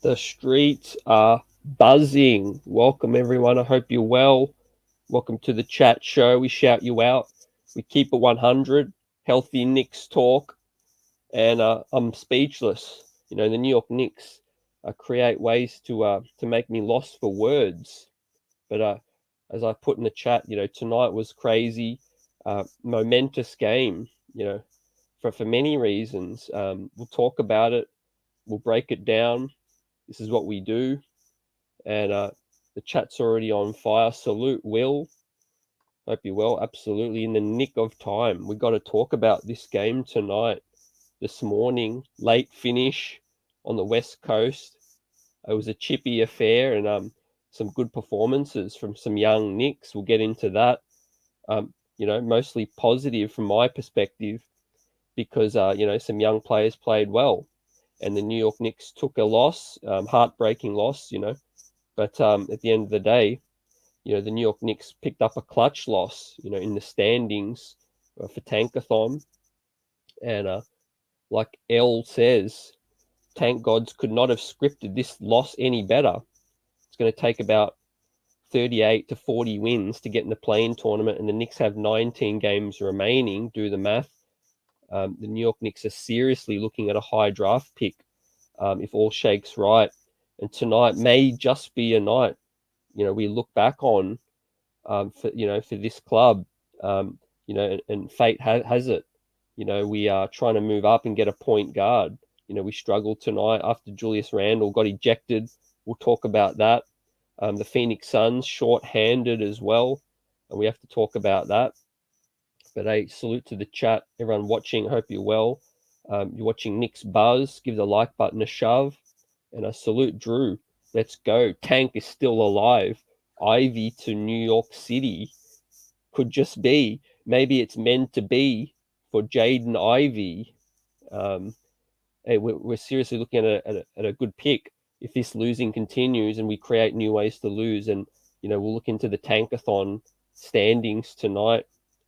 The streets are buzzing. Welcome, everyone. I hope you're well. Welcome to the chat show. We shout you out. We keep it 100. Healthy Knicks talk. And I'm speechless. The New York Knicks create ways to make me lost for words. But as I put in the chat, tonight was crazy, momentous game. For many reasons. We'll talk about it. We'll break it down. This is what we do. And the chat's already on fire. Salute, Will. Hope you're well. Absolutely in the nick of time. We got to talk about this game tonight. This morning, late finish on the West Coast. It was a chippy affair and some good performances from some young Knicks. We'll get into that. Mostly positive from my perspective because, some young players played well. And the New York Knicks took a loss, heartbreaking loss, But at the end of the day, the New York Knicks picked up a clutch loss, in the standings for Tankathon. And like L says, Tank Gods could not have scripted this loss any better. It's going to take about 38 to 40 wins to get in the play-in tournament, and the Knicks have 19 games remaining. Do the math. The New York Knicks are seriously looking at a high draft pick if all shakes right. And tonight may just be a night, we look back on for this club, and fate has it. We are trying to move up and get a point guard. We struggled tonight after Julius Randle got ejected. We'll talk about that. The Phoenix Suns short-handed as well, and we have to talk about that. But hey, salute to the chat, everyone watching. Hope you're well. You're watching Knicks Buzz. Give the like button a shove. And I salute Drew. Let's go. Tank is still alive. Ivy to New York City could just be. Maybe it's meant to be for Jaden Ivey. Hey, we're seriously looking at a good pick if this losing continues and we create new ways to lose. And, we'll look into the Tankathon standings tonight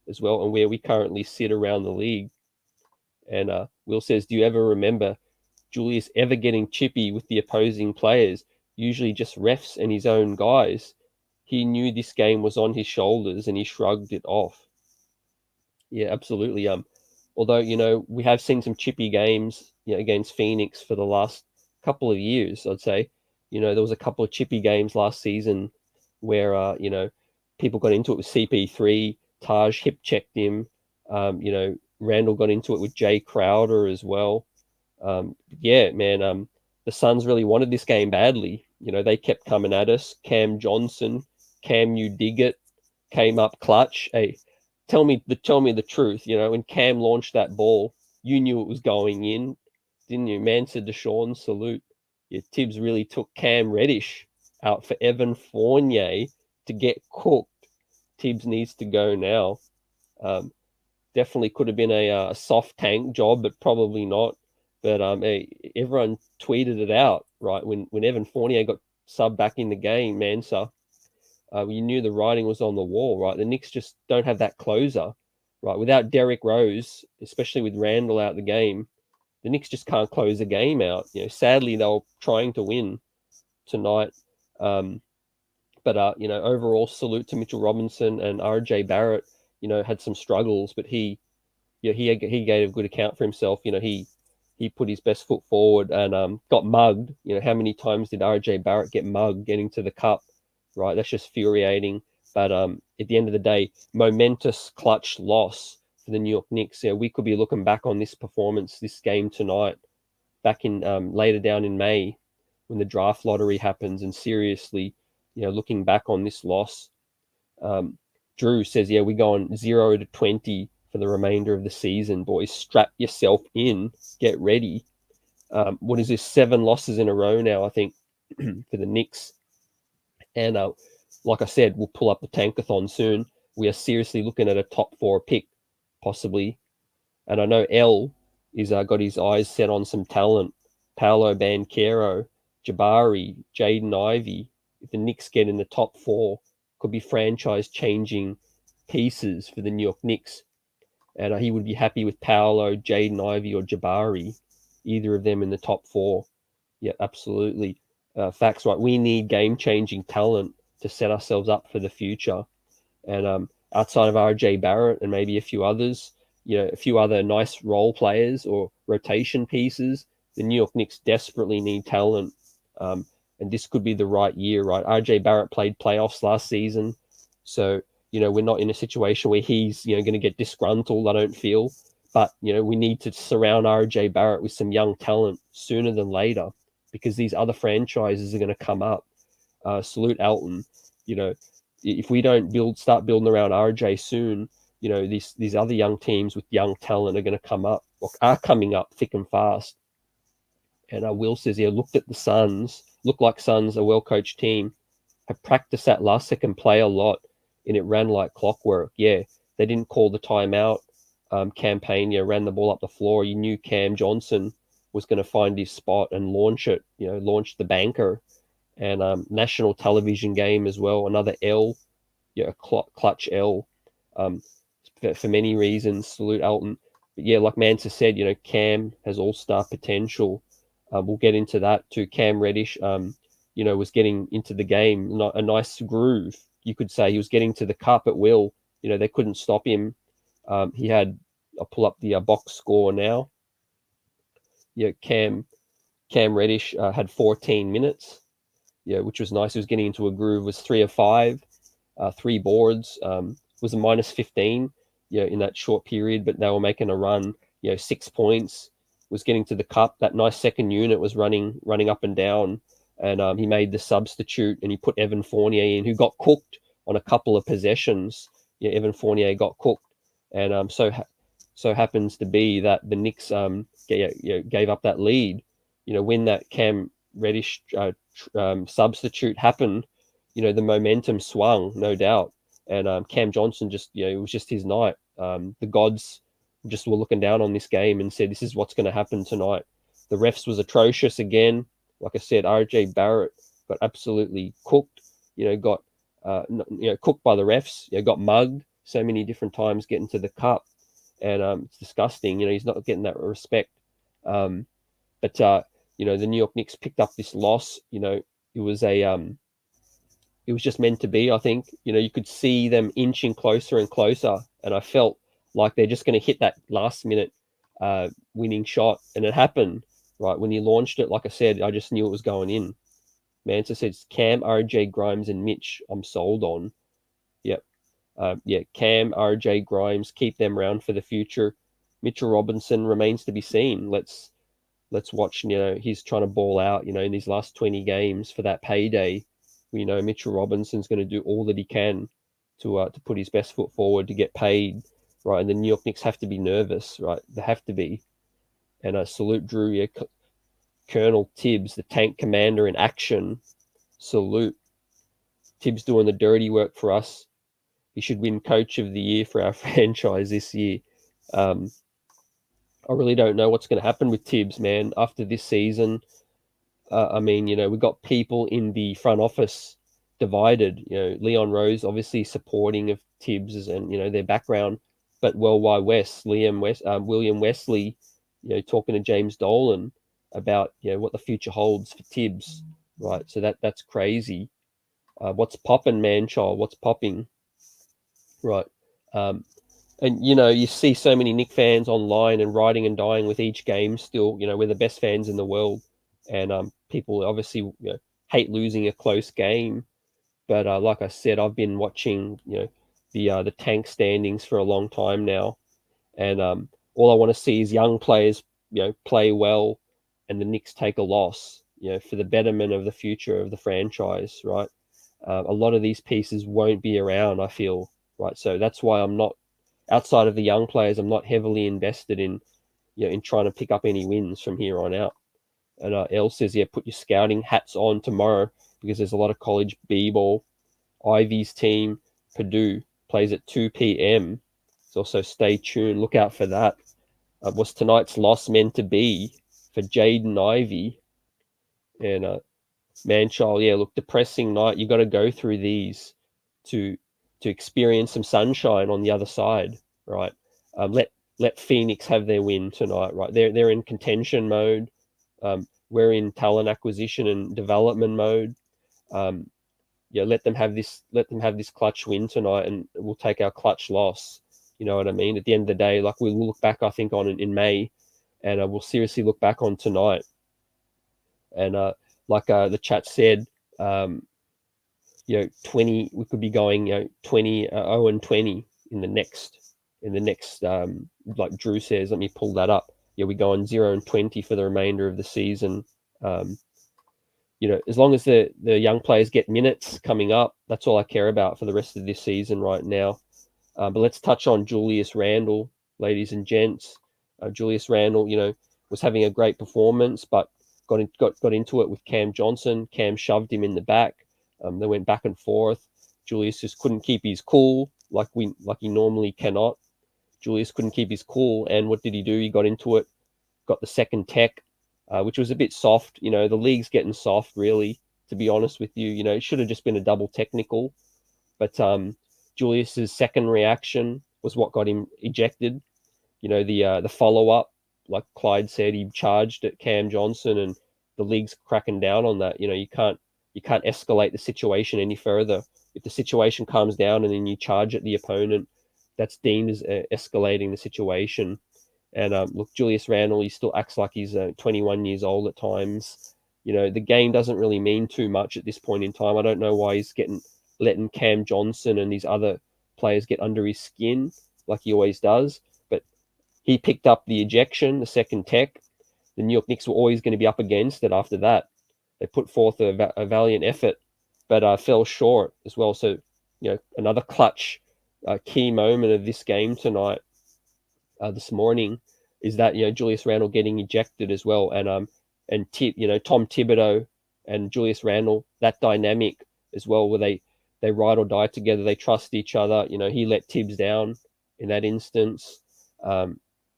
as well and where we currently sit around the league. And Will says, do you ever remember Julius ever getting chippy with the opposing players? Usually just refs and his own guys. He knew this game was on his shoulders and he shrugged it off. Yeah, absolutely. Although, we have seen some chippy games, against Phoenix for the last couple of years, I'd say. There was a couple of chippy games last season where, people got into it with CP3, Taj hip checked him. Randall got into it with Jay Crowder as well. Yeah, man, the Suns really wanted this game badly. They kept coming at us. Cam Johnson, Cam You Dig It, came up clutch. Hey, tell me the truth. When Cam launched that ball, you knew it was going in, didn't you? Mansa Deshaun, salute. Yeah, Tibbs really took Cam Reddish out for Evan Fournier to get cooked. Tibbs needs to go now. Definitely could have been a soft tank job, but probably not. But everyone tweeted it out, right? When Evan Fournier got subbed back in the game, Mansa, you knew the writing was on the wall, right? The Knicks just don't have that closer, right? Without Derrick Rose, especially with Randall out the game, the Knicks just can't close the game out. Sadly, they were trying to win tonight. But overall, salute to Mitchell Robinson and RJ Barrett. Had some struggles, but he gave a good account for himself. He put his best foot forward and got mugged. How many times did RJ Barrett get mugged getting to the cup? Right, that's just infuriating. But at the end of the day, momentous clutch loss for the New York Knicks. We could be looking back on this performance, this game tonight, back in later down in May when the draft lottery happens, and seriously, looking back on this loss. Drew says, yeah, we're going 0 to 20 for the remainder of the season, boys. Strap yourself in, get ready. What is this? 7 losses in a row now, I think, for the Knicks. And like I said, we'll pull up the Tankathon soon. We are seriously looking at a top 4 pick, possibly. And I know L is got his eyes set on some talent. Paolo Banchero, Jabari, Jaden Ivey. If the Knicks get in the top 4, could be franchise-changing pieces for the New York Knicks. And he would be happy with Paolo, Jaden Ivey, or Jabari, either of them in the top 4. Yeah, absolutely. facts, right? We need game-changing talent to set ourselves up for the future. And outside of RJ Barrett and maybe a few others, a few other nice role players or rotation pieces, the New York Knicks desperately need talent. And this could be the right year, right? RJ Barrett played playoffs last season. So, we're not in a situation where he's, going to get disgruntled, I don't feel. But, we need to surround RJ Barrett with some young talent sooner than later, because these other franchises are going to come up. Salute Elton. If we don't start building around RJ soon, these other young teams with young talent are going to come up, or are coming up thick and fast. And Will says, looked at the Suns, look like Suns, a well-coached team, have practiced that last second play a lot, and it ran like clockwork. Yeah, they didn't call the timeout campaign, ran the ball up the floor. You knew Cam Johnson was going to find his spot and launch it, launch the banker. And national television game as well, another L, clutch L, for many reasons. Salute Elton. But yeah, like Mansa said, Cam has all-star potential. We'll get into that too. Cam Reddish, was getting into the game, a nice groove, you could say. He was getting to the cup at will. They couldn't stop him. He had, I'll pull up the box score now. Cam Reddish had 14 minutes. Which was nice. He was getting into a groove. Was 3 of 5, 3 boards. Was a minus 15, in that short period, but they were making a run. 6 points. Was getting to the cup. That nice second unit was running up and down, and he made the substitute, and he put Evan Fournier in, who got cooked on a couple of possessions. Evan Fournier got cooked, and so happens to be that the Knicks gave up that lead. When that Cam Reddish substitute happened, the momentum swung, no doubt. And Cam Johnson it was just his night. The gods just were looking down on this game and said, this is what's going to happen tonight. The refs was atrocious again. Like I said, RJ Barrett got absolutely cooked, got cooked by the refs, got mugged so many different times getting to the cup. And it's disgusting. He's not getting that respect. But the New York Knicks picked up this loss. It was it was just meant to be, I think. You could see them inching closer and closer, and I felt like they're just going to hit that last minute winning shot, and it happened. Right when he launched it, like I said, I just knew it was going in. Mansa says Cam, RJ, Grimes, and Mitch. I'm sold on. Yep. Cam, RJ, Grimes, keep them around for the future. Mitchell Robinson remains to be seen. Let's watch. He's trying to ball out. In these last 20 games for that payday. We know Mitchell Robinson's going to do all that he can to put his best foot forward to get paid, right? And the New York Knicks have to be nervous, right? They have to be. And I salute Drew, Colonel Tibbs, the tank commander in action. Salute. Tibbs doing the dirty work for us. He should win Coach of the Year for our franchise this year. I really don't know what's going to happen with Tibbs, man, after this season. We got people in the front office divided. Leon Rose obviously supporting of Tibbs and their background, but Worldwide West, William Wesley, talking to James Dolan about what the future holds for Tibbs, right? So that's crazy. What's popping, man, child? What's popping, right? And you see so many Knick fans online and riding and dying with each game. Still, we're the best fans in the world. And people obviously hate losing a close game, but like I said, I've been watching the tank standings for a long time now, and all I want to see is young players play well, and the Knicks take a loss for the betterment of the future of the franchise, right? A lot of these pieces won't be around, I feel, right? So that's why I'm not, outside of the young players, I'm not heavily invested in in trying to pick up any wins from here on out. And Elle says, put your scouting hats on tomorrow because there's a lot of college b-ball. Ivy's team, Purdue, plays at 2 p.m. So stay tuned. Look out for that. Was tonight's loss meant to be for Jaden Ivey? And Manchild, look, depressing night. You got to go through these to experience some sunshine on the other side, right? Let Phoenix have their win tonight, right? They're in contention mode. we're in talent acquisition and development mode. Let them have this clutch win tonight, and we'll take our clutch loss. You know what I mean? At the end of the day, like we'll look back, I think, on it in May, and we'll seriously look back on tonight. And like the chat said, 20, we could be going 20 0-20 in the next like Drew says. Let me pull that up. We go on 0-20 for the remainder of the season. As long as the young players get minutes coming up, that's all I care about for the rest of this season right now. But let's touch on Julius Randle, ladies and gents. Julius Randle, was having a great performance, but got into it with Cam Johnson. Cam shoved him in the back. They went back and forth. Julius just couldn't keep his cool like he normally cannot. Julius couldn't keep his cool, and what did he do? He got into it, got the second tech, which was a bit soft. The league's getting soft, really, to be honest with you. It should have just been a double technical, but Julius's second reaction was what got him ejected. The follow up, like Clyde said, he charged at Cam Johnson, and the league's cracking down on that. You can't escalate the situation any further. If the situation calms down and then you charge at the opponent, that's deemed as escalating the situation. And look, Julius Randle, he still acts like he's 21 years old at times. The game doesn't really mean too much at this point in time. I don't know why he's letting Cam Johnson and these other players get under his skin like he always does. But he picked up the ejection, the second tech. The New York Knicks were always going to be up against it after that. They put forth a valiant effort, but fell short as well. So, another clutch key moment of this game tonight, this morning, is that Julius Randle getting ejected as well, and Tom Thibodeau and Julius Randle, that dynamic as well, where they ride or die together. They trust each other. He let Tibbs down in that instance.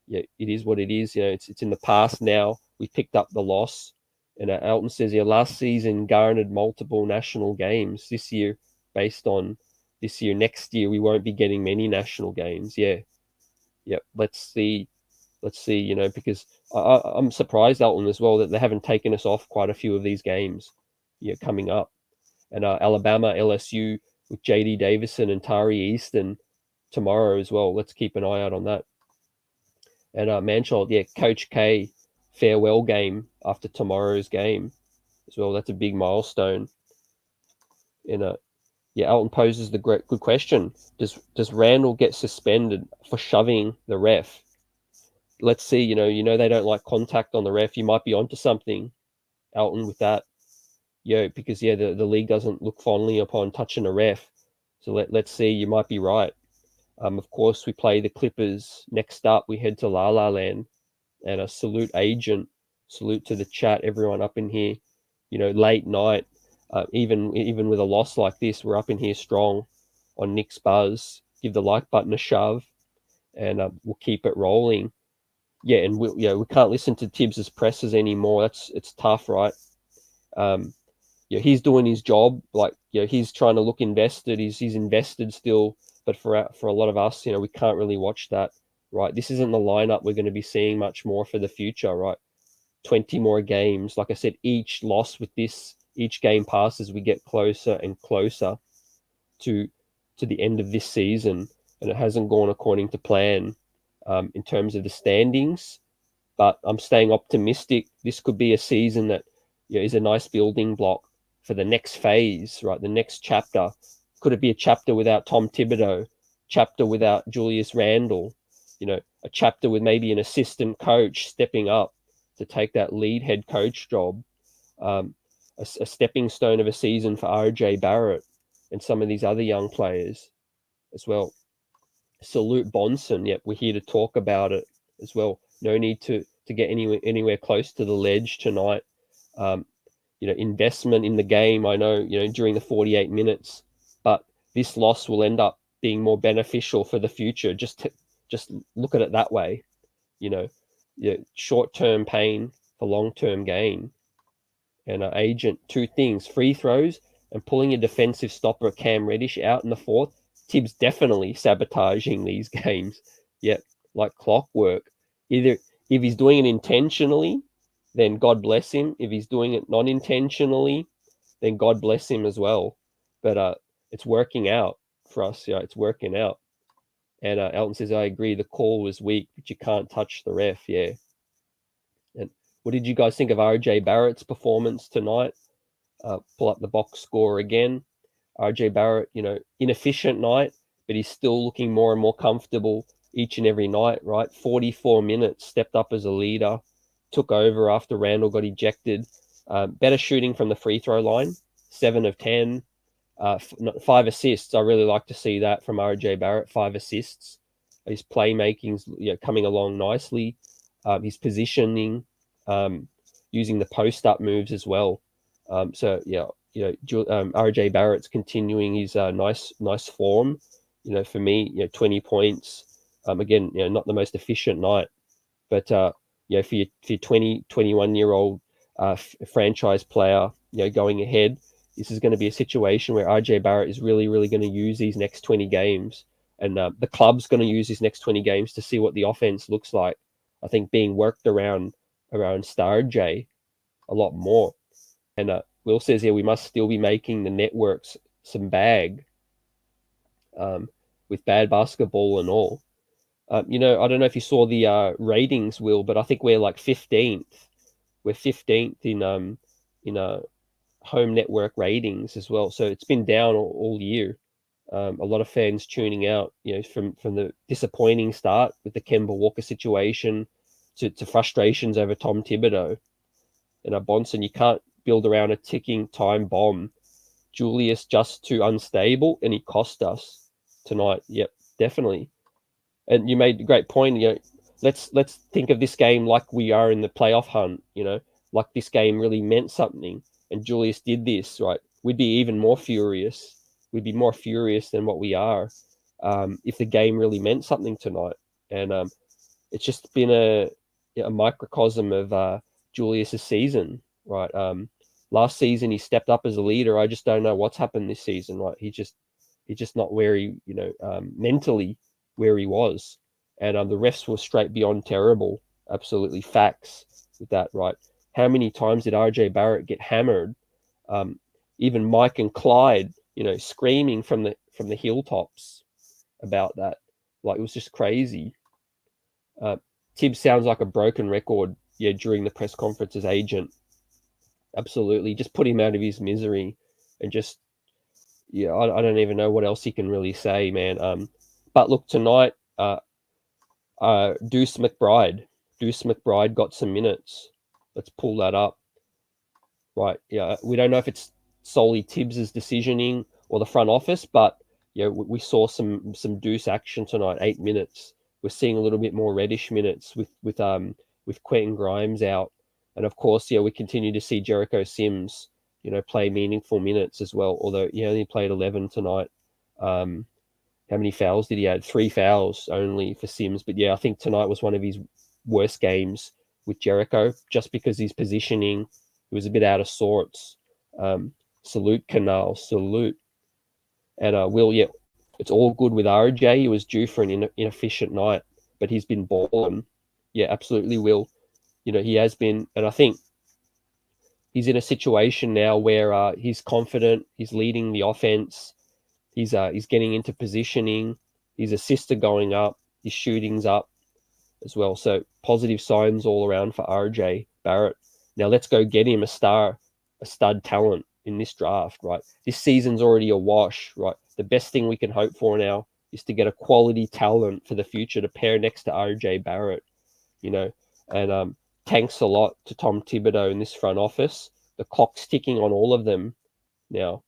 It is what it is. It's in the past now. We picked up the loss. And Elton says here, last season garnered multiple national games. This year, based on this year, next year, we won't be getting many national games. Yeah. Let's see, because I'm surprised, Elton, as well, that they haven't taken us off quite a few of these games coming up. And Alabama, LSU with JD Davison and Tari Easton tomorrow as well. Let's keep an eye out on that. And Mansholt, Coach K, farewell game after tomorrow's game as well. That's a big milestone. And Elton poses the good question: Does Randle get suspended for shoving the ref? Let's see. They don't like contact on the ref. You might be onto something, Elton, with that. Because the league doesn't look fondly upon touching a ref. So let's see. You might be right. Of course, we play the Clippers next up. We head to La La Land. And a salute agent, salute to the chat, everyone up in here. Late night, even with a loss like this, we're up in here strong on Knicks Buzz. Give the like button a shove, and we'll keep it rolling. And we can't listen to Tibbs's presses anymore. It's tough, right? He's doing his job. He's trying to look invested. He's invested still, but for a lot of us, we can't really watch that. Right, this isn't the lineup we're going to be seeing much more for the future, right? 20 more games. Like I said, each loss with this, each game passes, we get closer and closer to the end of this season, and it hasn't gone according to plan in terms of the standings. But I'm staying optimistic. This could be a season that is a nice building block for the next phase, right? The next chapter. Could it be a chapter without Tom Thibodeau? Chapter without Julius Randle? A chapter with maybe an assistant coach stepping up to take that lead head coach job, a stepping stone of a season for RJ Barrett and some of these other young players as well. Salute Bonson. We're here to talk about it as well. No need to get anywhere close to the ledge tonight. Investment in the game, I know, during the 48 minutes, but this loss will end up being more beneficial for the future. Just look at it that way, short-term pain for long-term gain. And agent, two things: free throws and pulling a defensive stopper, Cam Reddish, out in the fourth. Tibbs definitely sabotaging these games. Like clockwork. Either if he's doing it intentionally, then God bless him. If he's doing it non intentionally, then God bless him as well. But it's working out for us. It's working out. And Elton says, I agree. The call was weak, but you can't touch the ref. Yeah. And what did you guys think of RJ Barrett's performance tonight? Pull up the box score again. RJ Barrett, inefficient night, but he's still looking more and more comfortable each and every night, right? 44 minutes, stepped up as a leader, took over after Randle got ejected. Better shooting from the free throw line, 7 of 10. 5 assists. I really like to see that from RJ Barrett, 5 assists. His playmaking's coming along nicely. His positioning, using the post-up moves as well. RJ Barrett's continuing his nice form. For me, 20 points. Again, not the most efficient night, but for your 20, 21-year-old franchise player, going ahead, this is going to be a situation where RJ Barrett is really, really going to use these next 20 games, and the club's going to use these next 20 games to see what the offense looks like. I think being worked around Star J a lot more. And Will says here we must still be making the networks some bag with bad basketball and all. I don't know if you saw the ratings, Will, but I think we're like 15th. We're 15th in home network ratings as well. So it's been down all year. A lot of fans tuning out, from the disappointing start with the Kemba Walker situation to frustrations over Tom Thibodeau. And Bonson, you can't build around a ticking time bomb. Julius just too unstable, and he cost us tonight. Yep, definitely. And you made a great point. Let's think of this game like we are in the playoff hunt. Like this game really meant something, and Julius did this, right? We'd be even more furious. We'd be more furious than what we are if the game really meant something tonight. And it's just been a microcosm of Julius's season, right? Last season he stepped up as a leader. I just don't know what's happened this season, right? He's just not where he, mentally where he was, and the refs were straight beyond terrible. Absolutely facts with that, right? How many times did RJ Barrett get hammered? Even Mike and Clyde, screaming from the hilltops about that. Like, it was just crazy. Tibbs sounds like a broken record. Yeah, during the press conference as agent. Absolutely, just put him out of his misery, and just I don't even know what else he can really say, man. But look, tonight, Deuce McBride got some minutes. Let's pull that up. Right, yeah, we don't know if it's solely Tibbs's decisioning or the front office, but we saw some Deuce action tonight. 8 minutes. We're seeing a little bit more Reddish minutes with Quentin Grimes out, and of course, we continue to see Jericho Sims, play meaningful minutes as well. Although he only played 11 tonight. How many fouls did he add? 3 fouls only for Sims. But I think tonight was one of his worst games with Jericho, just because his positioning, he was a bit out of sorts. Salute, Canal, salute. And Will, it's all good with RJ. He was due for an inefficient night, but he's been balling. Yeah, absolutely, Will. He has been, and I think he's in a situation now where he's confident. He's leading the offense. He's getting into positioning. His assists are going up. His shooting's up as well. So positive signs all around for RJ Barrett. Now let's go get him a stud talent in this draft, right? This season's already a wash, right? The best thing we can hope for now is to get a quality talent for the future to pair next to RJ Barrett, and thanks a lot to Tom Thibodeau in this front office. The clock's ticking on all of them now.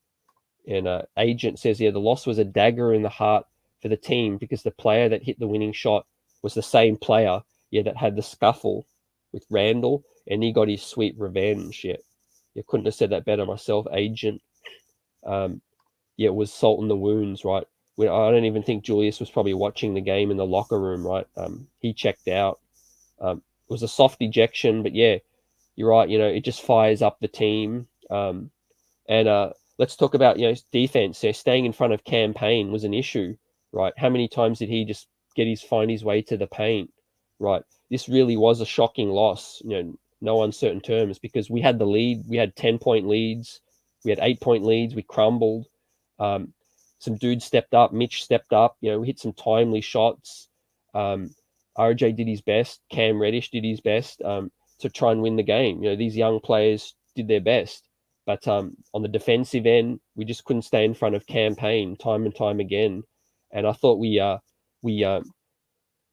And agent says, the loss was a dagger in the heart for the team, because the player that hit the winning shot was the same player, that had the scuffle with Randle, and he got his sweet revenge. You couldn't have said that better myself, agent. It was salt in the wounds, right? I don't even think Julius was probably watching the game in the locker room, right? He checked out. It was a soft ejection, but you're right. It just fires up the team. And let's talk about defense. Staying in front of Campaign was an issue, right? How many times did he just find his way to the paint, right? This really was a shocking loss. no uncertain terms, because we had the lead. We had 10-point leads. We had 8-point leads. We crumbled. Some dudes stepped up. Mitch stepped up. We hit some timely shots. RJ did his best. Cam Reddish did his best to try and win the game. These young players did their best. But on the defensive end, we just couldn't stay in front of campaign time and time again. And I thought we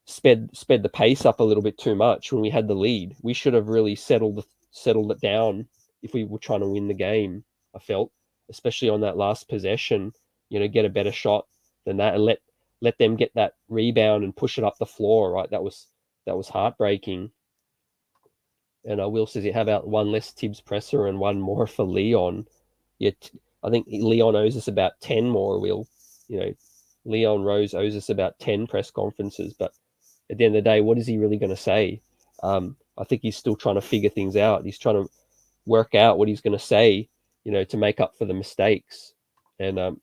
sped the pace up a little bit too much when we had the lead. We should have really settled it down if we were trying to win the game. I felt, especially on that last possession, get a better shot than that, and let them get that rebound and push it up the floor. Right, that was heartbreaking. And Will says, how about one less Tibbs presser and one more for Leon? Yeah, I think Leon owes us about 10 more, Will. Leon Rose owes us about 10 press conferences. But at the end of the day, what is he really going to say? I think he's still trying to figure things out. He's trying to work out what he's going to say, to make up for the mistakes. And,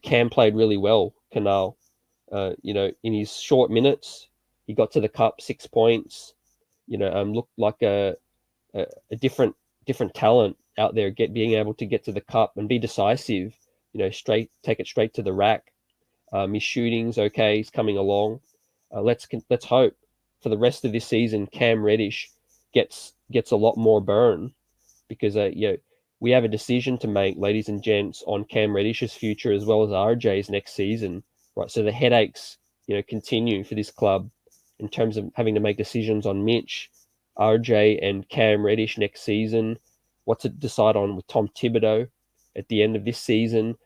Cam played really well, Canal. In his short minutes, he got to the cup, 6 points. Looked like a different talent out there, being able to get to the cup and be decisive. Take it straight to the rack. His shooting's okay. He's coming along. Let's hope for the rest of this season, Cam Reddish gets a lot more burn, because we have a decision to make, ladies and gents, on Cam Reddish's future as well as RJ's next season. Right, so the headaches continue for this club in terms of having to make decisions on Mitch, RJ, and Cam Reddish next season. What to decide on with Tom Thibodeau at the end of this season,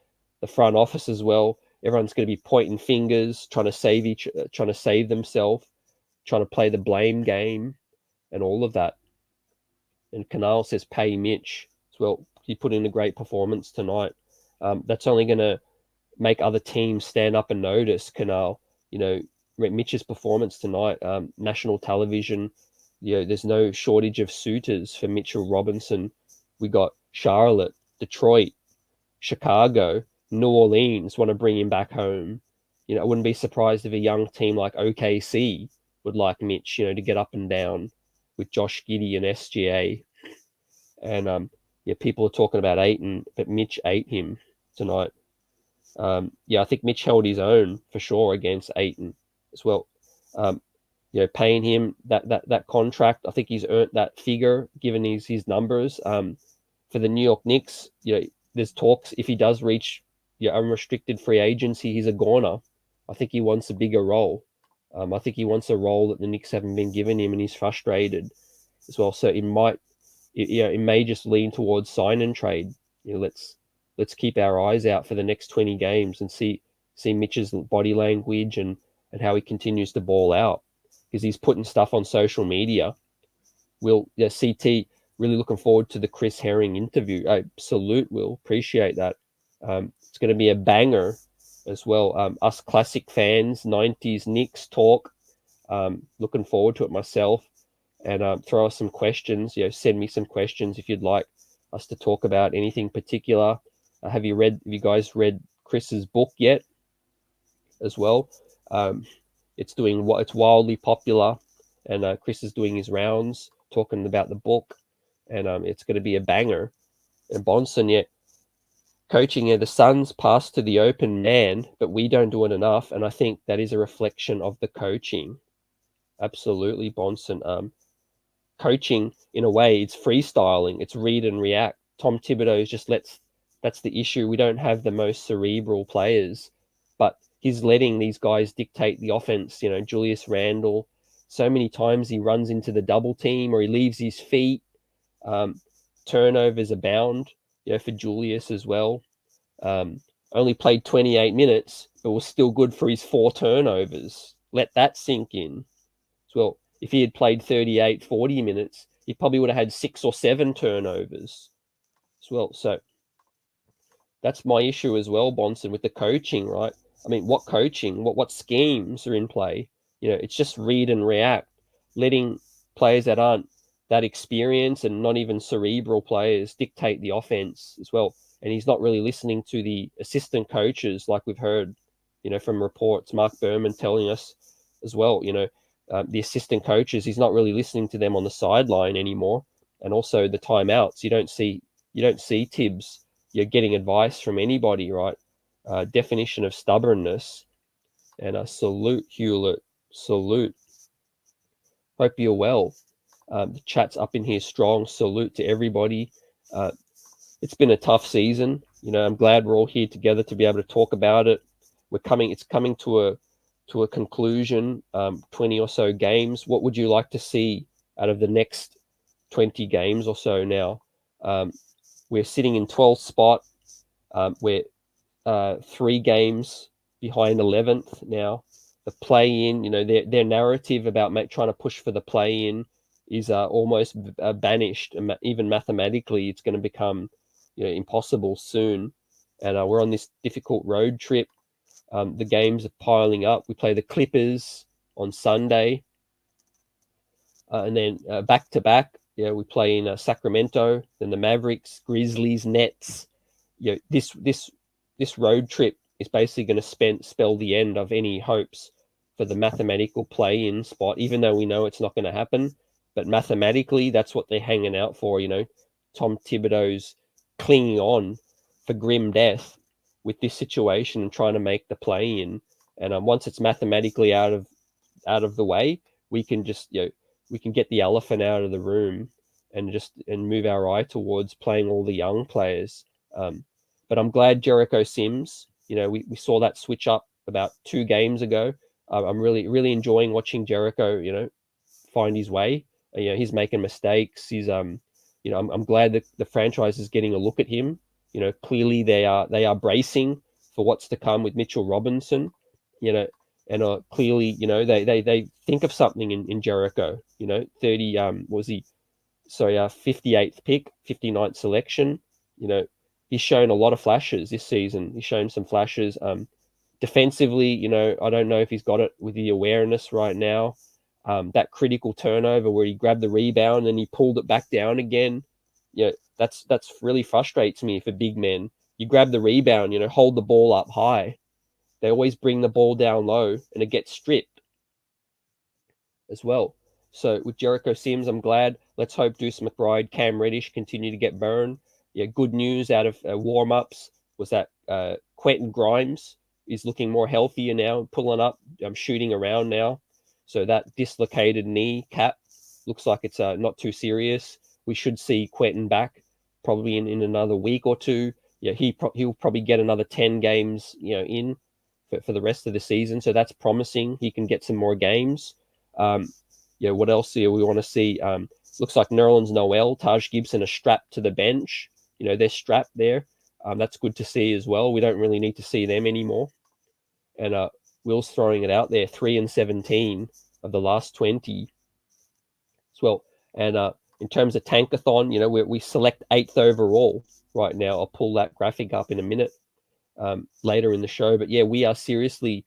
the front office as well. Everyone's going to be pointing fingers, trying to save themselves, trying to play the blame game, and all of that. And Canal says, pay Mitch as well. He put in a great performance tonight. That's only going to make other teams stand up and notice Canal. Mitch's performance tonight, national television. There's no shortage of suitors for Mitchell Robinson. We got Charlotte, Detroit, Chicago, New Orleans want to bring him back home. I wouldn't be surprised if a young team like OKC would like Mitch, to get up and down with Josh Giddey and SGA. And people are talking about Ayton, but Mitch ate him tonight. I think Mitch held his own for sure against Ayton as well. Paying him that contract, I think he's earned that figure given his numbers. For the New York Knicks, there's talks if he does reach unrestricted free agency, he's a goner. I think he wants a bigger role. I think he wants a role that the Knicks haven't been giving him, and he's frustrated as well. So it may just lean towards sign and trade. Let's keep our eyes out for the next 20 games and see Mitch's body language and how he continues to ball out, because he's putting stuff on social media. CT, really looking forward to the Chris Herring interview. Absolute, Will. Appreciate that. It's going to be a banger as well. Us classic fans, 90s Knicks talk. Looking forward to it myself. And throw us some questions. Send me some questions if you'd like us to talk about anything particular. Have you guys read Chris's book yet? As well, it's wildly popular, and Chris is doing his rounds talking about the book, and it's going to be a banger. And Bonson, coaching, the Suns pass to the open man, but we don't do it enough, and I think that is a reflection of the coaching. Absolutely, Bonson. Coaching, in a way, it's freestyling. It's read and react. Tom Thibodeau that's the issue. We don't have the most cerebral players, but he's letting these guys dictate the offense. Julius Randle, so many times he runs into the double team or he leaves his feet. Turnovers abound, for Julius as well. Only played 28 minutes, but was still good for his 4 turnovers. Let that sink in as well. If he had played 38, 40 minutes, he probably would have had 6 or 7 turnovers as well. So that's my issue as well, Bonson, with the coaching, right? I mean, what coaching? What schemes are in play? It's just read and react, letting players that aren't that experienced and not even cerebral players dictate the offense as well. And he's not really listening to the assistant coaches, like we've heard, from reports. Mark Berman telling us as well, the assistant coaches, he's not really listening to them on the sideline anymore, and also the timeouts. You don't see Tibbs, getting advice from anybody, right? Definition of stubbornness. And salute, Hewlett, salute. Hope you're well. The chat's up in here strong. Salute to everybody. It's been a tough season. I'm glad we're all here together to be able to talk about it. It's coming to a conclusion. 20 or so games. What would you like to see out of the next 20 games or so now? We're sitting in 12th spot. We're 3 games behind 11th now. The play-in, their narrative about trying to push for the play-in is almost banished. And even mathematically, it's going to become impossible soon. And we're on this difficult road trip. The games are piling up. We play the Clippers on Sunday. And then back-to-back, we play in Sacramento, then the Mavericks, Grizzlies, Nets. This road trip is basically going to spell the end of any hopes for the mathematical play-in spot, even though we know it's not going to happen. But mathematically, that's what they're hanging out for. Tom Thibodeau's clinging on for grim death with this situation and trying to make the play-in. And once it's mathematically out of the way, we can just we can get the elephant out of the room and move our eye towards playing all the young players. But I'm glad Jericho Sims, we saw that switch up about 2 games ago. I'm really, really enjoying watching Jericho, find his way. He's making mistakes. He's, I'm glad that the franchise is getting a look at him. Clearly they are bracing for what's to come with Mitchell Robinson, and clearly, they think of something in Jericho, 30, 58th pick, 59th selection, he's shown a lot of flashes this season. He's shown some flashes. Defensively, I don't know if he's got it with the awareness right now. That critical turnover where he grabbed the rebound and he pulled it back down again. That's really frustrates me for big men. You grab the rebound, hold the ball up high. They always bring the ball down low and it gets stripped as well. So with Jericho Sims, I'm glad. Let's hope Deuce McBride, Cam Reddish continue to get burned. Good news out of warm-ups was that Quentin Grimes is looking more healthier now, pulling up, shooting around now. So that dislocated knee cap looks like it's not too serious. We should see Quentin back probably in another week or 2. He'll probably get another 10 games, in for the rest of the season. So that's promising. He can get some more games. What else do we want to see? Looks like Nerlens Noel, Taj Gibson are strapped to the bench. They're strapped there. That's good to see as well. We don't really need to see them anymore. And Will's throwing it out there, 3-17 of the last 20 as well. And in terms of Tankathon, we select 8th overall right now. I'll pull that graphic up in a minute later in the show. But we are seriously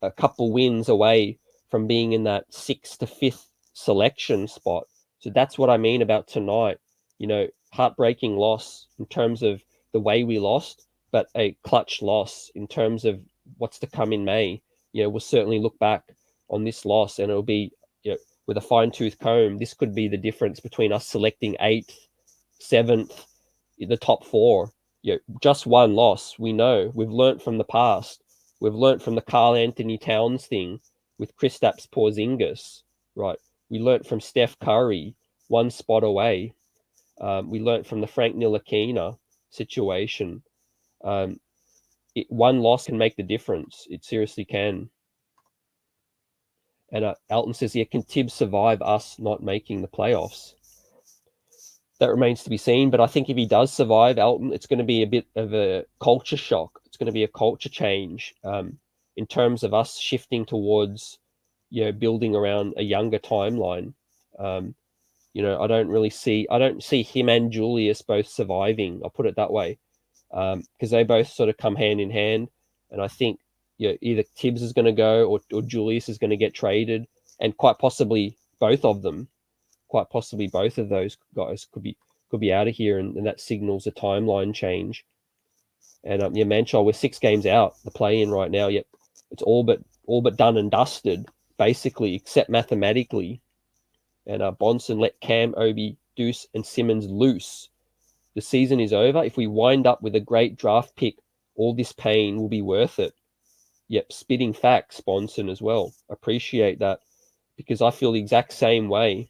a couple wins away from being in that 6th to 5th selection spot. So that's what I mean about tonight. Heartbreaking loss in terms of the way we lost, but a clutch loss in terms of what's to come in May. We'll certainly look back on this loss and it'll be, with a fine-tooth comb, this could be the difference between us selecting 8th, 7th, the top 4. Just one loss. We know. We've learnt from the past. We've learnt from the Karl Anthony Towns thing with Kristaps Porzingis, right? We learnt from Steph Curry, 1 spot away. We learnt from the Frank Ntilikina situation. One loss can make the difference. It seriously can. And Alton says, can Tibbs survive us not making the playoffs? That remains to be seen. But I think if he does survive, Alton, it's going to be a bit of a culture shock. It's going to be a culture change in terms of us shifting towards, building around a younger timeline. I don't see him and Julius both surviving. I'll put it that way, because they both sort of come hand in hand. And I think either Tibbs is going to go or Julius is going to get traded, and quite possibly both of them. Quite possibly both of those guys could be out of here, and that signals a timeline change. And Manchal, we're 6 games out the play-in right now. Yep, it's all but done and dusted. basically, except mathematically. And Bonson let Cam, Obi, Deuce, and Simmons loose. The season is over. If we wind up with a great draft pick, all this pain will be worth it. Yep, spitting facts, Bonson, as well. Appreciate that, because I feel the exact same way.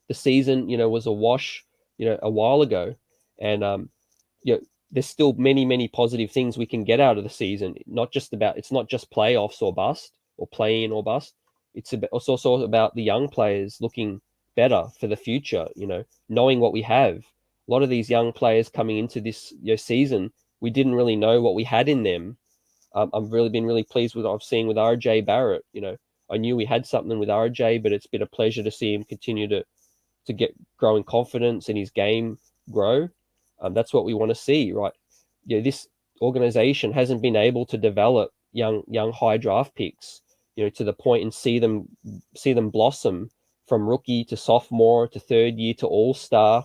The season, was a wash, a while ago. And, there's still many, many positive things we can get out of the season. It's not just playoffs or bust, or play in or bust. It's also about the young players looking better for the future, knowing what we have. A lot of these young players coming into this season, we didn't really know what we had in them. I've really been really pleased with what I've seen with RJ Barrett. I knew we had something with RJ, but it's been a pleasure to see him continue to get growing confidence in his game grow. That's what we want to see, right? This organization hasn't been able to develop young high draft picks, to the point and see them blossom from rookie to sophomore to third year to all-star.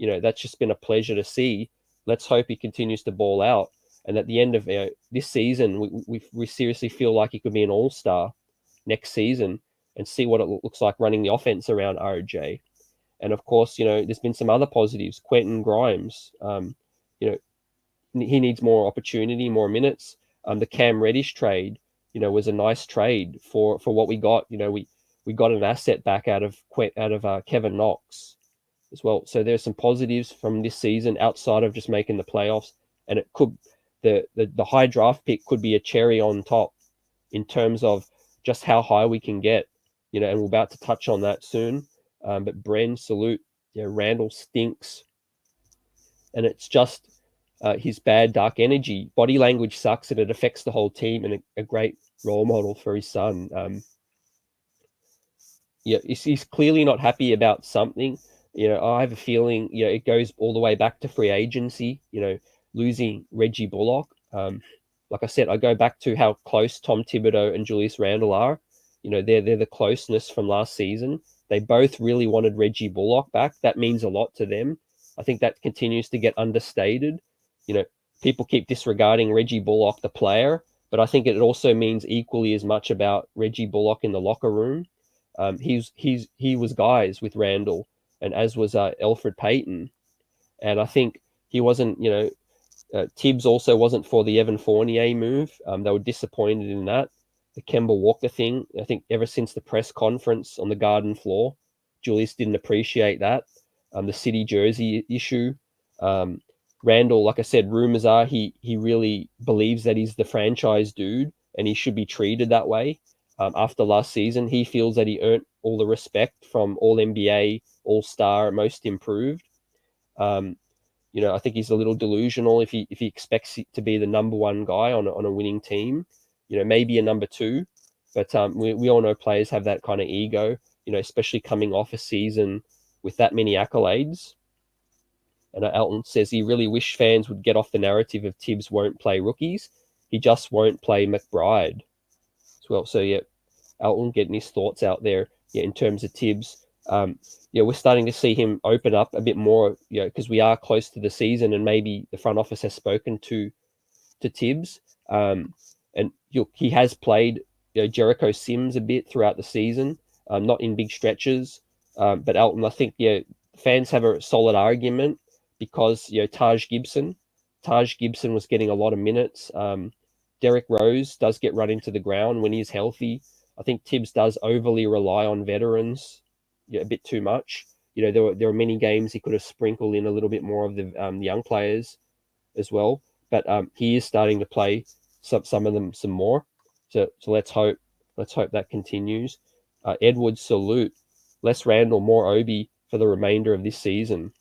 That's just been a pleasure to see. Let's hope he continues to ball out. And at the end of this season, we seriously feel like he could be an all-star next season, and see what it looks like running the offense around RJ. And of course, there's been some other positives. Quentin Grimes, he needs more opportunity, more minutes. The Cam Reddish trade, was a nice trade for what we got. We got an asset back out of Kevin Knox as well. So there's some positives from this season outside of just making the playoffs, and it could the high draft pick could be a cherry on top in terms of just how high we can get. And we're about to touch on that soon. But Bren, salute. Randle stinks, and it's just his bad dark energy. Body language sucks, and it affects the whole team. And a great role model for his son. He's clearly not happy about something. I have a feeling, it goes all the way back to free agency. Losing Reggie Bullock. Like I said, I go back to how close Tom Thibodeau and Julius Randle are. They're the closeness from last season. They both really wanted Reggie Bullock back. That means a lot to them. I think that continues to get understated. People keep disregarding Reggie Bullock, the player, but I think it also means equally as much about Reggie Bullock in the locker room. He was guys with Randle, and as was Elfrid Payton. And I think he wasn't, Tibbs also wasn't for the Evan Fournier move. They were disappointed in that. The Kemba Walker thing, I think ever since the press conference on the Garden floor, Julius didn't appreciate that. The city jersey issue. Randle, like I said, rumors are he really believes that he's the franchise dude and he should be treated that way. After last season, he feels that he earned all the respect from All NBA, All Star, Most Improved. I think he's a little delusional if he expects to be the number one guy on a winning team. Maybe a number two, but we all know players have that kind of ego. Especially coming off a season with that many accolades. And Elton says he really wish fans would get off the narrative of Tibbs won't play rookies. He just won't play McBride as well. So Elton getting his thoughts out there. In terms of Tibbs. We're starting to see him open up a bit more, because we are close to the season, and maybe the front office has spoken to Tibbs. And he has played Jericho Sims a bit throughout the season, not in big stretches. But Elton, I think fans have a solid argument because Taj Gibson was getting a lot of minutes. Derrick Rose does get run into the ground when he's healthy. I think Tibbs does overly rely on veterans a bit too much. There were many games he could have sprinkled in a little bit more of the young players as well. But he is starting to play some of them some more. So let's hope that continues. Edwards, salute. Less Randle, more Obi for the remainder of this season.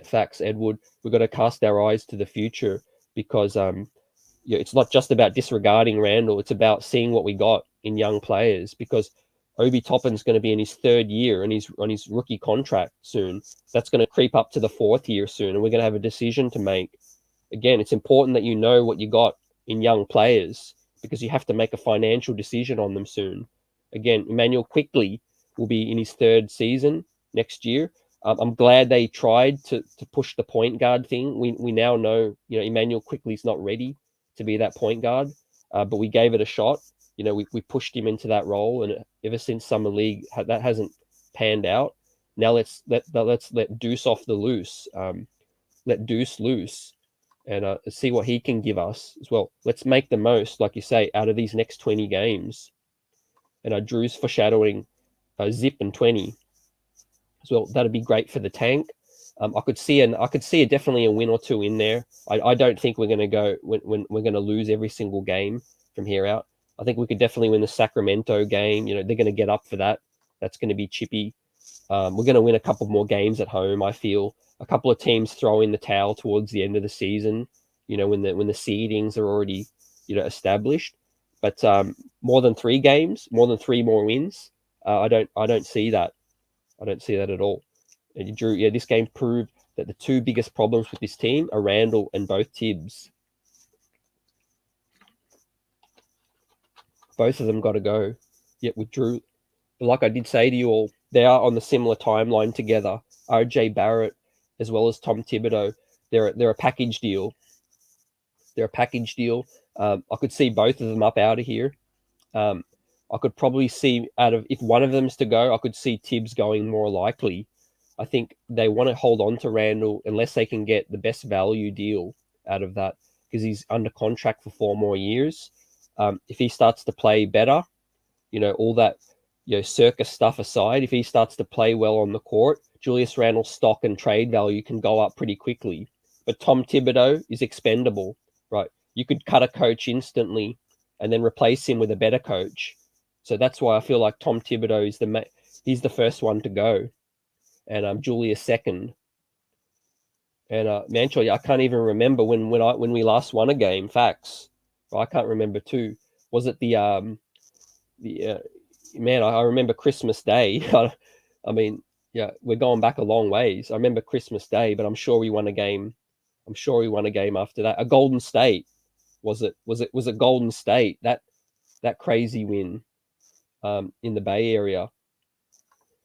Facts, Edward. We've got to cast our eyes to the future because it's not just about disregarding Randle. It's about seeing what we got in young players, because Obi Toppin's going to be in his third year and he's on his rookie contract soon. That's going to creep up to the fourth year soon, and we're going to have a decision to make. Again, it's important that you know what you got in young players because you have to make a financial decision on them soon. Again, Emmanuel Quickley will be in his third season next year. I'm glad they tried to push the point guard thing. We now know, Emmanuel Quickley's not ready to be that point guard, but we gave it a shot. we pushed him into that role, and ever since summer league, that hasn't panned out. Now let's let Deuce off the loose, let Deuce loose, and see what he can give us as well. Let's make the most, like you say, out of these next 20 games. And Drew's foreshadowing Zip and 20 as well. That'd be great for the tank. I could see definitely a win or two in there. I don't think we're going to go when we're going to lose every single game from here out. I think we could definitely win the Sacramento game. They're going to get up for that. That's going to be chippy. We're going to win a couple more games at home. I feel a couple of teams throw in the towel towards the end of the season. When the seedings are already established. But more than 3 games, more than 3 more wins. I don't see that. I don't see that at all. And Drew, this game proved that the 2 biggest problems with this team are Randle and both Tibbs. Both of them got to go. Yet with Drew, like I did say to you all, they are on the similar timeline together. RJ Barrett as well as Tom Thibodeau. They're a package deal. They're a package deal. I could see both of them up out of here. I could probably see if one of them's to go, I could see Tibbs going more likely. I think they want to hold on to Randle unless they can get the best value deal out of that, because he's under contract for 4 more years. If he starts to play better, all that circus stuff aside, if he starts to play well on the court, Julius Randle's stock and trade value can go up pretty quickly. But Tom Thibodeau is expendable, right? You could cut a coach instantly and then replace him with a better coach. So that's why I feel like Tom Thibodeau he's the first one to go, and Julius second. And Manchol, I can't even remember when we last won a game. Facts, I can't remember too. Was it the man? I remember Christmas Day. I mean, we're going back a long ways. I remember Christmas Day, but I'm sure we won a game. I'm sure we won a game after that. A Golden State. Was it Golden State? That crazy win in the Bay Area.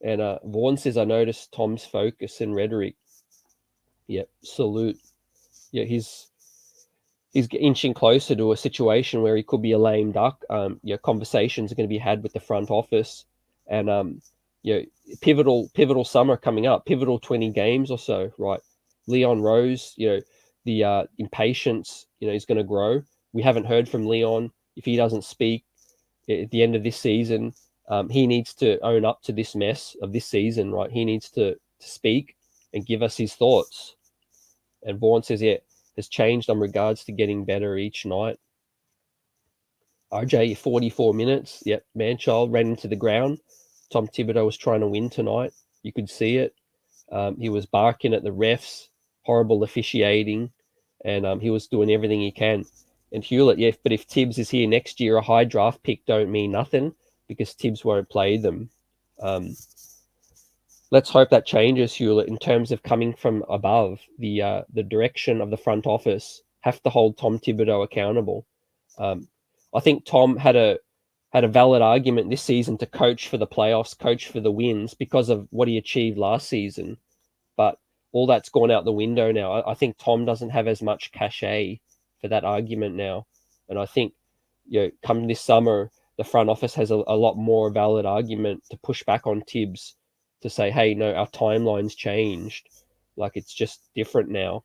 And Vaughn says, I noticed Tom's focus and rhetoric. Yep, salute. Yeah, he's inching closer to a situation where he could be a lame duck. Conversations are going to be had with the front office, and pivotal summer coming up, pivotal 20 games or so, right? Leon Rose, the impatience, is going to grow. We haven't heard from Leon. If he doesn't speak at the end of this season, he needs to own up to this mess of this season, right? He needs to speak and give us his thoughts. And Vaughn says, has changed on regards to getting better each night. RJ, 44 minutes. Yep, Manchild ran into the ground. Tom Thibodeau was trying to win tonight. You could see it. He was barking at the refs, horrible officiating, and he was doing everything he can. And Hewlett, but if Tibbs is here next year, a high draft pick don't mean nothing because Tibbs won't play them. Let's hope that changes, Hewlett, in terms of coming from above. The direction of the front office have to hold Tom Thibodeau accountable. I think Tom had a valid argument this season to coach for the playoffs, coach for the wins because of what he achieved last season. But all that's gone out the window now. I think Tom doesn't have as much cachet for that argument now. And I think, come this summer, the front office has a lot more valid argument to push back on Tibbs to say, hey, no, our timeline's changed. Like, it's just different now.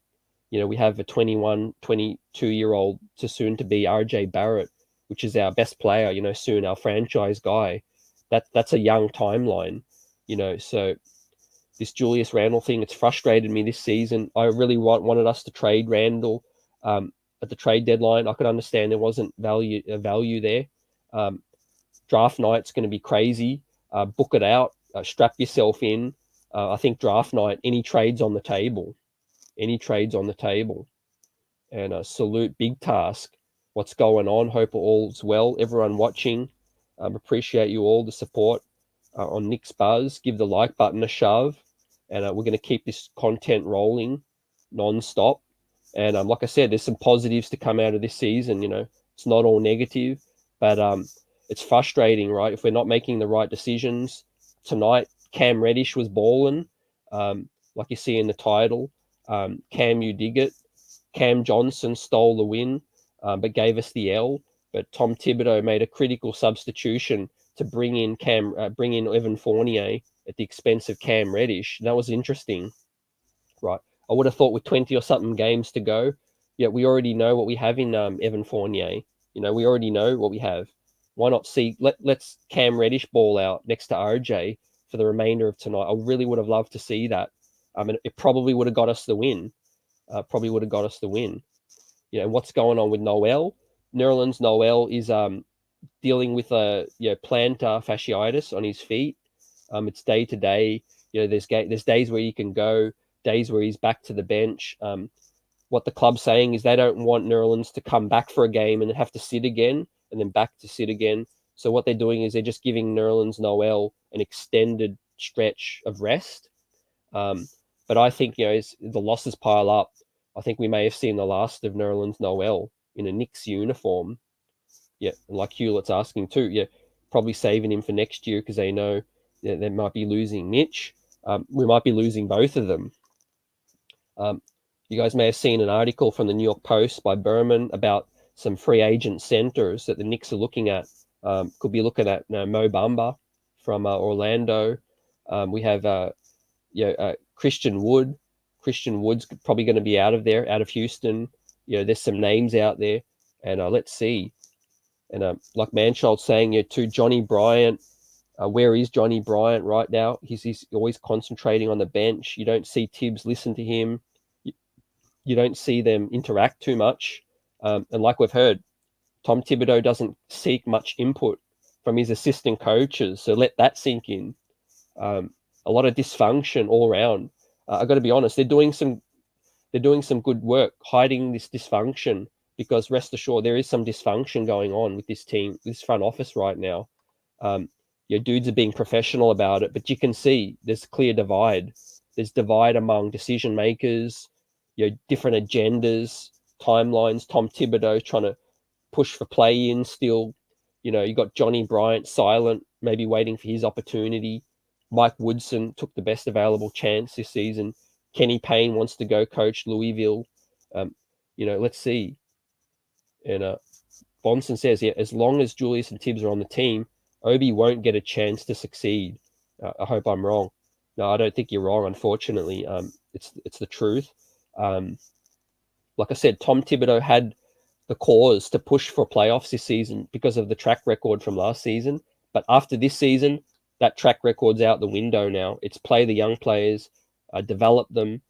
We have a 21, 22-year-old to soon to be RJ Barrett, which is our best player, soon our franchise guy. That's a young timeline, so this Julius Randle thing, it's frustrated me this season. I really wanted us to trade Randle at the trade deadline. I could understand there wasn't value there. Draft night's going to be crazy. Book it out. Strap yourself in. I think draft night, any trades on the table. And salute, big task. What's going on? Hope all's well. Everyone watching, appreciate you all, the support on Knicks Buzz. Give the like button a shove. And we're going to keep this content rolling non-stop. And like I said, there's some positives to come out of this season. It's not all negative, but it's frustrating, right? If we're not making the right decisions. Tonight, Cam Reddish was balling, like you see in the title. Cam, you dig it. Cam Johnson stole the win, but gave us the L. but Tom Thibodeau made a critical substitution to bring in Evan Fournier at the expense of Cam Reddish. That was interesting, right? I would have thought with 20 or something games to go, yeah, we already know what we have in Evan Fournier. We already know what we have. Why not let's Cam Reddish ball out next to RJ for the remainder of tonight? I really would have loved to see that. And it probably would have got us the win. And what's going on with Noel? Nerlens Noel is dealing with a plantar fasciitis on his feet. It's day to day. There's days where you can go, days where he's back to the bench. What the club's saying is they don't want Nerlens to come back for a game and then have to sit again and then back to sit again. So what they're doing is they're just giving Nerlens Noel an extended stretch of rest. But I think, as the losses pile up, I think we may have seen the last of Nerlens Noel in a Knicks uniform. Yeah, like Hewlett's asking too. Yeah, probably saving him for next year because they know they might be losing Mitch. We might be losing both of them. You guys may have seen an article from the New York Post by Berman about some free agent centers that the Knicks are looking at. Could be looking at Mo Bamba from Orlando. We have Christian Wood. Christian Wood's probably going to be out of Houston. There's some names out there, and let's see. And like Manchild's saying, to Johnny Bryant, where is Johnny Bryant right now? He's always concentrating on the bench. You don't see Tibbs listen to him. You don't see them interact too much. And like we've heard, Tom Thibodeau doesn't seek much input from his assistant coaches. So let that sink in. A lot of dysfunction all around. I've got to be honest, they're doing some good work hiding this dysfunction, because rest assured there is some dysfunction going on with this team, this front office right now. Dudes are being professional about it, but you can see there's a clear divide. There's divide among decision makers, different agendas, timelines. Tom Thibodeau trying to push for play-in still. You got Johnny Bryant silent, maybe waiting for his opportunity. Mike Woodson took the best available chance this season. Kenny Payne wants to go coach Louisville. Let's see. And Bonson says, as long as Julius and Tibbs are on the team, Obi won't get a chance to succeed. I hope I'm wrong. No, I don't think you're wrong, unfortunately. It's the truth. Like I said, Tom Thibodeau had the cause to push for playoffs this season because of the track record from last season. But after this season, that track record's out the window now. It's play the young players, develop them,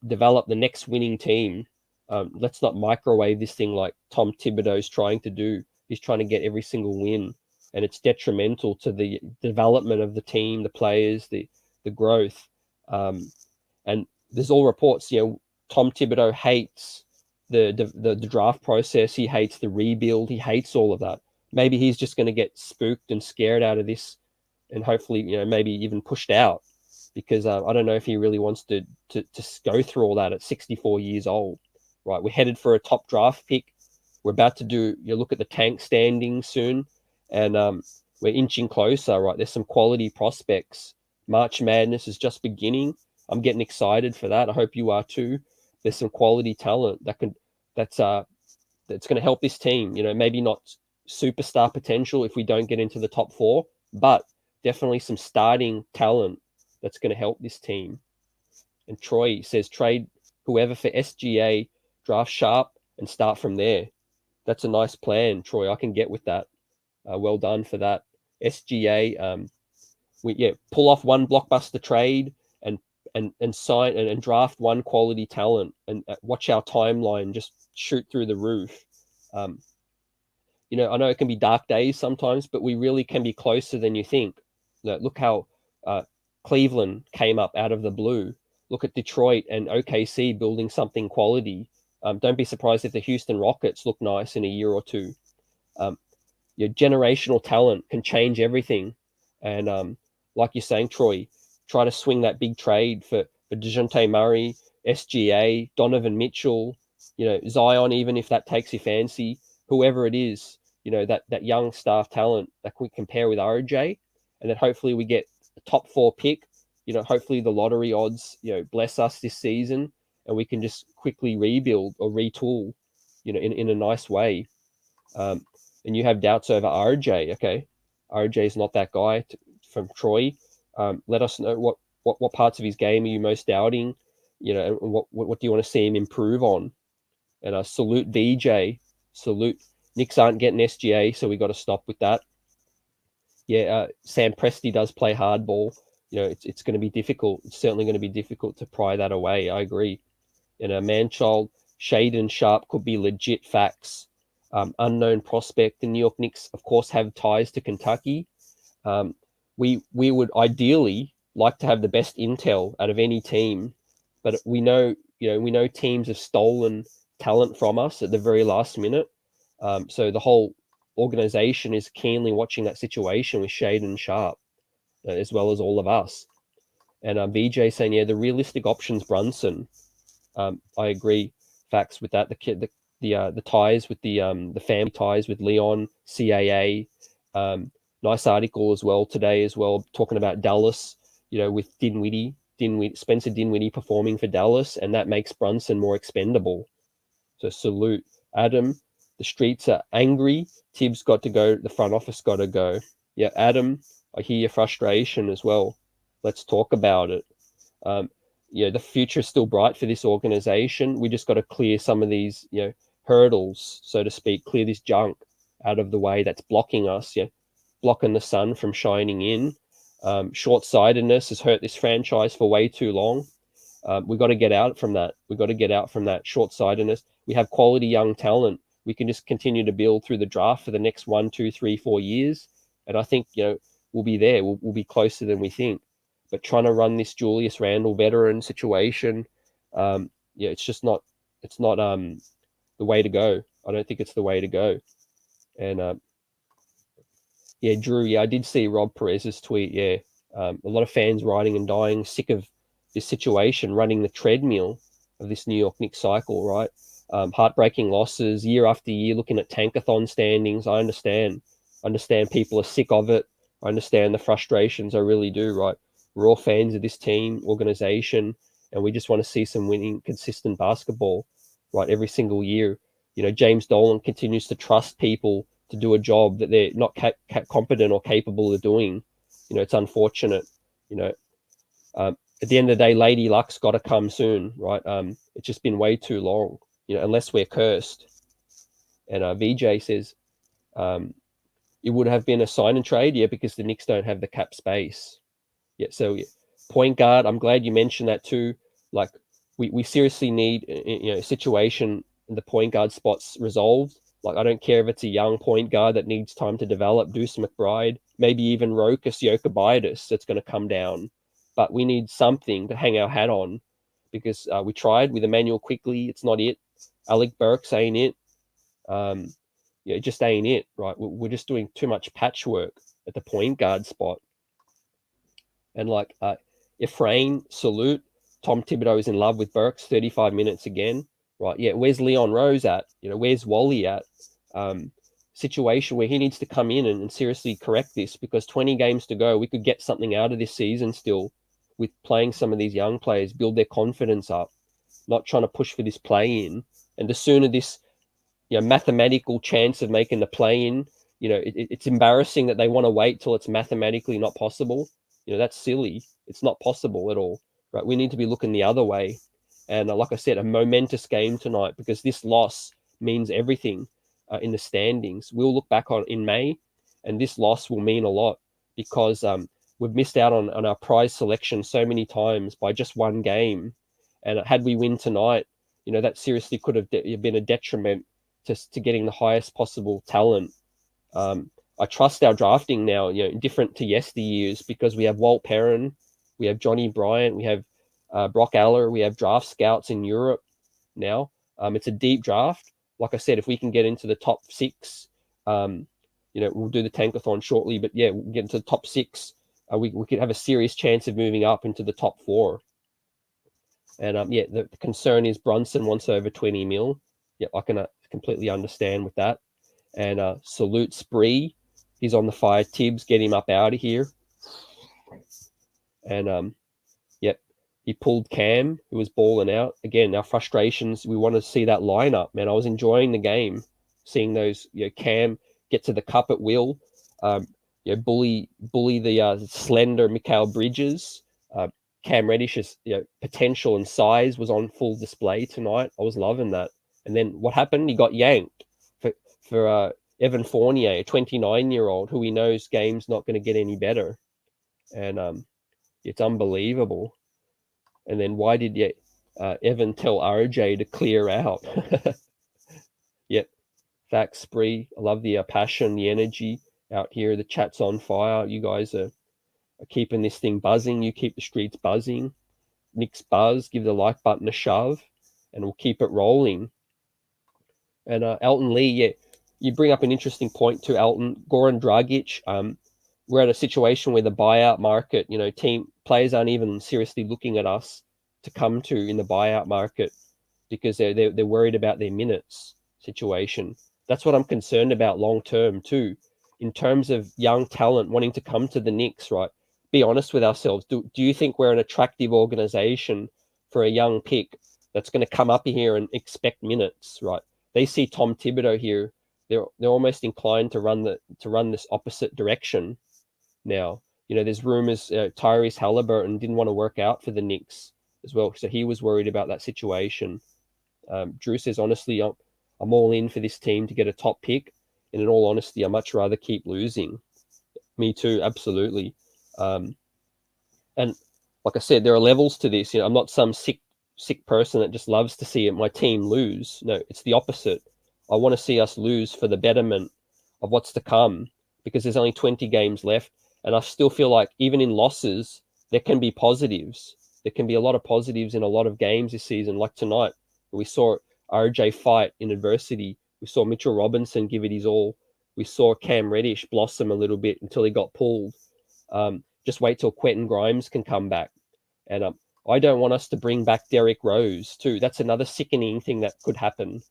develop the next winning team. Let's not microwave this thing like Tom Thibodeau's trying to do. He's trying to get every single win, and it's detrimental to the development of the team, the players, the growth. And there's all reports, Tom Thibodeau hates the draft process. He hates the rebuild. He hates all of that. Maybe he's just going to get spooked and scared out of this, and hopefully, maybe even pushed out, because I don't know if he really wants to go through all that at 64 years old. Right, we're headed for a top draft pick. We're about to do look at the tank standings soon, and we're inching closer. Right, there's some quality prospects. March Madness is just beginning. I'm getting excited for that. I hope you are too. There's some quality talent that's going to help this team. Maybe not superstar potential if we don't get into the top 4, but definitely some starting talent that's going to help this team. And Troy says trade whoever for SGA, draft Sharp, and start from there. That's a nice plan, Troy. I can get with that. Well done for that. SGA, pull off one blockbuster trade and sign and draft one quality talent, and watch our timeline just shoot through the roof. I know it can be dark days sometimes, but we really can be closer than you think. Look how Cleveland came up out of the blue. Look at Detroit and OKC building something quality. Don't be surprised if the Houston Rockets look nice in a year or two. Your generational talent can change everything. And like you're saying, Troy, try to swing that big trade for DeJounte Murray, SGA, Donovan Mitchell, Zion, even if that takes your fancy, whoever it is, that young star talent that we compare with RJ, and then hopefully we get a top 4 pick. Hopefully the lottery odds, bless us this season, and we can just quickly rebuild or retool, in a nice way. and you have doubts over RJ, okay, RJ is not that guy from Troy. Let us know what parts of his game are you most doubting, and what do you want to see him improve on? And salute VJ, salute. Knicks aren't getting SGA, so we got to stop with that. Yeah, Sam Presti does play hardball. It's going to be difficult. It's certainly going to be difficult to pry that away. I agree. Manchild, Shaden Sharp could be legit facts. Unknown prospect. The New York Knicks, of course, have ties to Kentucky. We would ideally like to have the best intel out of any team, but we know teams have stolen talent from us at the very last minute. So the whole organization is keenly watching that situation with Shaden Sharp, as well as all of us. And VJ saying, yeah, the realistic option's Brunson. I agree, facts with that. The ties with the family ties with Leon, CAA. Nice article as well today as well, talking about Dallas, with Spencer Dinwiddie performing for Dallas, and that makes Brunson more expendable. So salute. Adam, the streets are angry. Tibbs got to go. The front office got to go. Yeah, Adam, I hear your frustration as well. Let's talk about it. The future is still bright for this organization. We just got to clear some of these, hurdles, so to speak, clear this junk out of the way that's blocking us, blocking the sun from shining in. Short-sightedness has hurt this franchise for way too long. We got to get out from that. We got to get out from that short-sightedness. We have quality young talent. We can just continue to build through the draft for the next 1, 2, 3, 4 years. And I think, we'll be there. We'll be closer than we think. But trying to run this Julius Randle veteran situation, it's not the way to go. I don't think it's the way to go. And Drew, I did see Rob Perez's tweet. Yeah, a lot of fans writing and dying, sick of this situation, running the treadmill of this New York Knicks cycle, right? Heartbreaking losses year after year, looking at tankathon standings. I understand people are sick of it. I understand the frustrations. I really do, right? We're all fans of this team, organization, and we just want to see some winning, consistent basketball, right, every single year. James Dolan continues to trust people to do a job that they're not competent or capable of doing. It's unfortunate. At the end of the day, Lady Luck's got to come soon, right? It's just been way too long, unless we're cursed. And VJ says it would have been a sign and trade, because the Knicks don't have the cap space. So point guard, I'm glad you mentioned that too. Like, we seriously need a situation in the point guard spots resolved. Like, I don't care if it's a young point guard that needs time to develop, Deuce McBride, maybe even Rokas Jokubaitis that's going to come down. But we need something to hang our hat on, because we tried with Emmanuel Quickly. It's not it. Alec Burks ain't it. It just ain't it, right? We're just doing too much patchwork at the point guard spot. And Ephraim, salute. Tom Thibodeau is in love with Burks, 35 minutes again. Right, yeah, where's Leon Rose at? Where's Wally at? Situation where he needs to come in and seriously correct this, because 20 games to go, we could get something out of this season still with playing some of these young players, build their confidence up, not trying to push for this play-in. And the sooner this mathematical chance of making the play-in, it's embarrassing that they want to wait till it's mathematically not possible. That's silly. It's not possible at all, right? We need to be looking the other way. And like I said, a momentous game tonight, because this loss means everything in the standings. We'll look back on in May, and this loss will mean a lot, because we've missed out on our prize selection so many times by just one game. And had we win tonight, that seriously could have been a detriment to getting the highest possible talent. I trust our drafting now, different to yesteryears, because we have Walt Perrin, we have Johnny Bryant, we have Brock Aller, we have draft scouts in Europe now. It's a deep draft. Like I said, if we can get into the top 6, we'll do the tankathon shortly, but we'll get into the top 6. We could have a serious chance of moving up into the top 4. And the concern is Brunson wants over 20 mil. I can completely understand with that. And salute Spree. He's on the fire. Tibbs, get him up out of here. And he pulled Cam, who was balling out. Again, our frustrations, we want to see that lineup, man. I was enjoying the game, seeing those, Cam get to the cup at will. Bully the slender Mikal Bridges. Cam Reddish's potential and size was on full display tonight. I was loving that. And then what happened? He got yanked for Evan Fournier, a 29-year-old who he knows game's not going to get any better. And it's unbelievable. And then why did Evan tell RJ to clear out? Yep. Facts, Spree. I love the passion, the energy out here. The chat's on fire. You guys are keeping this thing buzzing. You keep the streets buzzing. Knicks buzz. Give the like button a shove, and we'll keep it rolling. And Elton Lee, you bring up an interesting point to Elton. Goran Dragic. We're at a situation where the buyout market, team players aren't even seriously looking at us to come to in the buyout market because they're worried about their minutes situation. That's what I'm concerned about long term too. In terms of young talent wanting to come to the Knicks, right? Be honest with ourselves. Do you think we're an attractive organization for a young pick that's going to come up here and expect minutes, right? They see Tom Thibodeau here. They're almost inclined to run this opposite direction now. There's rumors Tyrese Halliburton didn't want to work out for the Knicks as well, so he was worried about that situation. Drew says, honestly, I'm all in for this team to get a top pick, and in all honesty, I'd much rather keep losing. Me too, absolutely. And like I said, there are levels to this. I'm not some sick person that just loves to see my team lose. No, it's the opposite. I want to see us lose for the betterment of what's to come, because there's only 20 games left, and I still feel like even in losses, there can be positives. There can be a lot of positives in a lot of games this season, like tonight. We saw RJ fight in adversity. We saw Mitchell Robinson give it his all. We saw Cam Reddish blossom a little bit until he got pulled. Just wait till Quentin Grimes can come back. And I don't want us to bring back Derrick Rose too. That's another sickening thing that could happen.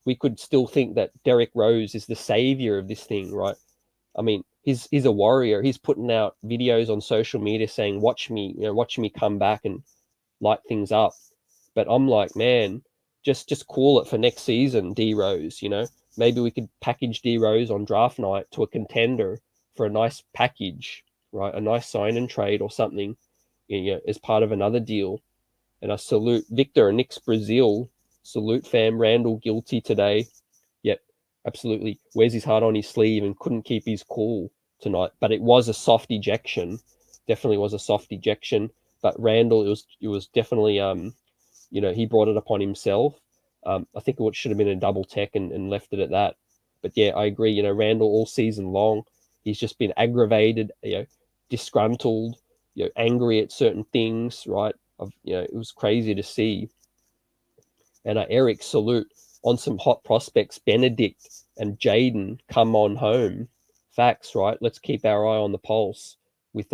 We could still think that Derrick Rose is the savior of this thing, right? I mean, he's a warrior. He's putting out videos on social media saying, watch me come back and light things up. But I'm like, man, just call it for next season, D Rose. Maybe we could package D Rose on draft night to a contender for a nice package, right? A nice sign and trade or something, as part of another deal. And I salute Victor and Knicks Brazil. Salute fam. Randle guilty today. Yep, absolutely. Wears his heart on his sleeve and couldn't keep his cool tonight. But it was a soft ejection. Definitely was a soft ejection. But Randle, it was definitely he brought it upon himself. I think it should have been a double tech and left it at that. But yeah, I agree. Randle all season long, he's just been aggravated, disgruntled, angry at certain things, right? It was crazy to see. And Eric, salute on some hot prospects, Benedict and Jaden, come on home. Facts, right? Let's keep our eye on the pulse with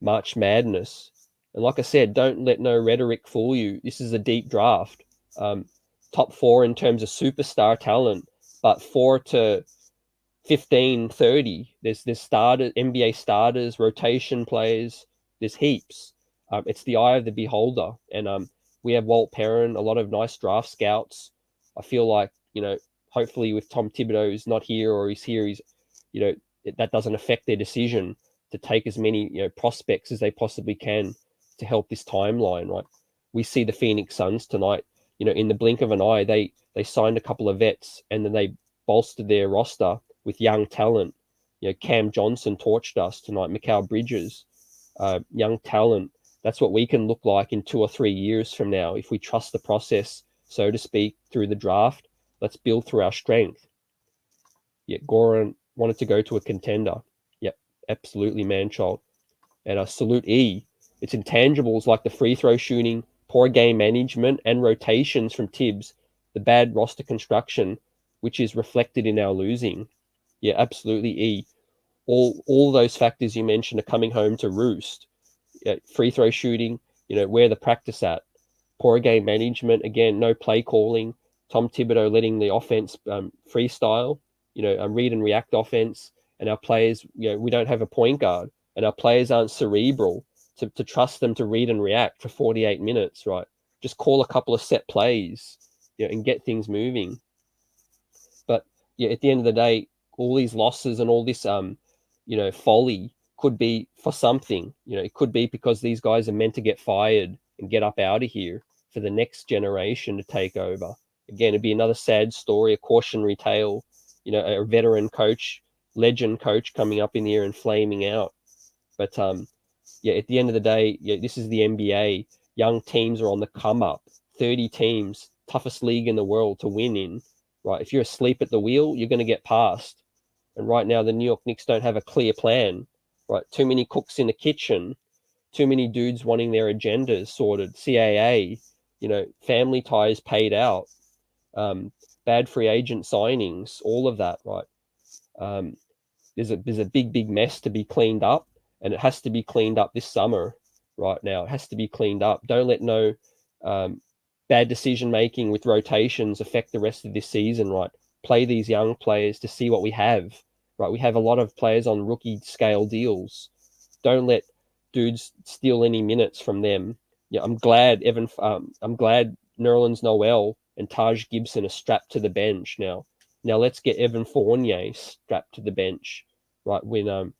March Madness. And like I said, don't let no rhetoric fool you. This is a deep draft. Top 4 in terms of superstar talent, but 4 to 15, 30. There's starters, NBA starters, rotation players. There's heaps. It's the eye of the beholder. And we have Walt Perrin, a lot of nice draft scouts. I feel like, hopefully with Tom Thibodeau who's not here, or he's here, that doesn't affect their decision to take as many, prospects as they possibly can to help this timeline, right? We see the Phoenix Suns tonight, in the blink of an eye, they signed a couple of vets, and then they bolstered their roster with young talent. Cam Johnson torched us tonight, Mikal Bridges, young talent. That's what we can look like in 2 or 3 years from now if we trust the process, so to speak, through the draft. Let's build through our strength. Yeah, Goran wanted to go to a contender. Yep, absolutely, man-child. And I salute E. It's intangibles like the free throw shooting, poor game management, and rotations from Tibbs, the bad roster construction, which is reflected in our losing. Yeah, absolutely, E. All those factors you mentioned are coming home to roost. Free throw shooting, where the practice at. Poor game management, again, no play calling. Tom Thibodeau letting the offense freestyle, read and react offense. And our players, we don't have a point guard, and our players aren't cerebral to trust them to read and react for 48 minutes, right? Just call a couple of set plays, and get things moving. But yeah, at the end of the day, all these losses and all this folly could be for something. It could be because these guys are meant to get fired and get up out of here for the next generation to take over. Again, it'd be another sad story, a cautionary tale. A veteran coach, legend coach coming up in here and flaming out. But yeah, at the end of the day, yeah, this is the NBA. Young teams are on the come up. 30 teams, toughest league in the world to win in. Right, if you're asleep at the wheel, you're going to get passed. And right now, the New York Knicks don't have a clear plan. Right, too many cooks in the kitchen, too many dudes wanting their agendas sorted. CAA, family ties paid out, bad free agent signings, all of that. Right, there's a big mess to be cleaned up, and it has to be cleaned up this summer. Right now, it has to be cleaned up. Don't let no bad decision making with rotations affect the rest of this season. Right, play these young players to see what we have. Right, we have a lot of players on rookie scale deals. Don't let dudes steal any minutes from them. Yeah, I'm glad Nerlens Noel and Taj Gibson are strapped to the bench now. Now let's get Evan Fournier strapped to the bench, right? When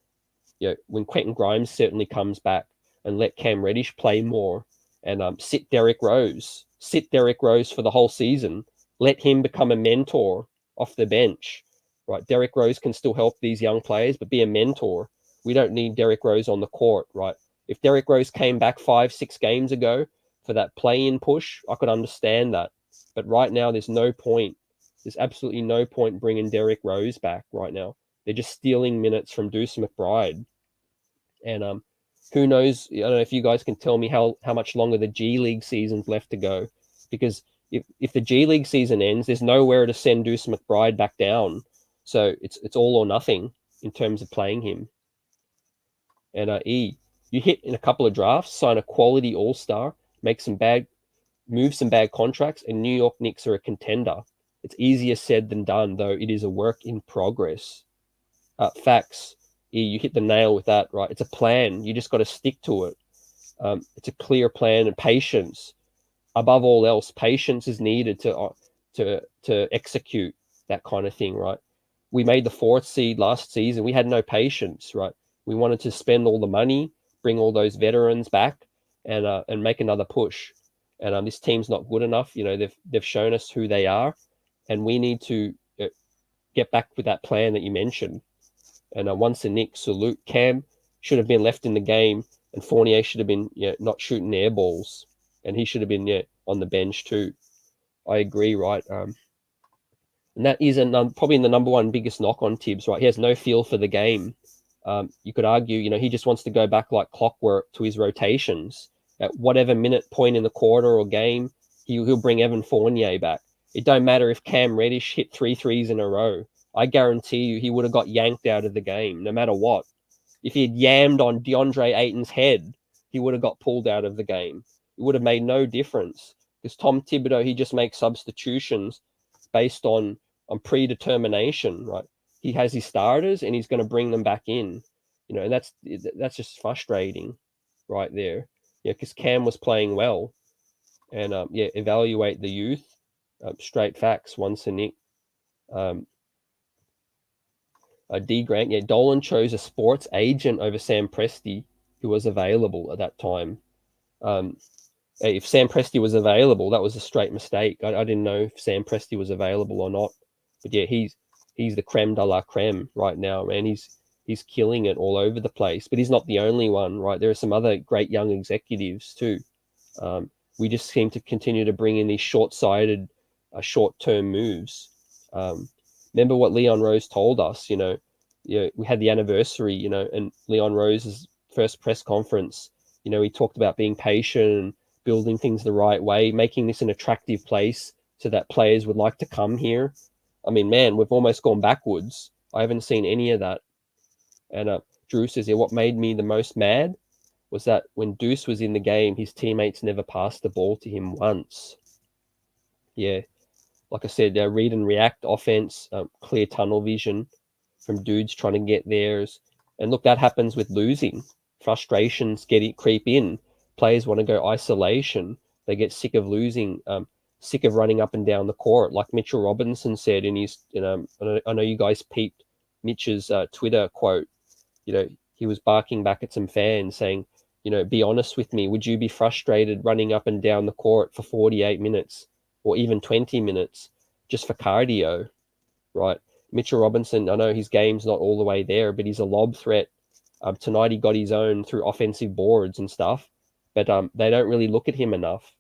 Quentin Grimes certainly comes back, and let Cam Reddish play more, and sit Derrick Rose for the whole season. Let him become a mentor off the bench, right? Derrick Rose can still help these young players, but be a mentor. We don't need Derrick Rose on the court, right? If Derrick Rose came back 5-6 games ago for that play-in push, I could understand that. But right now, there's no point. There's absolutely no point bringing Derrick Rose back right now. They're just stealing minutes from Deuce McBride. And who knows? I don't know if you guys can tell me how much longer the G League season's left to go. Because if the G League season ends, there's nowhere to send Deuce McBride back down. So it's all or nothing in terms of playing him. And you hit in a couple of drafts, sign a quality all-star, move some bad contracts, and New York Knicks are a contender. It's easier said than done, though it is a work in progress. Facts. You hit the nail with that, right? It's a plan. You just got to stick to it. It's a clear plan, and patience. Above all else, patience is needed to execute that kind of thing, right? We made the 4th seed last season. We had no patience, right? We wanted to spend all the money, bring all those veterans back, and make another push. And this team's not good enough. They've shown us who they are, and we need to get back with that plan that you mentioned. And once a Knicks, salute. Cam should have been left in the game, and Fournier should have been not shooting air balls, and he should have been on the bench too. I agree, right? And that is probably the number one biggest knock on Tibbs, right? He has no feel for the game. You could argue, he just wants to go back like clockwork to his rotations. At whatever minute point in the quarter or game, he'll bring Evan Fournier back. It don't matter if Cam Reddish hit 3 threes in a row. I guarantee you he would have got yanked out of the game, no matter what. If he had yammed on DeAndre Ayton's head, he would have got pulled out of the game. It would have made no difference. Because Tom Thibodeau, he just makes substitutions based on predetermination, right? He has his starters and he's going to bring them back in. And that's just frustrating right there. Because Cam was playing well. And evaluate the youth. Straight facts, once a Nick. D. Grant, Dolan chose a sports agent over Sam Presti, who was available at that time. If Sam Presti was available, that was a straight mistake. I didn't know if Sam Presti was available or not. But he's the creme de la creme right now, man. He's killing it all over the place. But he's not the only one, right? There are some other great young executives too. We just seem to continue to bring in these short-sighted, short-term moves. Remember what Leon Rose told us, we had the anniversary, and Leon Rose's first press conference, he talked about being patient and building things the right way, making this an attractive place so that players would like to come here. I mean, man, we've almost gone backwards. I haven't seen any of that. And Drew says, what made me the most mad was that when Deuce was in the game, his teammates never passed the ball to him once. Yeah. Like I said, read and react offense, clear tunnel vision from dudes trying to get theirs. And look, that happens with losing. Frustrations creep in. Players want to go isolation. They get sick of losing, sick of running up and down the court. Like Mitchell Robinson said in his, I know you guys peeped Mitch's Twitter quote. He was barking back at some fans saying, be honest with me. Would you be frustrated running up and down the court for 48 minutes or even 20 minutes just for cardio, right? Mitchell Robinson, I know his game's not all the way there, but he's a lob threat. Tonight he got his own through offensive boards and stuff, but they don't really look at him enough.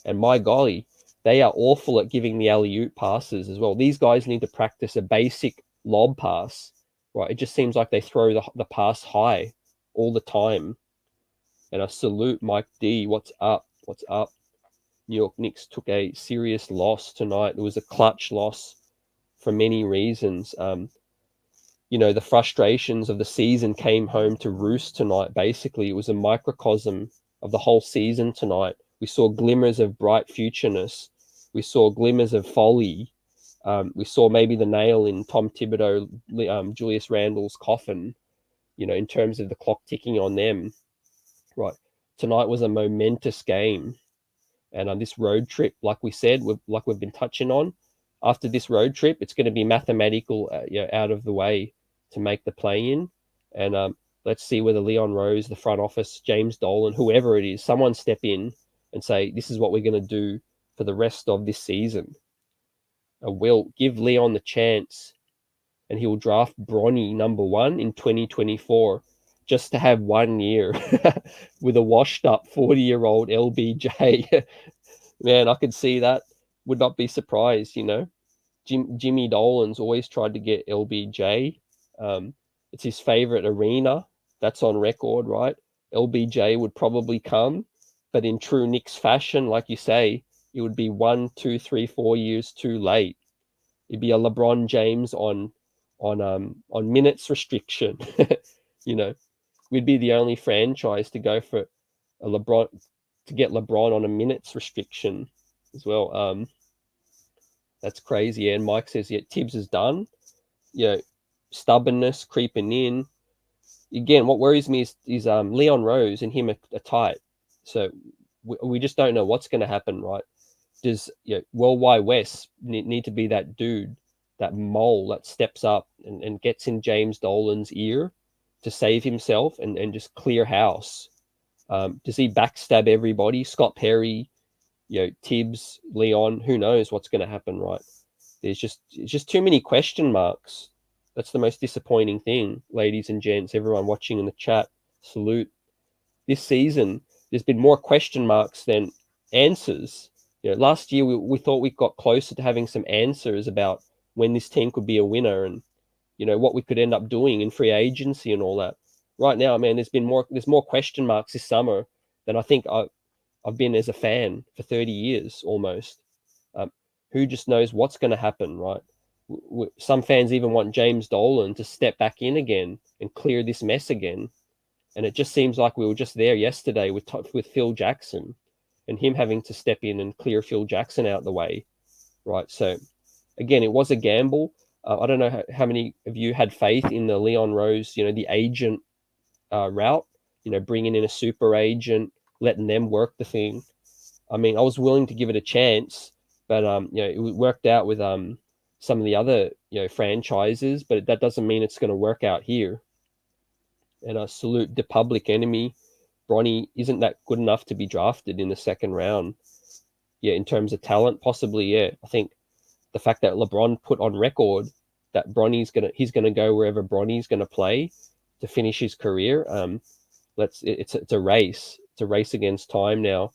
And my golly, they are awful at giving the alley-oop passes as well. These guys need to practice a basic lob pass, right? It just seems like they throw the pass high all the time. And I salute Mike D. What's up? What's up? New York Knicks took a serious loss tonight. It was a clutch loss for many reasons. The frustrations of the season came home to roost tonight. Basically, it was a microcosm of the whole season tonight. We saw glimmers of bright futureness. We saw glimmers of folly. We saw maybe the nail in Tom Thibodeau, Julius Randle's coffin, in terms of the clock ticking on them. Right. Tonight was a momentous game. And on this road trip, like we said, we've been touching on, after this road trip, it's going to be mathematical, out of the way to make the play-in. And let's see whether Leon Rose, the front office, James Dolan, whoever it is, someone step in and say, this is what we're going to do for the rest of this season. We'll give Leon the chance, and he will draft Bronny #1 in 2024 just to have 1 year with a washed-up 40-year-old LBJ. Man, I could see that. Would not be surprised, Jimmy Dolan's always tried to get LBJ. It's his favorite arena. That's on record, right? LBJ would probably come, but in true Knicks fashion, like you say, it would be 1, 2, 3, 4 years too late. It'd be a LeBron James on minutes restriction. We'd be the only franchise to go for to get LeBron on a minutes restriction as well. That's crazy. And Mike says, Tibbs is done. Stubbornness creeping in. Again, what worries me is Leon Rose and him are tight. So we just don't know what's going to happen, right? Does Worldwide West need to be that dude, that mole that steps up and gets in James Dolan's ear to save himself and just clear house? Does he backstab everybody? Scott Perry, Tibbs, Leon, who knows what's going to happen, right? It's just too many question marks. That's the most disappointing thing, ladies and gents, everyone watching in the chat. Salute. This season, there's been more question marks than answers. Last year we thought we got closer to having some answers about when this team could be a winner and what we could end up doing in free agency and all that. Right now, man, there's more question marks this summer than I think I've been as a fan for 30 years almost. Who just knows what's going to happen, right? Some fans even want James Dolan to step back in again and clear this mess again. And it just seems like we were just there yesterday with Phil Jackson and him having to step in and clear Phil Jackson out the way, right? So, again, it was a gamble. I don't know how many of you had faith in the Leon Rose, the agent route, bringing in a super agent, letting them work the thing. I mean, I was willing to give it a chance, but it worked out with some of the other franchises, but that doesn't mean it's going to work out here. And I salute the Public Enemy. Bronny isn't that good enough to be drafted in the second round. In terms of talent, possibly, I think the fact that LeBron put on record that he's gonna go wherever Bronny's gonna play to finish his career. It's a race. It's a race against time now.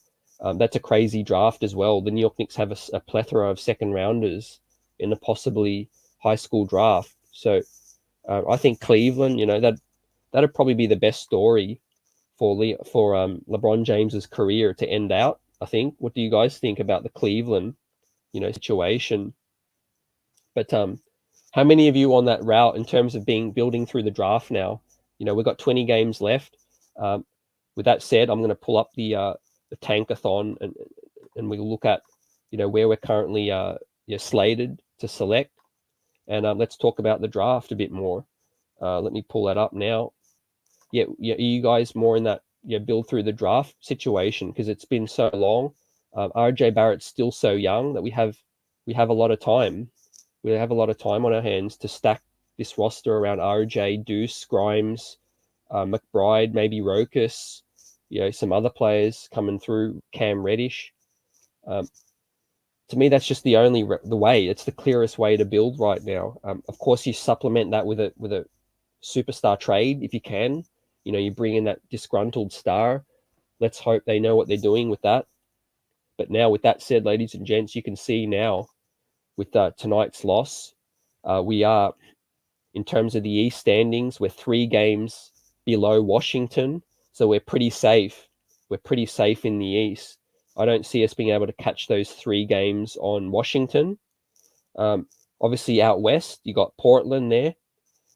That's a crazy draft as well. The New York Knicks have a plethora of second rounders in a possibly high school draft. So I think Cleveland, that'd probably be the best story for LeBron James's career to end out. I think. What do you guys think about the Cleveland, situation? But how many of you on that route in terms of building through the draft now? We've got 20 games left. With that said, I'm going to pull up the tankathon and we'll look at where we're currently slated to select, and let's talk about the draft a bit more. Let me pull that up now. Are you guys more in that build through the draft situation because it's been so long? RJ Barrett's still so young that we have a lot of time. We have a lot of time on our hands to stack this roster around RJ, Deuce, Grimes, McBride, maybe Rokas, some other players coming through, Cam Reddish. To me, that's just the way. It's the clearest way to build right now. Of course, you supplement that with a superstar trade if you can. You bring in that disgruntled star. Let's hope they know what they're doing with that. But now, with that said, ladies and gents, you can see now with tonight's loss, we are, in terms of the East standings, we're 3 games below Washington. So we're pretty safe. We're pretty safe in the East. I don't see us being able to catch those 3 games on Washington. Obviously, out west, you got Portland there.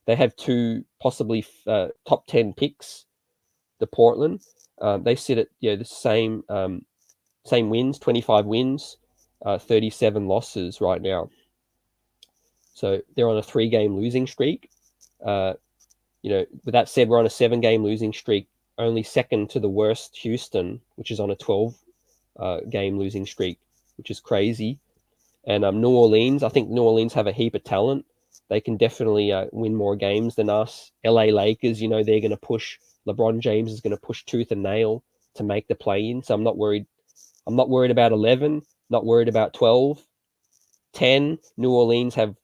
They have 2 possibly top 10 picks. The Portland, they sit at the same wins, 25 wins, 37 losses right now. So they're on a 3-game losing streak. With that said, we're on a 7-game losing streak, only second to the worst Houston, which is on a 12-game losing streak, which is crazy. And New Orleans, I think New Orleans have a heap of talent. They can definitely win more games than us. LA Lakers, they're going to push. LeBron James is going to push tooth and nail to make the play-in. So I'm not worried. I'm not worried about 11, not worried about 12. 10, New Orleans have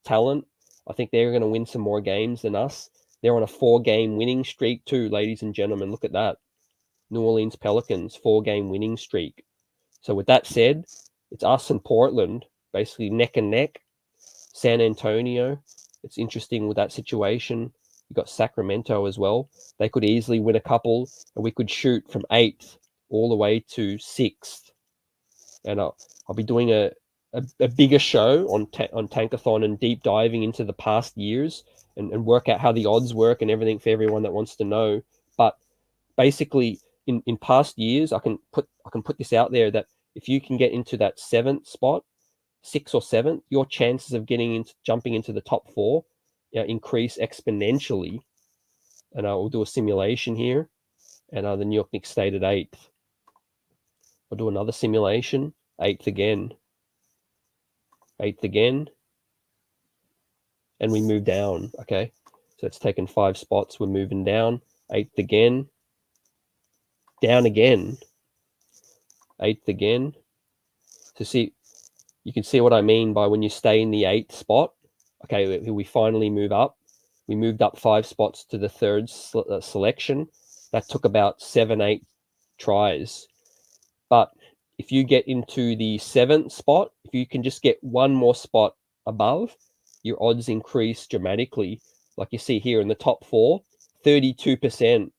talent. I think they're going to win some more games than us. They're on a 4-game winning streak too, ladies and gentlemen. Look at that. New Orleans Pelicans, 4-game winning streak. So with that said, it's us and Portland, basically neck and neck. San Antonio, it's interesting with that situation. You've got Sacramento as well. They could easily win a couple, and we could shoot from 8th all the way to 6th. And I'll be doing a bigger show on Tankathon and deep diving into the past years and work out how the odds work and everything for everyone that wants to know. But basically, in past years, I can put this out there that if you can get into that 7th spot, 6th or 7th, your chances of jumping into the top 4 increase exponentially. And we'll do a simulation here, and the New York Knicks stayed at 8th. I'll do another simulation, 8th again. 8th again, and we move down. Okay, so it's taken 5 spots. We're moving down. 8th again, down again. 8th again. So see, you can see what I mean by when you stay in the 8th spot. Okay, we finally move up. We moved up 5 spots to the 3rd selection. That took about 7-8 tries. But if you get into the 7th spot, if you can just get 1 more spot above, your odds increase dramatically. Like you see here in the top 4, 32%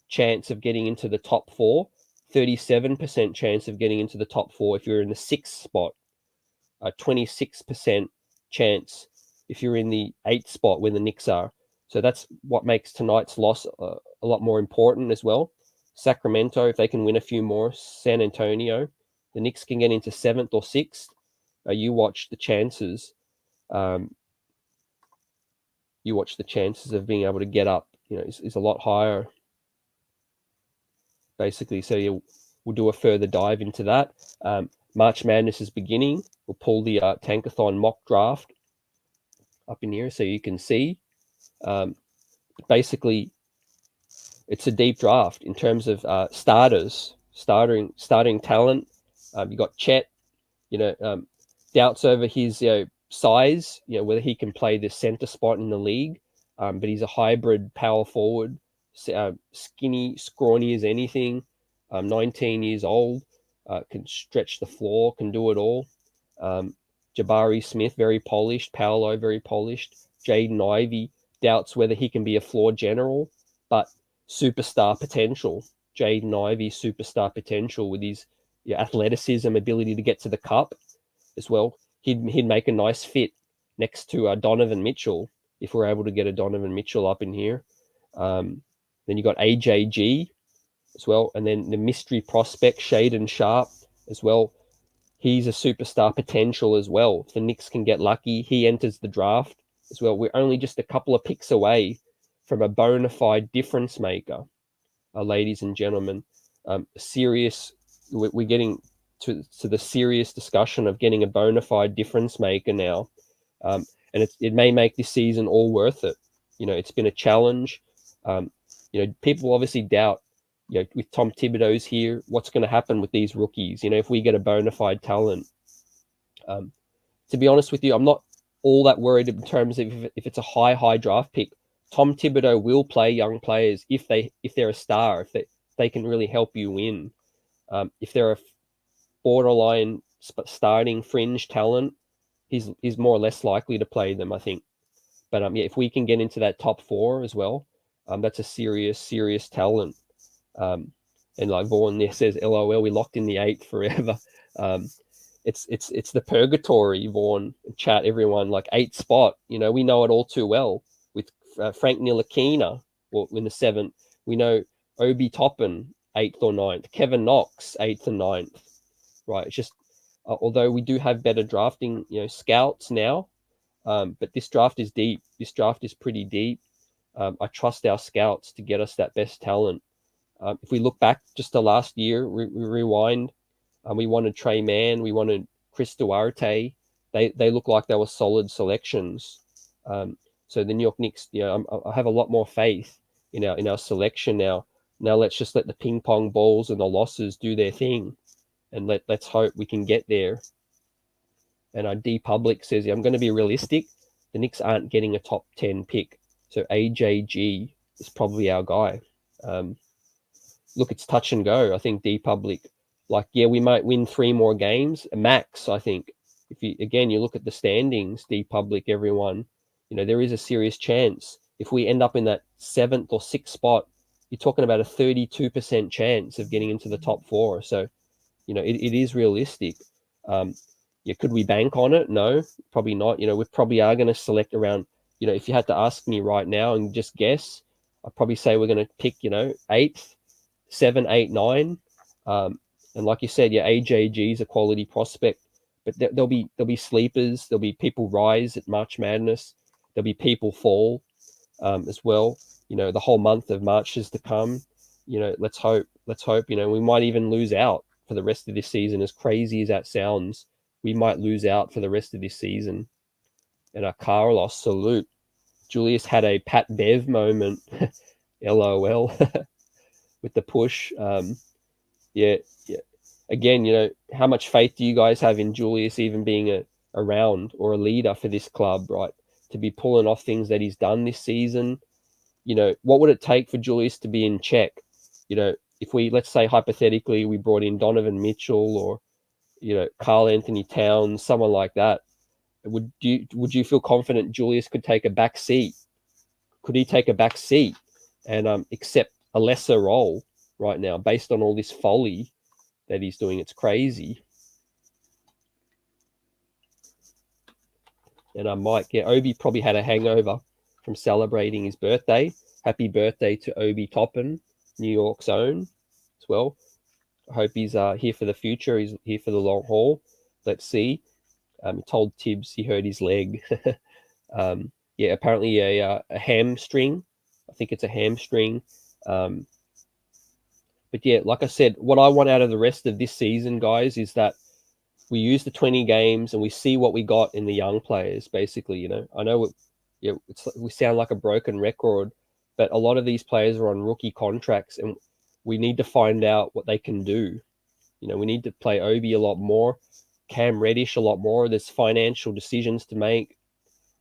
chance of getting into the top 4, 37% chance of getting into the top 4 if you're in the 6th spot, 26% chance if you're in the 8th spot where the Knicks are. So that's what makes tonight's loss a lot more important as well. Sacramento, if they can win a few more. San Antonio, the Knicks can get into 7th or 6th. You watch the chances. You watch the chances of being able to get up. Is a lot higher. Basically, so we'll do a further dive into that. March Madness is beginning. We'll pull the Tankathon mock draft up in here so you can see. Basically, it's a deep draft in terms of starting talent. You got Chet, doubts over his size, whether he can play the center spot in the league. But he's a hybrid power forward, skinny, scrawny as anything. 19 years old, can stretch the floor, can do it all. Jabari Smith, very polished. Paolo, very polished. Jaden Ivey, doubts whether he can be a floor general, but superstar potential. Jaden Ivey, superstar potential with his athleticism, ability to get to the cup as well. He'd make a nice fit next to Donovan Mitchell if we're able to get a Donovan Mitchell up in here. Then you got AJG as well, and then the mystery prospect Shaden Sharp as well. He's a superstar potential as well. If the Knicks can get lucky, he enters the draft as well. We're only just a couple of picks away from a bona fide difference maker, ladies and gentlemen. We're getting to the serious discussion of getting a bona fide difference maker now. and it may make this season all worth it. It's been a challenge. People obviously doubt, with Tom Thibodeau's here, what's going to happen with these rookies. If we get a bona fide talent. To be honest with you, I'm not all that worried in terms of if it's a high draft pick. Tom Thibodeau will play young players if they're a star, if they can really help you win. If they're a borderline starting fringe talent, he's more or less likely to play them, I think. But if we can get into that top 4 as well, that's a serious talent. And like Vaughan there says, LOL, we locked in the 8 forever. It's the purgatory, Vaughan, chat, everyone, like 8th spot. We know it all too well with Frank Ntilikina in the 7th. We know Obi Toppin, 8th or 9th. Kevin Knox, 8th and 9th. Right. It's just, although we do have better drafting, scouts now, but this draft is deep. This draft is pretty deep. I trust our scouts to get us that best talent. If we look back just to last year, we rewind, we wanted Trey Mann, we wanted Chris Duarte. They look like they were solid selections. So the New York Knicks, I have a lot more faith in our selection now. Now let's just let the ping pong balls and the losses do their thing, and let's hope we can get there. And D Public says, I'm going to be realistic. The Knicks aren't getting a top 10 pick, so AJG is probably our guy. Look, it's touch and go. I think D Public, we might win 3 more games max. I think if you look at the standings, D Public, everyone, there is a serious chance if we end up in that 7th or 6th spot. You're talking about a 32% chance of getting into the top 4. So, it is realistic. Could we bank on it? No, probably not. We probably are going to select around, if you had to ask me right now and just guess, I'd probably say we're going to pick, 8th, 7, 8, 9. And like you said, AJG is a quality prospect, but there'll be sleepers. There'll be people rise at March Madness. There'll be people fall as well. The whole month of March is to come. Let's hope. We might even lose out for the rest of this season. As crazy as that sounds, we might lose out for the rest of this season. And our Carlos, salute. Julius had a Pat Bev moment. LOL. With the push. Yeah. Again, how much faith do you guys have in Julius even being around or a leader for this club, right? To be pulling off things that he's done this season. What would it take for Julius to be in check? If let's say hypothetically, we brought in Donovan Mitchell or, Karl Anthony Towns, someone like that. Would you feel confident Julius could take a back seat? Could he take a back seat and accept a lesser role right now based on all this folly that he's doing? It's crazy. And Mike, Obi probably had a hangover from celebrating his birthday. Happy birthday to Obi Toppin, New York's own as well. I hope he's here for the future. He's here for the long haul. Let's see. He told Tibbs he hurt his leg. Apparently a hamstring. I think it's a hamstring. But like I said, what I want out of the rest of this season, guys, is that we use the 20 games and we see what we got in the young players, basically. I know we sound like a broken record, but a lot of these players are on rookie contracts and we need to find out what they can do. We need to play Obi a lot more, Cam Reddish a lot more. There's financial decisions to make.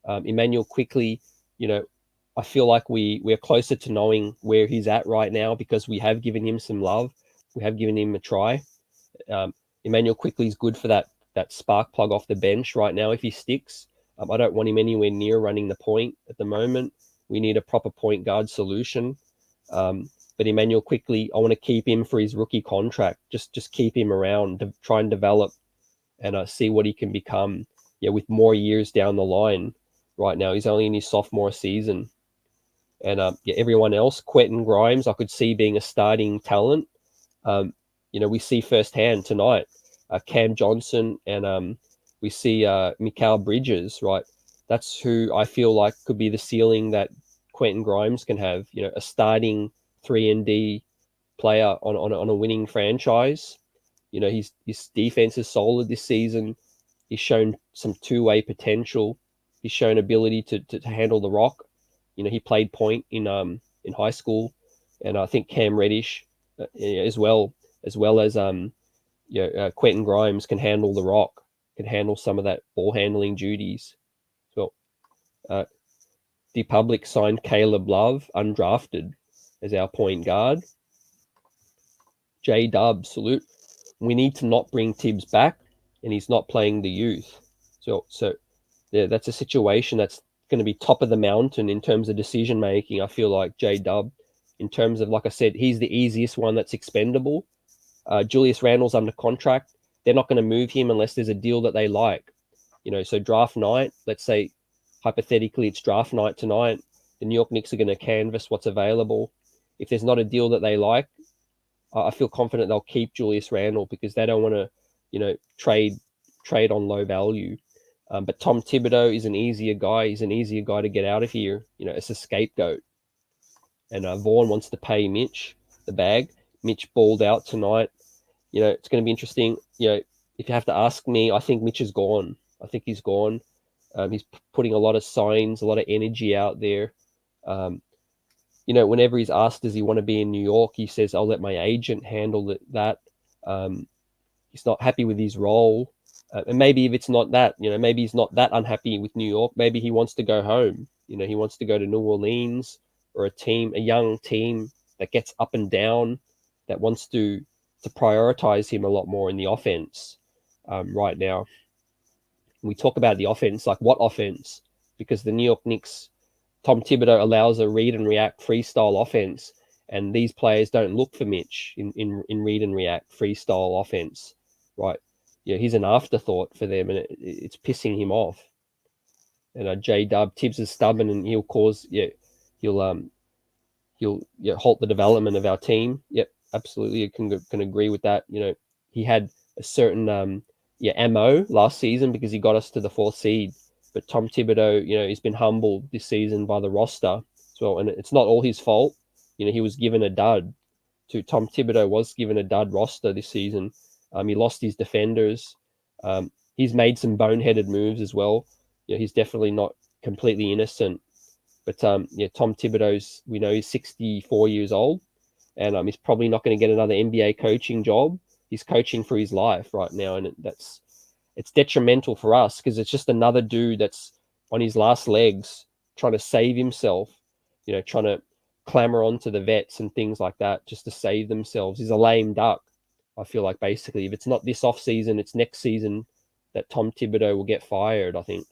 Emmanuel Quickly, I feel like we're closer to knowing where he's at right now because we have given him some love. We have given him a try. Emmanuel Quickly is good for that spark plug off the bench right now if he sticks. I don't want him anywhere near running the point at the moment. We need a proper point guard solution. But Emmanuel Quickly, I want to keep him for his rookie contract. Just keep him around to try and develop and see what he can become. With more years down the line. Right now, he's only in his sophomore season. And everyone else, Quentin Grimes, I could see being a starting talent. We see firsthand tonight Cam Johnson and we see Mikal Bridges, right? That's who I feel like could be the ceiling that Quentin Grimes can have. A starting 3-and-D player on a winning franchise. His defense is solid this season. He's shown some two-way potential. He's shown ability to handle the rock. He played point in high school, and I think Cam Reddish as well as Quentin Grimes can handle the rock, can handle some of that ball handling duties. So, the Public signed Caleb Love, undrafted, as our point guard. J-Dub, salute. We need to not bring Tibbs back, and he's not playing the youth. So yeah, that's a situation that's going to be top of the mountain in terms of decision making. I feel like J-Dub, in terms of, like I said, he's the easiest one that's expendable. Julius Randle's under contract. They're not going to move him unless there's a deal that they like. So draft night, let's say, hypothetically, it's draft night tonight. The New York Knicks are going to canvass what's available. If there's not a deal that they like, I feel confident they'll keep Julius Randle because they don't want to, trade on low value. But Tom Thibodeau is an easier guy. He's an easier guy to get out of here. It's a scapegoat. And Vaughn wants to pay Mitch the bag. Mitch balled out tonight. It's going to be interesting. If you have to ask me, I think Mitch is gone. I think he's gone. He's putting a lot of signs, a lot of energy out there. Whenever he's asked, does he want to be in New York? He says, I'll let my agent handle that. He's not happy with his role. And maybe if it's not that, maybe he's not that unhappy with New York. Maybe he wants to go home. He wants to go to New Orleans or a young team that gets up and down, that wants to prioritize him a lot more in the offense right now. We talk about the offense, like what offense? Because the New York Knicks, Tom Thibodeau allows a read and react freestyle offense, and these players don't look for Mitch in read and react freestyle offense, right? He's an afterthought for them, and it's pissing him off. And J-Dub, Tibbs is stubborn, and he'll halt the development of our team. Yep, absolutely, I can agree with that. He had a certain ammo last season because he got us to the 4th seed. But Tom Thibodeau, he's been humbled this season by the roster as well. And it's not all his fault. He was given a dud. Tom Thibodeau was given a dud roster this season. He lost his defenders. He's made some boneheaded moves as well. He's definitely not completely innocent. But Tom Thibodeau's, we know he's 64 years old, and he's probably not going to get another NBA coaching job. He's coaching for his life right now, and it's detrimental for us because it's just another dude that's on his last legs trying to save himself, trying to clamor onto the vets and things like that just to save themselves. He's a lame duck. I feel like basically if it's not this off season, it's next season that Tom Thibodeau will get fired, I think.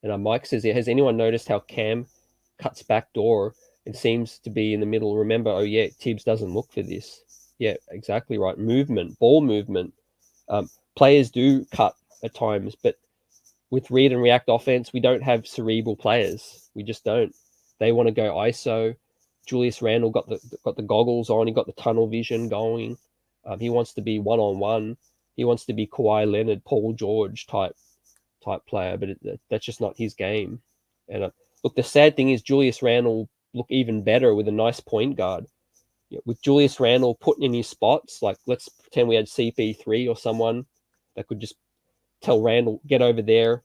And Mike says, has anyone noticed how Cam cuts back door and seems to be in the middle? Remember, Tibbs doesn't look for this. Yeah, exactly right. Movement, ball movement. Players do cut at times, but with read and react offense, we don't have cerebral players. We just don't. They want to go ISO. Julius Randle got the goggles on. He got the tunnel vision going. He wants to be one-on-one. He wants to be Kawhi Leonard, Paul George type player, but that's just not his game. And look, the sad thing is Julius Randle look even better with a nice point guard. With Julius Randle putting in his spots, like let's pretend we had CP3 or someone that could just tell Randle, get over there.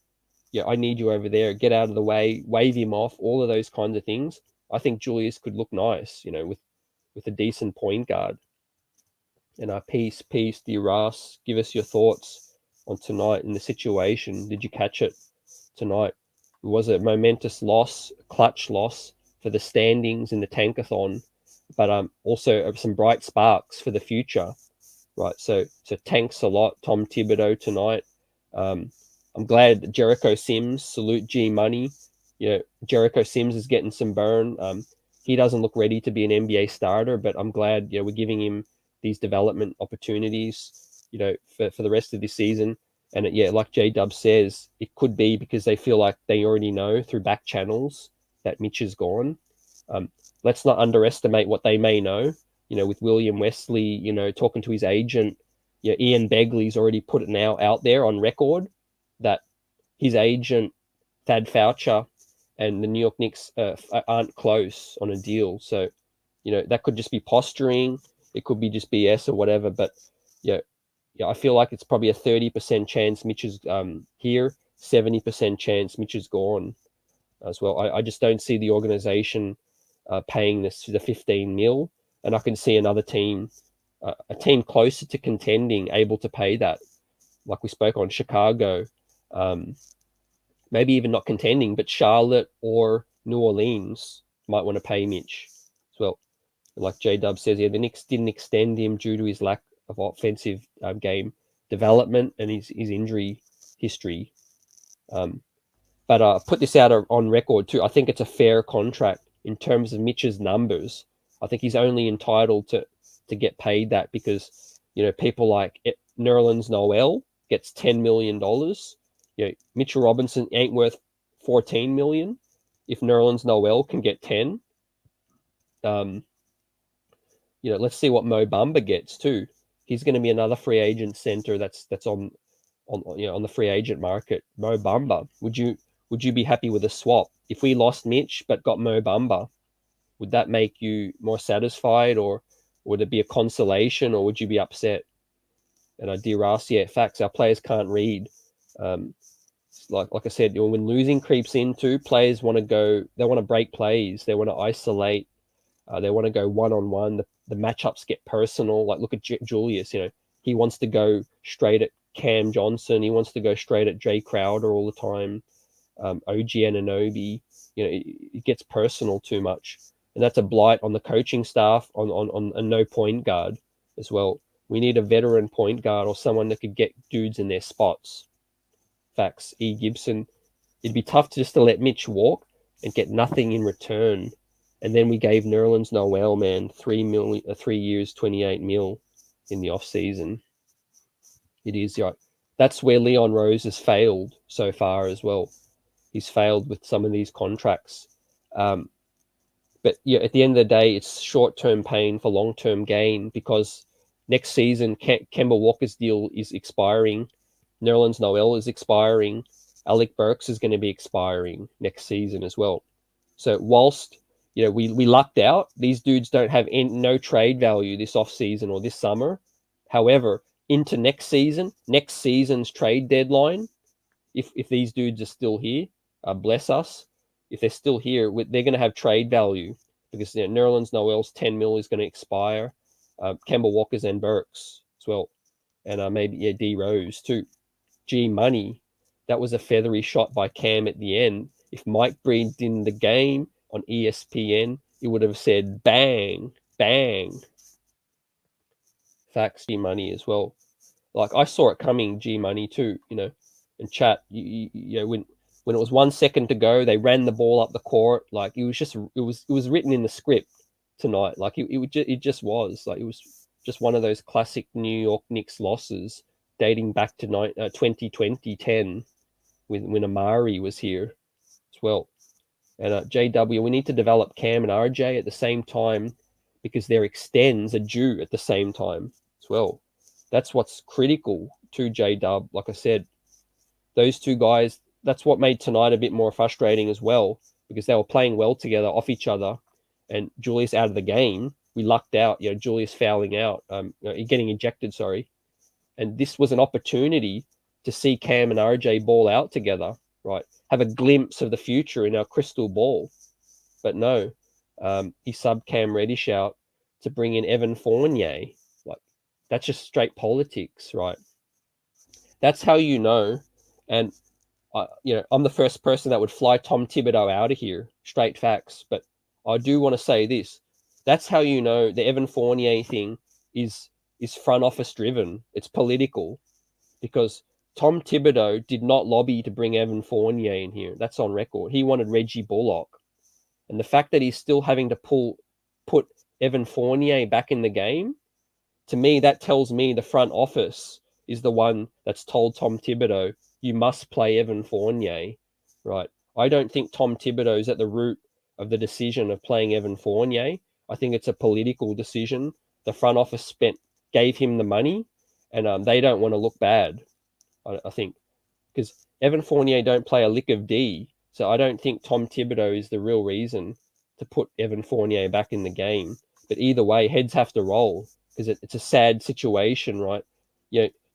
I need you over there. Get out of the way. Wave him off. All of those kinds of things. I think Julius could look nice, with a decent point guard. And peace, Duras. Give us your thoughts on tonight in the situation. Did you catch it tonight? It was a momentous loss, a clutch loss for the standings in the tankathon, but also some bright sparks for the future, right? So thanks a lot, Tom Thibodeau, tonight. I'm glad Jericho Sims, salute G Money. Jericho Sims is getting some burn. He doesn't look ready to be an NBA starter, but I'm glad we're giving him these development opportunities, for the rest of this season. And like J-Dub says, it could be because they feel like they already know through back channels that Mitch is gone. Let's not underestimate what they may know. With William Wesley, talking to his agent, Ian Begley's already put it now out there on record that his agent, Thad Foucher, and the New York Knicks aren't close on a deal. So, that could just be posturing. It could be just BS or whatever. But I feel like it's probably a 30% chance Mitch is here. 70% chance Mitch is gone as well. I just don't see the organization paying this to the 15 mil, and I can see another team, a team closer to contending, able to pay that. Like we spoke on Chicago, maybe even not contending, but Charlotte or New Orleans might want to pay Mitch as well. Like J-Dub says here, the Knicks didn't extend him due to his lack of offensive game development and his injury history. But put this out on record too. I think it's a fair contract in terms of Mitch's numbers. I think he's only entitled to get paid that because, people like Nerlens Noel gets $10 million. Mitchell Robinson ain't worth $14 million. If Nerlens Noel can get 10, let's see what Mo Bamba gets too. He's going to be another free agent center that's on the free agent market. Mo Bamba, would you be happy with a swap if we lost Mitch but got Mo Bamba? Would that make you more satisfied, or would it be a consolation, or would you be upset? And D-Ras, facts. Our players can't read. Like I said, when losing creeps into, players want to go. They want to break plays. They want to isolate. They want to go one-on-one. The matchups get personal. Like look at Julius. He wants to go straight at Cam Johnson. He wants to go straight at Jay Crowder all the time. OG Anunoby. It gets personal too much, and that's a blight on the coaching staff, on a no point guard as well. We need a veteran point guard or someone that could get dudes in their spots. Facts. E. Gibson. It'd be tough just to let Mitch walk and get nothing in return. And then we gave Nerlens Noel, man, 3 years, 28 mil in the off season. It is right. That's where Leon Rose has failed so far as well. He's failed with some of these contracts. But at the end of the day, it's short-term pain for long-term gain, because next season, Kemba Walker's deal is expiring. Nerlens Noel is expiring. Alec Burks is going to be expiring next season as well. So whilst we lucked out, these dudes don't have no trade value this offseason or this summer. However, into next season's trade deadline, if these dudes are still here, bless us. If they're still here, they're going to have trade value, because Nerlens Noel's 10 mil is going to expire. Kemba Walker's and Burks as well. And maybe D Rose too. G Money, that was a feathery shot by Cam at the end. If Mike breathed in the game on ESPN, it would have said bang, bang. Facts, G Money as well. Like I saw it coming, G Money too, and chat, when it was 1 second to go, they ran the ball up the court. Like it was written in the script tonight. Like it just was. Like it was just one of those classic New York Knicks losses dating back to 2010 when Amari was here as well. And JW, we need to develop Cam and RJ at the same time, because their extends are due at the same time as well. That's what's critical to J-Dub. Like I said, those two guys, that's what made tonight a bit more frustrating as well, because they were playing well together off each other, and Julius out of the game. We lucked out, Julius fouling out, getting ejected, sorry. And this was an opportunity to see Cam and RJ ball out together, right? Have a glimpse of the future in our crystal ball. But no, he subbed Cam Reddish out to bring in Evan Fournier. Like, that's just straight politics, right? That's how you know. And, I'm the first person that would fly Tom Thibodeau out of here. Straight facts. But I do want to say this. That's how you know the Evan Fournier thing is front office driven. It's political, because Tom Thibodeau did not lobby to bring Evan Fournier in here. That's on record. He wanted Reggie Bullock. And the fact that he's still having to put Evan Fournier back in the game, to me, that tells me the front office is the one that's told Tom Thibodeau, you must play Evan Fournier, right? I don't think Tom Thibodeau is at the root of the decision of playing Evan Fournier. I think it's a political decision. The front office gave him the money, and they don't want to look bad, I think, because Evan Fournier don't play a lick of D. So I don't think Tom Thibodeau is the real reason to put Evan Fournier back in the game. But either way, heads have to roll, because it's a sad situation, right?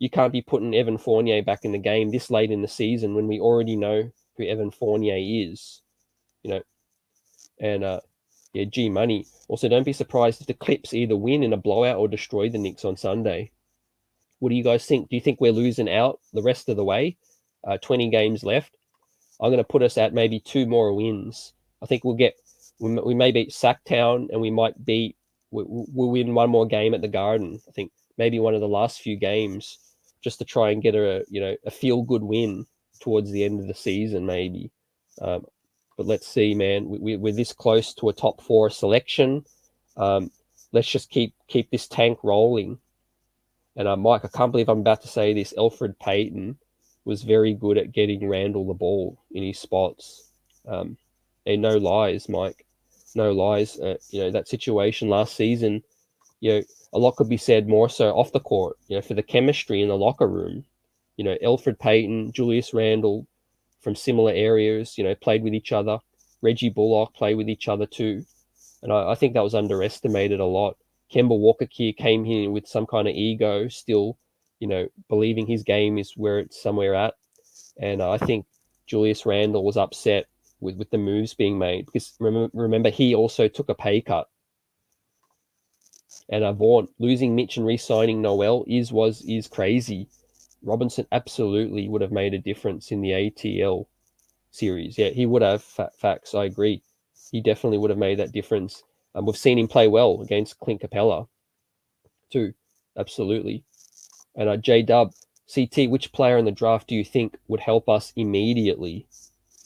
you can't be putting Evan Fournier back in the game this late in the season when we already know who Evan Fournier is, and yeah, G Money. Also, don't be surprised if the Clips either win in a blowout or destroy the Knicks on Sunday. What do you guys think? Do you think we're losing out the rest of the way? 20 games left. I'm going to put us at maybe 2 more wins. I think we may beat Sacktown, and we'll win 1 more game at the Garden. I think maybe one of the last few games, just to try and get a feel good win towards the end of the season, maybe. But let's see, man. We're this close to a top 4 selection. Let's just keep this tank rolling. And Mike, I can't believe I'm about to say this. Elfrid Payton was very good at getting Randle the ball in his spots. And no lies, Mike. No lies. That situation last season, a lot could be said more so off the court, for the chemistry in the locker room. Elfrid Payton, Julius Randle from similar areas, played with each other. Reggie Bullock played with each other too. And I think that was underestimated a lot. Kemba Walker-Key came here with some kind of ego still, believing his game is where it's somewhere at. And I think Julius Randle was upset with the moves being made because remember he also took a pay cut. And Vaughn losing Mitch and re-signing Noel is crazy. Robinson absolutely would have made a difference in the ATL series. Yeah, he would have. Facts, I agree. He definitely would have made that difference. We've seen him play well against Clint Capella too. Absolutely. And J-Dub, CT, which player in the draft do you think would help us immediately?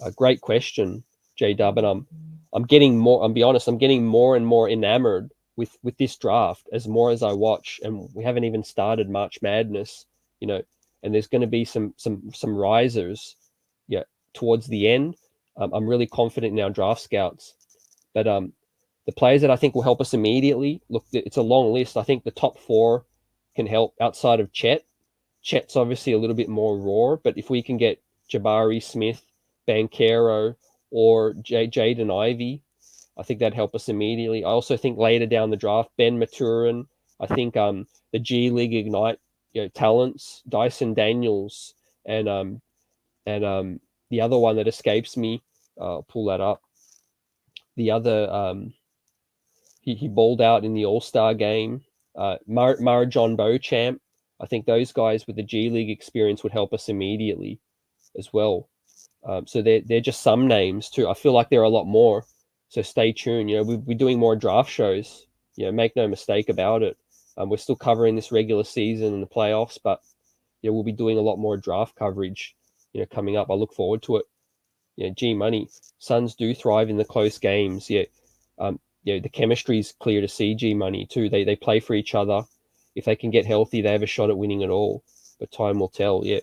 A great question, J-Dub. And I'm getting more, I'll be honest, I'm getting more and more enamored with this draft as I watch. And we haven't even started March Madness, and there's going to be some risers towards the end. I'm really confident in our draft scouts. But the players that I think will help us immediately, look, it's a long list. I think the top 4 can help outside of Chet. Chet's obviously a little bit more raw, but if we can get Jabari Smith, Banchero, or Jaden Ivey, I think that'd help us immediately. I also think later down the draft, Ben Maturin. I think the G League Ignite talents, Dyson Daniels, and the other one that escapes me, I'll pull that up. The other, he balled out in the All-Star game. Marajon Beauchamp. I think those guys with the G League experience would help us immediately as well. So they're just some names too. I feel like there are a lot more. So stay tuned. We're doing more draft shows. Make no mistake about it. We're still covering this regular season and the playoffs, but we'll be doing a lot more draft coverage. Coming up. I look forward to it. G Money. Suns do thrive in the close games. The chemistry is clear to see. G Money too. They play for each other. If they can get healthy, they have a shot at winning it all. But time will tell. Yeah.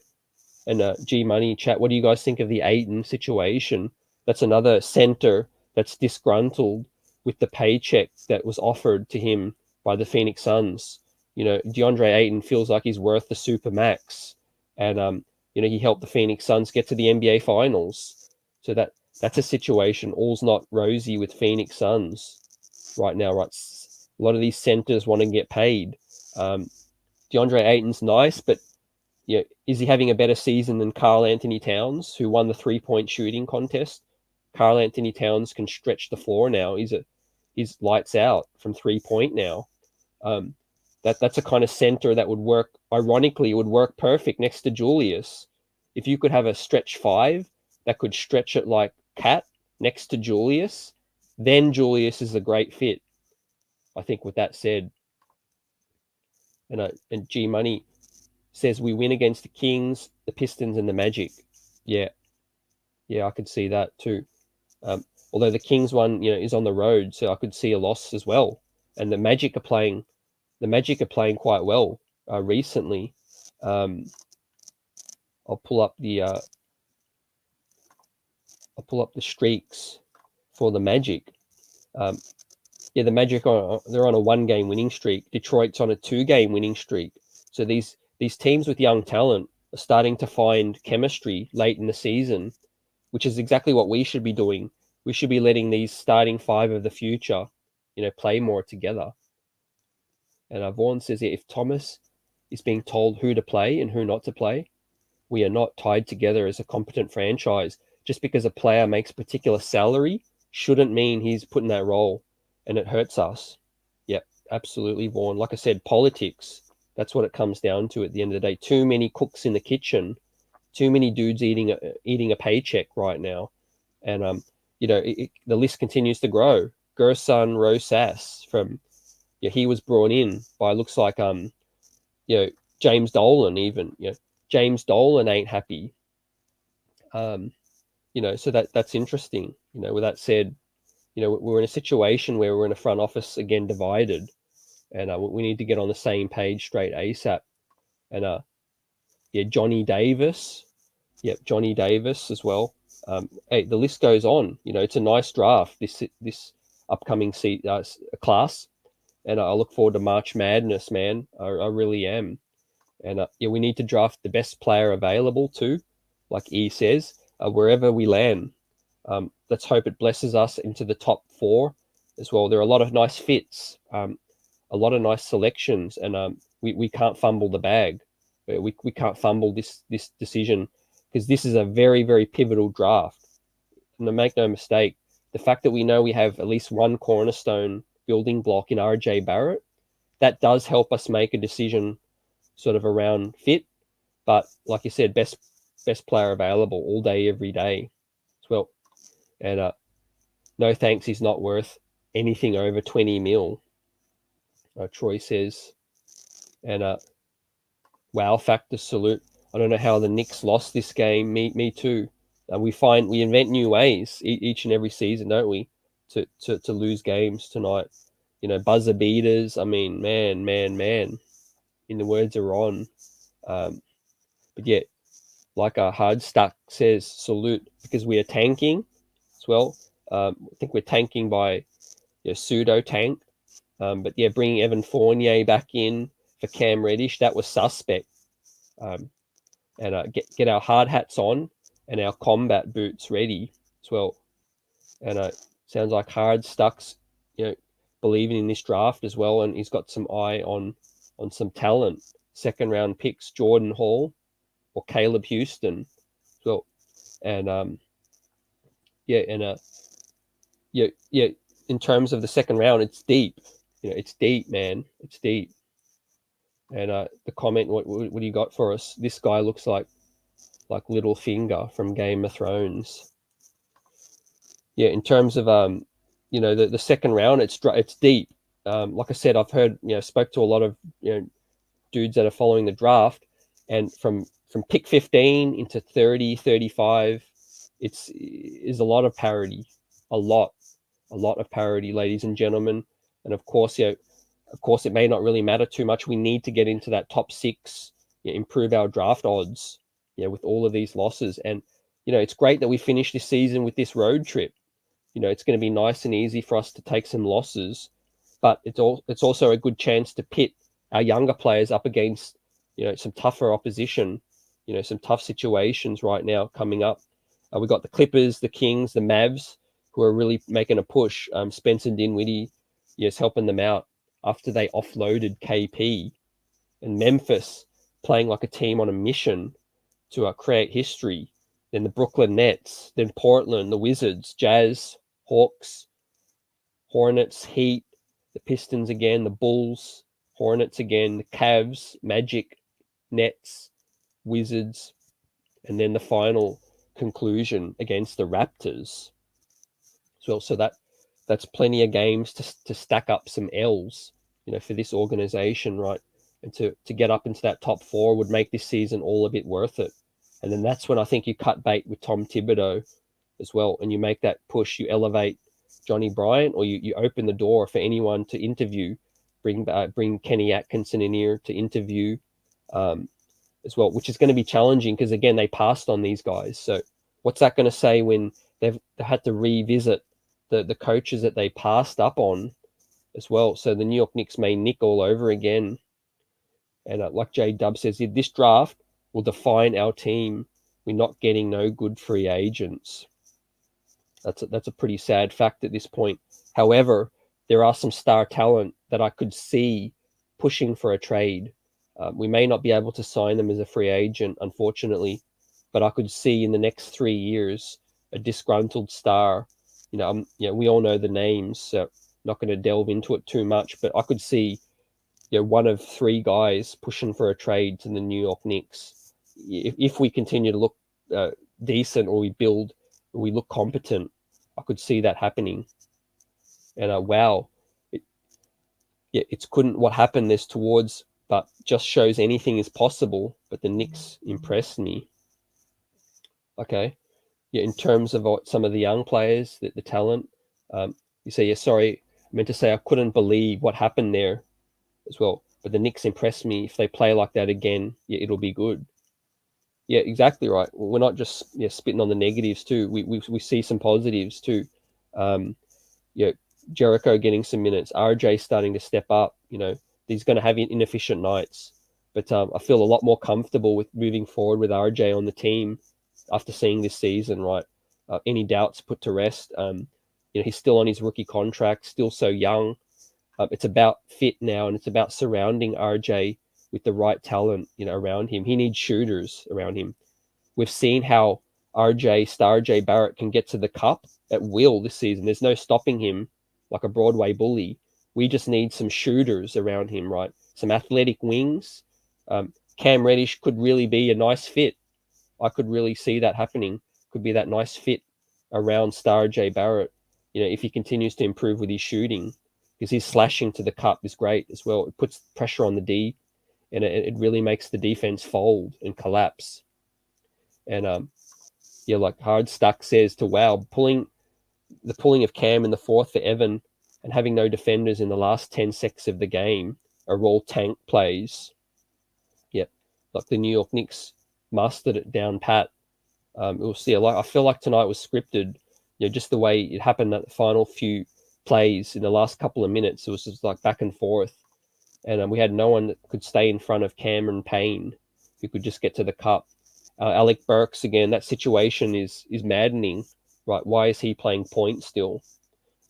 And G Money chat. What do you guys think of the Ayton situation? That's another center that's disgruntled with the paycheck that was offered to him by the Phoenix Suns. DeAndre Ayton feels like he's worth the super max, and he helped the Phoenix Suns get to the NBA Finals. So that's a situation. All's not rosy with Phoenix Suns right now. Right, a lot of these centers want to get paid. DeAndre Ayton's nice, but is he having a better season than Karl Anthony Towns, who won the 3-point shooting contest? Karl Anthony Towns can stretch the floor now. He's lights out from 3-point now. That's a kind of center that would work. Ironically, it would work perfect next to Julius. If you could have a stretch 5 that could stretch it like Cat next to Julius, then Julius is a great fit. I think with that said, and G Money says we win against the Kings, the Pistons, and the Magic. Yeah, I could see that too. Although the Kings one, is on the road, so I could see a loss as well. And the Magic are playing quite well recently. I'll pull up the streaks for the Magic. The Magic they're on a 1-game winning streak. Detroit's on a 2-game winning streak. So these teams with young talent are starting to find chemistry late in the season, which is exactly what we should be doing. We should be letting these starting 5 of the future, play more together. And Vaughn says, if Thomas is being told who to play and who not to play. We are not tied together as a competent franchise. Just because a player makes a particular salary shouldn't mean he's put in that role, and it hurts us. Yep, absolutely, Vaughn. Like I said, politics, that's what it comes down to at the end of the day. Too many cooks in the kitchen, too many dudes eating a paycheck right now. And the list continues to grow. Gerson Rosas he was brought in by, looks like James Dolan even. James Dolan ain't happy. So that's interesting. With that said, we're in a situation where we're in a front office again divided, and we need to get on the same page straight ASAP. And Johnny Davis, Johnny Davis as well. Hey, the list goes on. It's a nice draft this upcoming class, and I look forward to March Madness, man. I really am. And we need to draft the best player available too, like E says, wherever we land. Let's hope it blesses us into the top 4 as well. There are a lot of nice fits, a lot of nice selections, and we can't fumble the bag. We can't fumble this decision, because this is a very, very pivotal draft. And make no mistake, the fact that we know we have at least one cornerstone building block in RJ Barrett, that does help us make a decision sort of around fit. But like you said, best player available all day, every day as well. And no thanks, he's not worth anything over 20 mil, Troy says. And wow factor salute. I don't know how the Knicks lost this game. Me too. We invent new ways each and every season, don't we, to lose games tonight. Buzzer beaters. I mean, man. In the words of Ron. But yeah, like Hard Stuck says, salute, because we are tanking as well. I think we're tanking by pseudo tank. But yeah, bringing Evan Fournier back in for Cam Reddish, that was suspect. And get our hard hats on and our combat boots ready as well. And sounds like Hard Stuck's believing in this draft as well, and he's got some eye on some talent. Second round picks, Jordan Hall or Caleb Houston as well. And in terms of the second round, it's deep. It's deep, man. It's deep. And the comment, what do you got for us? This guy looks like Littlefinger from Game of Thrones. Yeah, in terms of the second round, it's deep. Like I said, I've heard spoke to a lot of dudes that are following the draft, and from pick 15 into 30, 35, is a lot of parity, a lot of parity, ladies and gentlemen. And of course, it may not really matter too much. We need to get into that top 6, improve our draft odds, with all of these losses. And it's great that we finished this season with this road trip. It's going to be nice and easy for us to take some losses, but it's also a good chance to pit our younger players up against some tougher opposition, some tough situations right now coming up. We've got the Clippers, the Kings, the Mavs, who are really making a push. Spencer Dinwiddie is helping them out after they offloaded KP. And Memphis playing like a team on a mission to create history. Then the Brooklyn Nets, then Portland, the Wizards, Jazz, Hawks, Hornets, Heat, the Pistons again, the Bulls, Hornets again, the Cavs, Magic, Nets, Wizards, and then the final conclusion against the Raptors. So that's plenty of games to stack up some L's, for this organization, right? And to get up into that top 4 would make this season all a bit worth it. And then that's when I think you cut bait with Tom Thibodeau as well, and you make that push. You elevate Johnny Bryant, or you open the door for anyone to interview. Bring Kenny Atkinson in here to interview as well, which is going to be challenging because, again, they passed on these guys. So what's that going to say when they had to revisit the coaches that they passed up on as well? So the New York Knicks may nick all over again. And like J Dub says, this draft will define our team. We're not getting no good free agents. That's a pretty sad fact at this point. However, there are some star talent that I could see pushing for a trade. We may not be able to sign them as a free agent, unfortunately, but I could see in the next 3 years a disgruntled star. We all know the names, so not going to delve into it too much, but I could see one of 3 guys pushing for a trade to the New York Knicks. If we continue to look decent, or we look competent, I could see that happening. And wow, it's couldn't what happened this towards, but just shows anything is possible. But the Knicks impressed me. Okay, in terms of some of the young players, the talent, you say, sorry, I meant to say I couldn't believe what happened there as well. But the Knicks impressed me. If they play like that again, it'll be good. Yeah, exactly right. We're not just spitting on the negatives too. We see some positives too. Um, Jericho getting some minutes, RJ starting to step up. He's going to have inefficient nights, but I feel a lot more comfortable with moving forward with RJ on the team after seeing this season. Right, any doubts put to rest. He's still on his rookie contract, still so young. It's about fit now, and it's about surrounding RJ with the right talent, around him. He needs shooters around him. We've seen how RJ Barrett can get to the cup at will this season. There's no stopping him like a Broadway bully. We just need some shooters around him, right? Some athletic wings. Cam Reddish could really be a nice fit. I could really see that happening. Could be that nice fit around Star J Barrett, if he continues to improve with his shooting, because his slashing to the cup is great as well. It puts pressure on the D, and it really makes the defense fold and collapse. And like Hardstack says, to wow, pulling of Cam in the fourth for Evan and having no defenders in the last 10 seconds of the game are all tank plays. Yep, like the New York Knicks mastered it down pat. We'll see. I feel like tonight was scripted. Just the way it happened at the final few plays in the last couple of minutes. It was just like back and forth, and we had no one that could stay in front of Cameron Payne, who could just get to the cup. Alec Burks again. That situation is maddening, right? Why is he playing point still?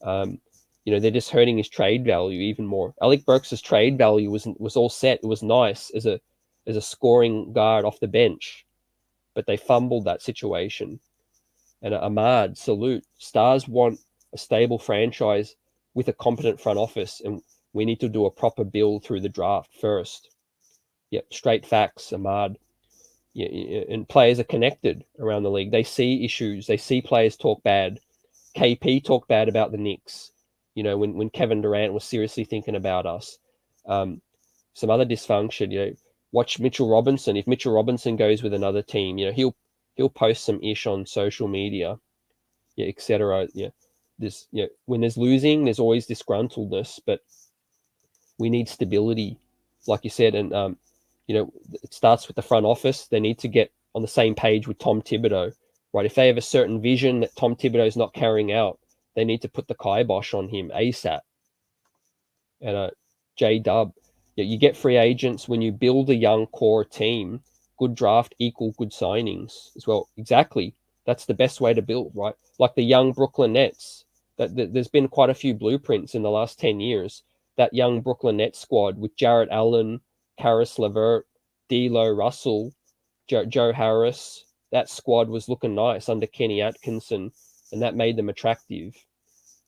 They're just hurting his trade value even more. Alec Burks' trade value was all set. It was nice as a scoring guard off the bench, but they fumbled that situation. And Ahmad, salute. Stars want a stable franchise with a competent front office, and we need to do a proper build through the draft first. Yep, straight facts, Ahmad. Yeah, and players are connected around the league. They see issues. They see players talk bad. KP talked bad about the Knicks, when Kevin Durant was seriously thinking about us. Some other dysfunction, watch Mitchell Robinson. If Mitchell Robinson goes with another team, he'll post some ish on social media, etc. When there's losing, there's always disgruntledness, but we need stability, like you said, and it starts with the front office. They need to get on the same page with Tom Thibodeau, right? If they have a certain vision that Tom Thibodeau is not carrying out, they need to put the kibosh on him ASAP. And J-Dub, you get free agents when you build a young core team. Good draft equal good signings as well. Exactly. That's the best way to build, right? Like the young Brooklyn Nets. There's been quite a few blueprints in the last 10 years. That young Brooklyn Nets squad with Jarrett Allen, Karis LeVert, D'Lo Russell, Joe Harris. That squad was looking nice under Kenny Atkinson, and that made them attractive.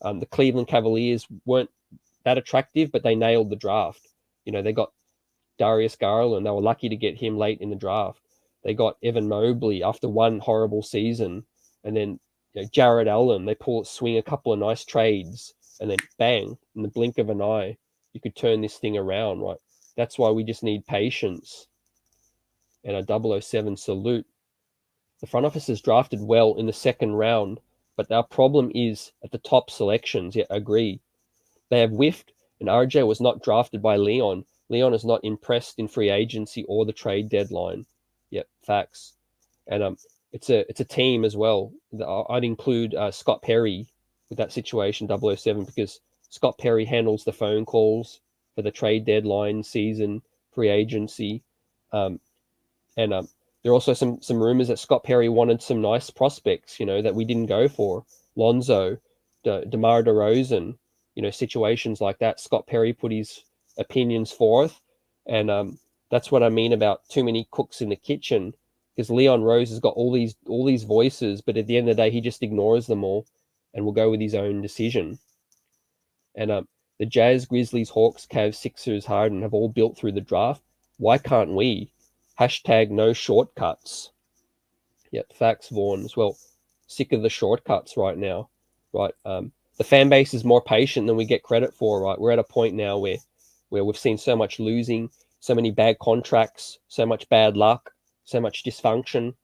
The Cleveland Cavaliers weren't that attractive, but they nailed the draft. They got Darius Garland. They were lucky to get him late in the draft. They got Evan Mobley after one horrible season, and then Jarrett Allen. They swing a couple of nice trades, and then bang, in the blink of an eye, you could turn this thing around, right? That's why we just need patience. And a 007 salute. The front office has drafted well in the second round, but our problem is at the top selections. Yeah, agree. They have whiffed, and RJ was not drafted by Leon. Leon is not impressed in free agency or the trade deadline. Yep, facts. And it's a team as well. I'd include Scott Perry with that situation, 007, because Scott Perry handles the phone calls for the trade deadline, season, free agency. And there are also some rumors that Scott Perry wanted some nice prospects, that we didn't go for. Lonzo, DeMar DeRozan, situations like that. Scott Perry put his opinions forth, and That's what I mean about too many cooks in the kitchen, because Leon Rose has got all these voices, but at the end of the day, he just ignores them all and will go with his own decision. And the Jazz, Grizzlies, Hawks, Cavs, Sixers, Harden have all built through the draft. Why can't we? Hashtag no shortcuts. Yep, facts, Vaughn, as well. Sick of the shortcuts right now, right? The fan base is more patient than we get credit for, right? We're at a point now where we've seen so much losing, so many bad contracts, so much bad luck, so much dysfunction.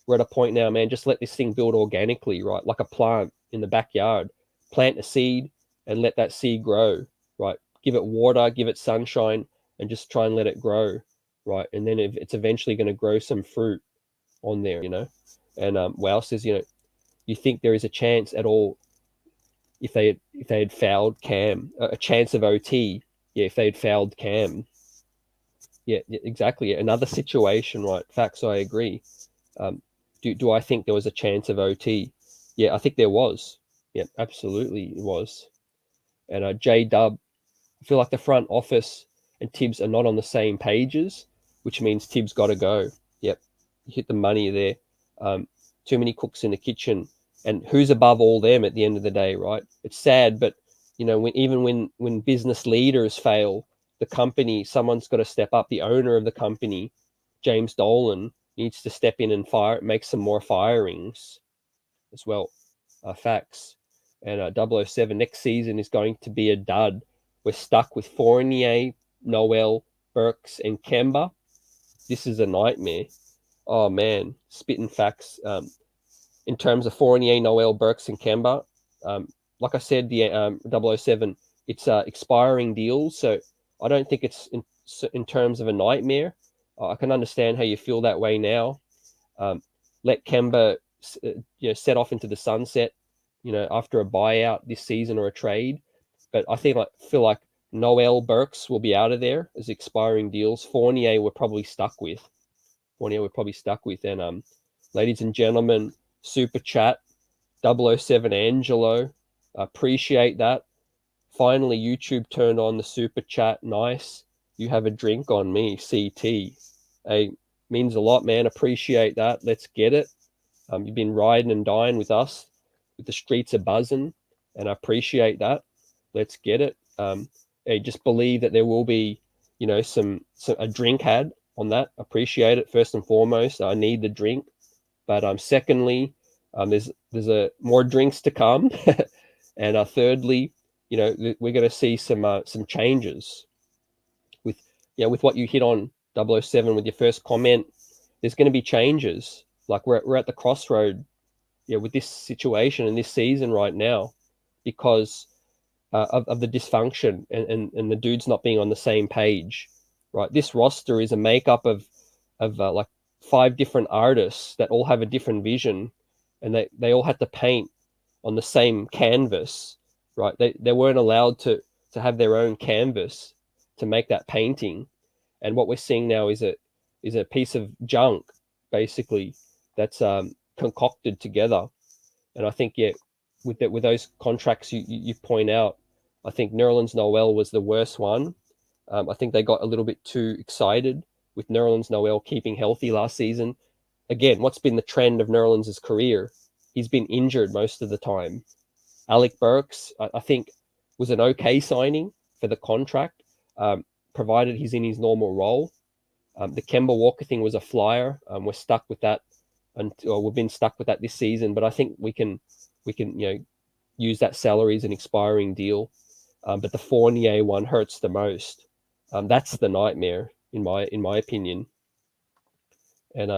We're at a point now, man, just let this thing build organically, right? Like a plant in the backyard. Plant a seed and let that seed grow, right? Give it water, give it sunshine, and just try and let it grow, right? And then it's eventually going to grow some fruit on there, you know. And Wow says, you know, you think there is a chance at all if they had fouled Cam, a chance of OT, yeah, if they had fouled Cam, yeah, exactly, another situation, right? Facts, I agree. Do I think there was a chance of OT? Yeah, I think there was. Yeah, absolutely, it was. And J Dub, I feel like the front office and Tibbs are not on the same pages, which means Tibbs got to go. Yep, you hit the money there. Too many cooks in the kitchen, and who's above all them at the end of the day, right? It's sad, but you know, when business leaders fail, the company, someone's got to step up. The owner of the company, James Dolan, needs to step in and make some more firings as well. Facts. And 007 next season is going to be a dud. We're stuck with Fournier, Noel, Burks, and Kemba. This is a nightmare. Oh man, spitting facts. In terms of Fournier, Noel, Burks, and Kemba, like I said, the 007, it's expiring deals, so I don't think it's in terms of a nightmare. I can understand how you feel that way now. Let Kemba, set off into the sunset, after a buyout this season or a trade. But I feel like Noel, Burks will be out of there as expiring deals. Fournier we're probably stuck with. And ladies and gentlemen, super chat 007 Angelo, appreciate that. Finally, YouTube turned on the super chat. Nice. You have a drink on me, CT. Hey, means a lot, man. Appreciate that. Let's get it. You've been riding and dying with us, with the streets are buzzing, and I appreciate that. Let's get it. Hey, just believe that there will be, some a drink had on that. Appreciate it first and foremost. I need the drink, but secondly, there's more drinks to come, and thirdly, we're going to see some changes with what you hit on 007 with your first comment. There's going to be changes. Like we're at the crossroad, with this situation and this season right now, because of the dysfunction and the dudes not being on the same page, right? This roster is a makeup of like 5 different artists that all have a different vision, and they all had to paint on the same canvas, right? They weren't allowed to have their own canvas to make that painting, and what we're seeing now is a piece of junk, basically, that's concocted together. And I think, with those contracts you point out, I think Nerlens Noel was the worst one. I think they got a little bit too excited with Nerlens Noel keeping healthy last season. Again, what's been the trend of Nerlens' career? He's been injured most of the time. Alec Burks, I think, was an okay signing for the contract, provided he's in his normal role. The Kemba Walker thing was a flyer. We're stuck with that, we've been stuck with that this season. But I think we can use that salary as an expiring deal. But the Fournier one hurts the most. That's the nightmare in my opinion. And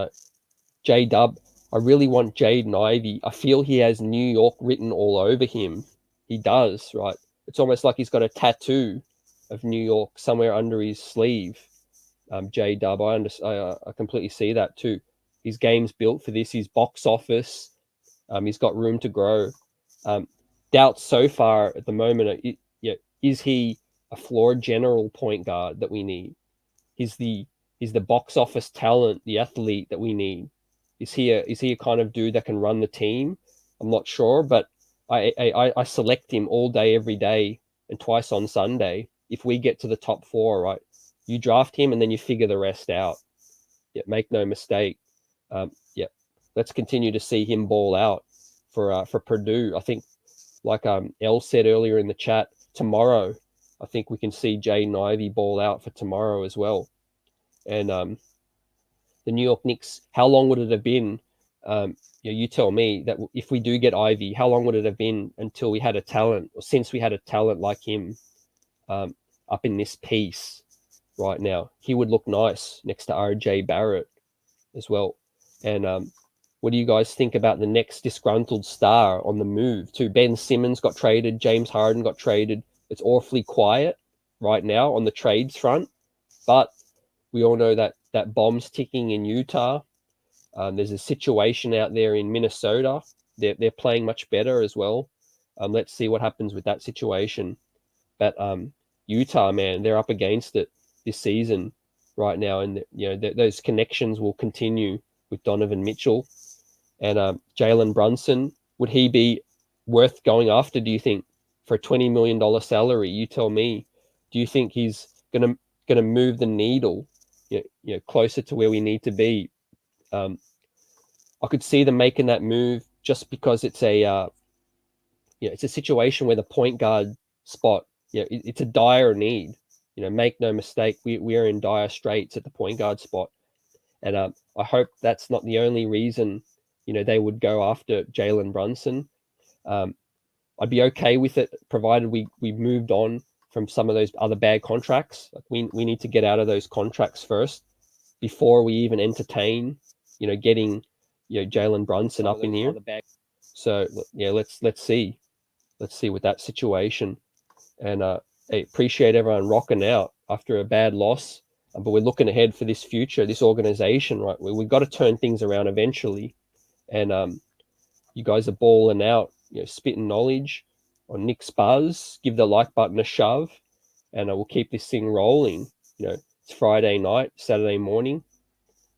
J Dub, I really want Jaden Ivey. I feel he has New York written all over him. He does, right? It's almost like he's got a tattoo of New York somewhere under his sleeve. J Dub, I completely see that too. His game's built for this. His box office, he's got room to grow. Doubts so far at the moment. Is he a floor general point guard that we need? Is the box office talent, the athlete that we need? Is he a kind of dude that can run the team? I'm not sure, but I select him all day, every day, and twice on Sunday if we get to the top 4, right? You draft him and then you figure the rest out. Yeah, make no mistake. Yeah, let's continue to see him ball out for Purdue. I think, like El said earlier in the chat, tomorrow, I think we can see Jaden Ivey ball out for tomorrow as well. And the New York Knicks, how long would it have been? You tell me that if we do get Ivy, how long would it have been until we had a talent, or since we had a talent like him up in this piece right now? He would look nice next to RJ Barrett as well. And what do you guys think about the next disgruntled star on the move too? Ben Simmons got traded. James Harden got traded. It's awfully quiet right now on the trades front, but we all know that bomb's ticking in Utah. There's a situation out there in Minnesota. They're playing much better as well. Let's see what happens with that situation. But Utah, man, they're up against it this season right now, and those connections will continue with Donovan Mitchell and Jalen Brunson. Would he be worth going after, do you think, for a $20 million salary? You tell me. Do you think he's gonna move the needle, closer to where we need to be? I could see them making that move just because it's it's a situation where the point guard spot, it's a dire need. Make no mistake, we are in dire straits at the point guard spot, and I hope that's not the only reason they would go after Jalen Brunson. I'd be okay with it provided we moved on from some of those other bad contracts. Like we need to get out of those contracts first before we even entertain getting Jalen Brunson up in here. So yeah, let's see with that situation. And I appreciate everyone rocking out after a bad loss, but we're looking ahead for this future, this organization, right? We've got to turn things around eventually. And you guys are balling out, spitting knowledge on Knicks Buzz. Give the like button a shove, and we'll keep this thing rolling. It's Friday night, Saturday morning.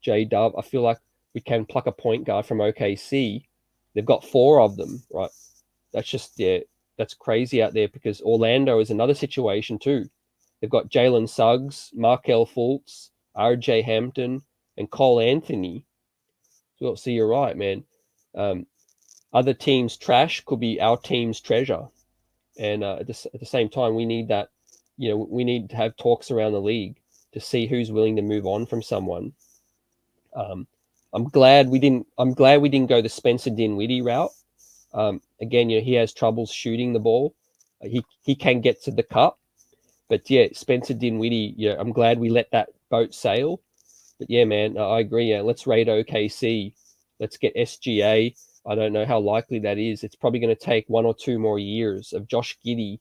J-Dub, I feel like we can pluck a point guard from OKC. They've got 4 of them, right? That's just, that's crazy out there, because Orlando is another situation too. They've got Jalen Suggs, Markelle Fultz, RJ Hampton, and Cole Anthony. So you're right, man. Other teams' trash could be our team's treasure. And at the same time, we need that, we need to have talks around the league to see who's willing to move on from someone. I'm glad we didn't go the Spencer Dinwiddie route. Again, he has troubles shooting the ball. He can get to the cup, but Spencer Dinwiddie, I'm glad we let that boat sail. But man, I agree. Let's raid OKC. Let's get SGA. I don't know how likely that is. It's probably going to take 1 or 2 more years of Josh Giddey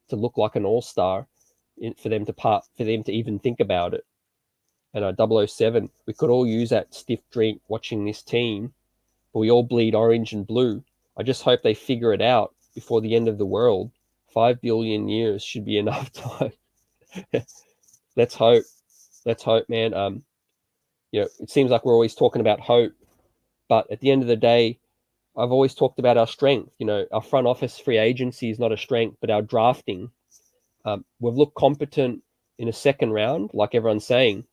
to look like an all-star for them to even think about it. And 007, we could all use that stiff drink watching this team, but we all bleed orange and blue. I just hope they figure it out before the end of the world. 5 billion years should be enough time. Let's hope, man. It seems like we're always talking about hope, but at the end of the day, I've always talked about our strength. Our front office free agency is not a strength, but our drafting. We've looked competent in a second round, like everyone's saying,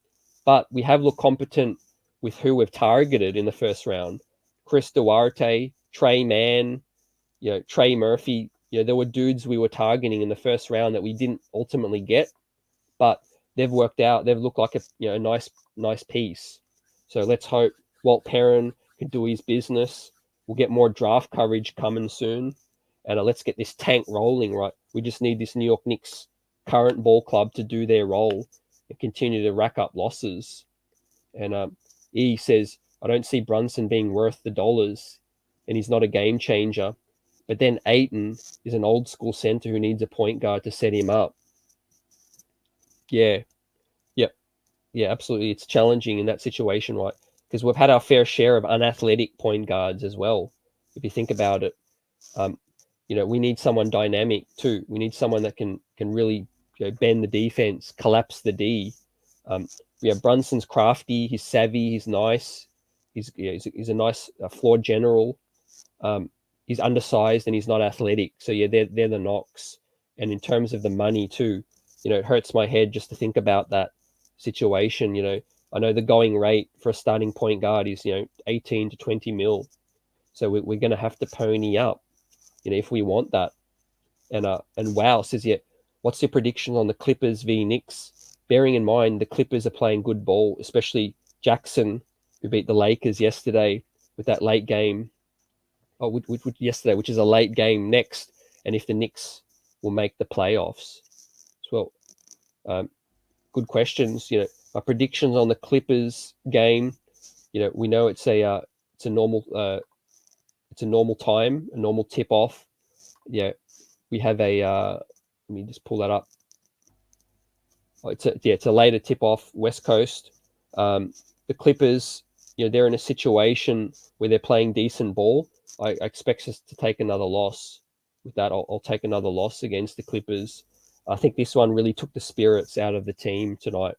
but we have looked competent with who we've targeted in the first round. Chris Duarte, Trey Mann, Trey Murphy. There were dudes we were targeting in the first round that we didn't ultimately get, but they've worked out. They've looked like a nice piece. So let's hope Walt Perrin can do his business. We'll get more draft coverage coming soon, and let's get this tank rolling. Right, we just need this New York Knicks current ball club to do their role and continue to rack up losses. And E says, I don't see Brunson being worth the dollars, and he's not a game changer. But then Ayton is an old school center who needs a point guard to set him up. Yeah, absolutely. It's challenging in that situation, right? Because we've had our fair share of unathletic point guards as well. If you think about it, we need someone dynamic too. We need someone that can really bend the defense, collapse the D. Brunson's crafty, he's savvy, he's nice. He's a nice floor general. He's undersized and he's not athletic. So they're the knocks. And in terms of the money too, it hurts my head just to think about that. situation. I know the going rate for a starting point guard is 18 to 20 mil. So we're going to have to pony up, if we want that. And Wow says, yeah, what's your prediction on the Clippers v Knicks? Bearing in mind the Clippers are playing good ball, especially Jackson, who beat the Lakers yesterday with that late game. Yesterday, which is a late game next, and if the Knicks will make the playoffs as well. Good questions. My predictions on the Clippers game. We know it's a normal time, a normal tip off. We have a let me just pull that up. It's a later tip off, West Coast. The Clippers, they're in a situation where they're playing decent ball. I expect us to take another loss. With that, I'll take another loss against the Clippers. I think this one really took the spirits out of the team tonight.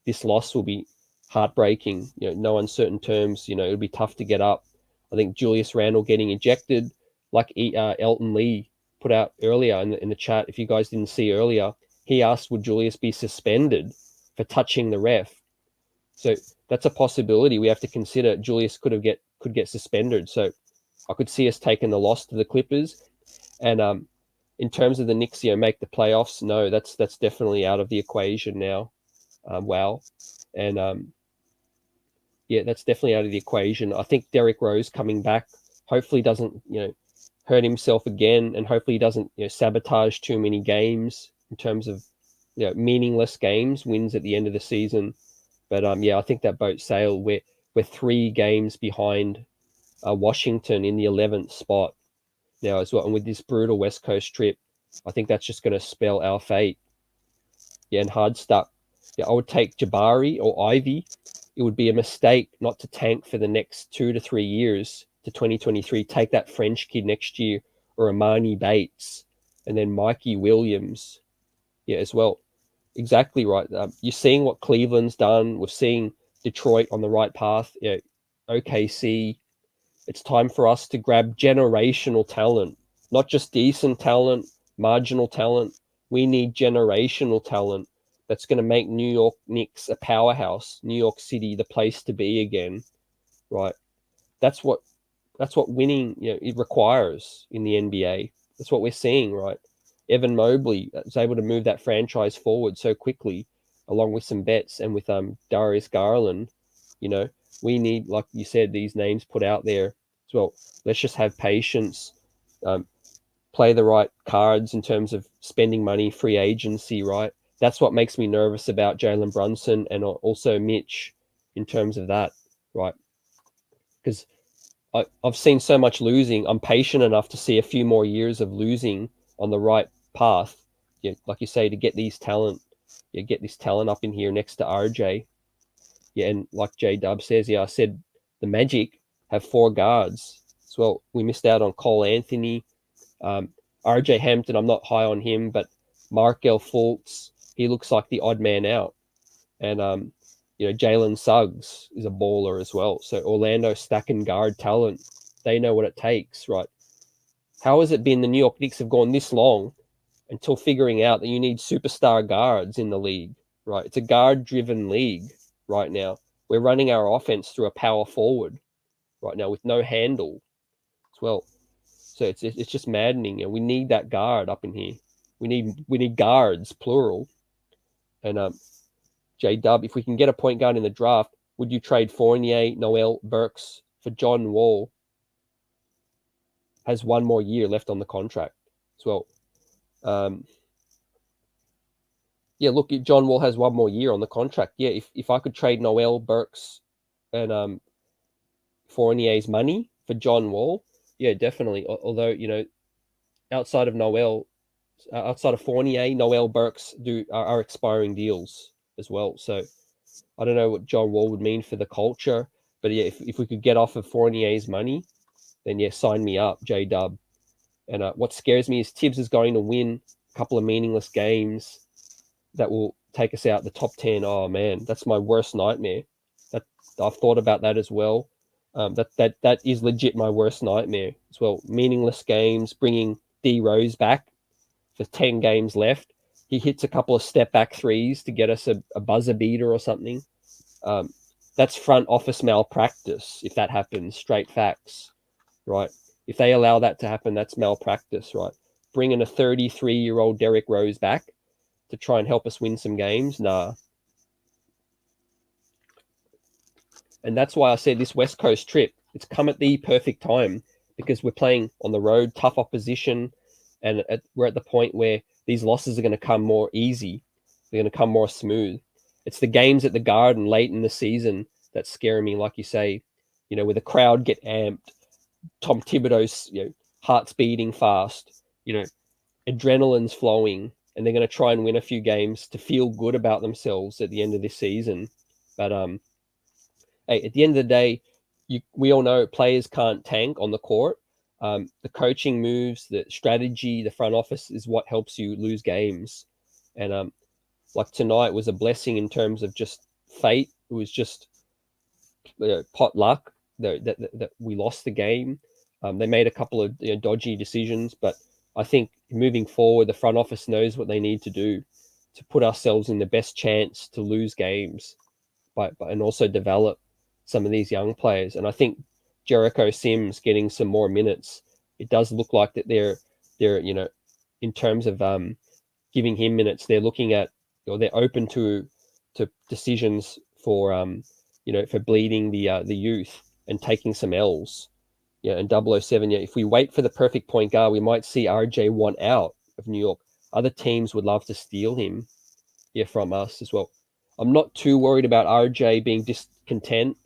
This loss will be heartbreaking. No uncertain terms. It'll be tough to get up. I think Julius Randle getting ejected, like Elton Lee put out earlier in the chat. If you guys didn't see earlier, he asked, would Julius be suspended for touching the ref? So that's a possibility we have to consider. Julius could get suspended. So I could see us taking the loss to the Clippers. And in terms of the Knicks, make the playoffs, no, that's definitely out of the equation now. Wow. And that's definitely out of the equation. I think Derrick Rose coming back hopefully doesn't, hurt himself again, and hopefully he doesn't, sabotage too many games in terms of, meaningless games, wins at the end of the season. But I think that boat sailed. We're 3 games behind Washington in the 11th spot now as well. And with this brutal West Coast trip, I think that's just going to spell our fate. And hard stuck. I would take Jabari or Ivy. It would be a mistake not to tank for the next 2 to 3 years to 2023. Take that French kid next year, or Amani Bates, and then Mikey Williams, as well. Exactly right. You're seeing what Cleveland's done. We're seeing Detroit on the right path. OKC. It's time for us to grab generational talent, not just decent talent, marginal talent. We need generational talent that's going to make New York Knicks a powerhouse, New York City the place to be again, right? That's what winning it requires in the NBA. That's what we're seeing, right? Evan Mobley was able to move that franchise forward so quickly, along with some bets, and with Darius Garland. We need, like you said, these names put out there as well. Let's just have patience, play the right cards in terms of spending money, free agency, right? That's what makes me nervous about Jalen Brunson and also Mitch in terms of that, right? Because I've seen so much losing. I'm patient enough to see a few more years of losing on the right path. Like you say, to get these talent, get this talent up in here next to RJ. And like J Dub says, I said the Magic have 4 guards as well. We missed out on Cole Anthony, RJ Hampton. I'm not high on him, but Markel Fultz, he looks like the odd man out. And Jalen Suggs is a baller as well. So Orlando stacking guard talent. They know what it takes, right? How has it been the New York Knicks have gone this long until figuring out that you need superstar guards in the league, right? It's a guard-driven league right now. We're running our offense through a power forward right now with no handle as well. So it's just maddening. We need that guard up in here. We need guards, plural. And J-Dub, if we can get a point guard in the draft, would you trade Fournier, Noel, Burks for John Wall? Has 1 more year left on the contract as well. Look, John Wall has 1 more year on the contract. If I could trade Noel, Burks, and Fournier's money for John Wall, definitely. Although, outside of Fournier, Noel, Burks are expiring deals as well. So I don't know what John Wall would mean for the culture, but if we could get off of Fournier's money, then sign me up, J-Dub. And what scares me is Tibbs is going to win a couple of meaningless games that will take us out the top 10. Oh man, that's my worst nightmare. That I've thought about that as well. That is legit my worst nightmare as well. Meaningless games, bringing D Rose back for 10 games left. he hits a couple of step back threes to get us a buzzer beater or something. That's front office malpractice. If that happens, straight facts, right? If they allow that to happen, that's malpractice, right? Bringing a 33-year-old Derrick Rose back to try and help us win some games, nah. And that's why I said this West Coast trip, it's come at the perfect time because we're playing on the road, tough opposition, and we're at the point where these losses are going to come more easy. They're going to come more smooth. It's the games at the Garden late in the season that scare me, like you say, where the crowd get amped, Tom Thibodeau's heart's beating fast, adrenaline's flowing, and they're going to try and win a few games to feel good about themselves at the end of this season. But hey, at the end of the day, we all know players can't tank on the court. The coaching moves, the strategy, the front office is what helps you lose games. And like tonight was a blessing in terms of just fate. It was just pot luck that we lost the game. They made a couple of dodgy decisions, but I think moving forward, the front office knows what they need to do to put ourselves in the best chance to lose games, and also develop some of these young players. And I think Jericho Sims getting some more minutes, it does look like that they're in terms of giving him minutes, they're looking at, or they're open to decisions for for bleeding the youth and taking some L's. Yeah, and 007, if we wait for the perfect point guard, we might see RJ want out of New York. Other teams would love to steal him, from us as well. I'm not too worried about RJ being discontent.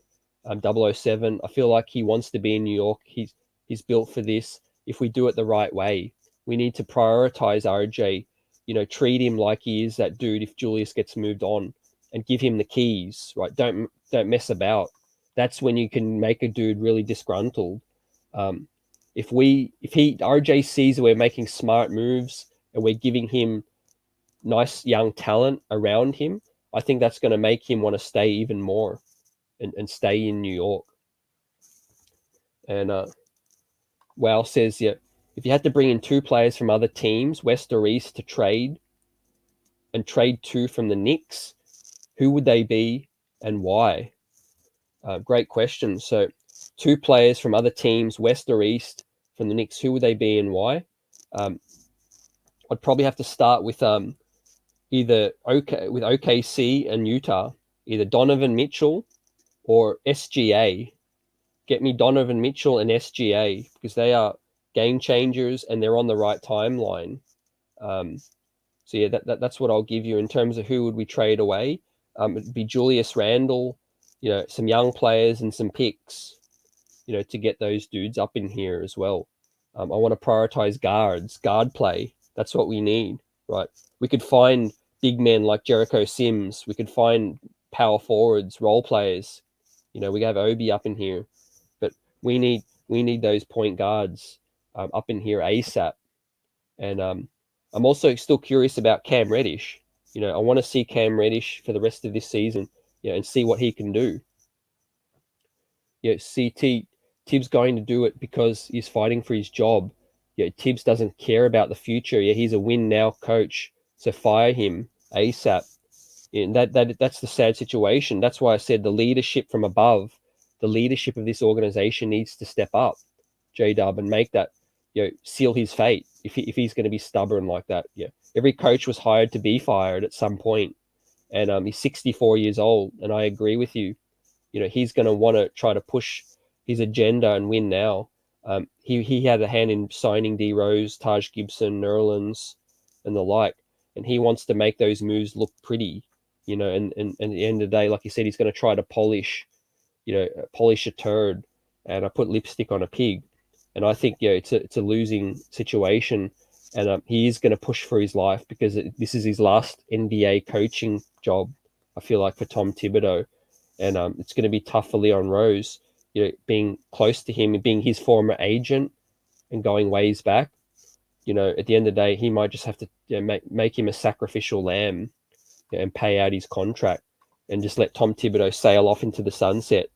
007, I feel like he wants to be in New York. He's built for this. If we do it the right way, we need to prioritize RJ. Treat him like he is that dude if Julius gets moved on, and give him the keys. Right? Don't mess about. That's when you can make a dude really disgruntled. If RJ sees that we're making smart moves and we're giving him nice young talent around him, I think that's going to make him want to stay even more and stay in New York. And Wow says, if you had to bring in 2 players from other teams, West or East, to trade, and trade 2 from the Knicks, who would they be and why? Great question. So 2 players from other teams, West or East, from the Knicks, who would they be and why? I'd probably have to start with either with OKC and Utah, either Donovan Mitchell or SGA. Get me Donovan Mitchell and SGA because they are game changers and they're on the right timeline. So yeah, that's what I'll give you in terms of who would we trade away. It'd be Julius Randle, some young players and some picks, to get those dudes up in here as well. I want to prioritize guard play. That's what we need, right? We could find big men like Jericho Sims. We could find power forwards, role players. We have Obi up in here, but we need those point guards up in here ASAP. And I'm also still curious about Cam Reddish. I want to see Cam Reddish for the rest of this season, and see what he can do. Tibbs going to do it because he's fighting for his job. Tibbs doesn't care about the future. He's a win now coach, so fire him ASAP. And that's the sad situation. That's why I said the leadership from above, the leadership of this organization needs to step up, J-Dub, and make that, seal his fate if he's going to be stubborn like that. Every coach was hired to be fired at some point, and he's 64 years old, and I agree with you. He's going to want to try to push his agenda and win now. He had a hand in signing D Rose, Taj Gibson, Nerlens, and the like, and he wants to make those moves look pretty. And at the end of the day, like he said, he's going to try to polish a turd, and I put lipstick on a pig. And I think it's a losing situation, and he is going to push for his life because this is his last NBA coaching job. I feel like for Tom Thibodeau, and it's going to be tough for Leon Rose, being close to him and being his former agent and going ways back. At the end of the day, he might just have to make him a sacrificial lamb, and pay out his contract and just let Tom Thibodeau sail off into the sunset,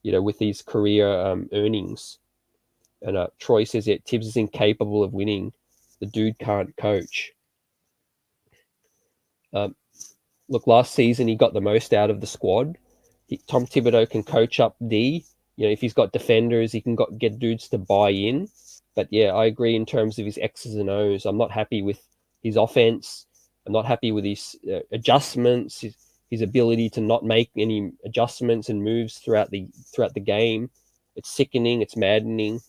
with his career earnings. And Troy says Tibbs is incapable of winning. The dude can't coach. Look, last season he got the most out of the squad. Tom Thibodeau can coach up D. If he's got defenders, he can get dudes to buy in. But yeah, I agree in terms of his X's and O's. I'm not happy with his offense. I'm not happy with his adjustments, his ability to not make any adjustments and moves throughout the game. It's sickening. It's maddening.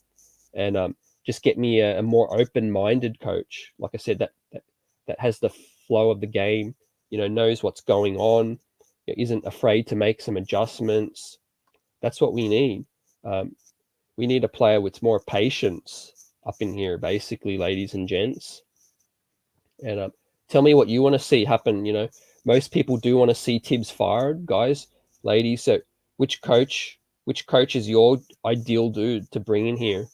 And just get me a more open-minded coach. Like I said, that has the flow of the game. Knows what's going on. Isn't afraid to make some adjustments. That's what we need. We need a player with more patience up in here, basically, ladies and gents. And tell me what you want to see happen. Most people do want to see Tibbs fired, guys, ladies. So which coach is your ideal dude to bring in here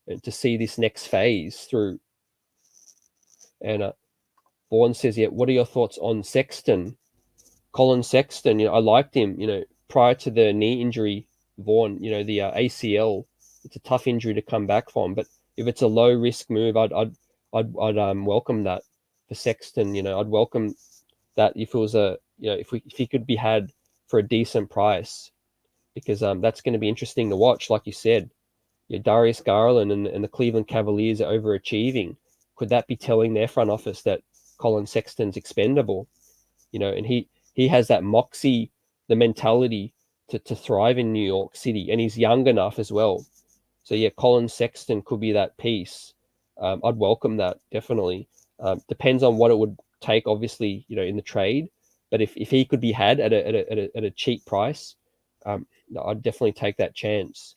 and to see this next phase through? And Vaughan says, yeah, what are your thoughts on Sexton? Colin Sexton, I liked him, prior to the knee injury, Vaughan, the ACL. It's a tough injury to come back from, but if it's a low risk move, I'd welcome that for Sexton. I'd welcome that if it was if he could be had for a decent price, because that's going to be interesting to watch. Like you said, Darius Garland and the Cleveland Cavaliers are overachieving. Could that be telling their front office that Colin Sexton's expendable? And he has that moxie, the mentality to thrive in New York City, and he's young enough as well. So yeah, Colin Sexton could be that piece. I'd welcome that, definitely. Depends on what it would take, obviously, in the trade. But if he could be had at a cheap price, I'd definitely take that chance.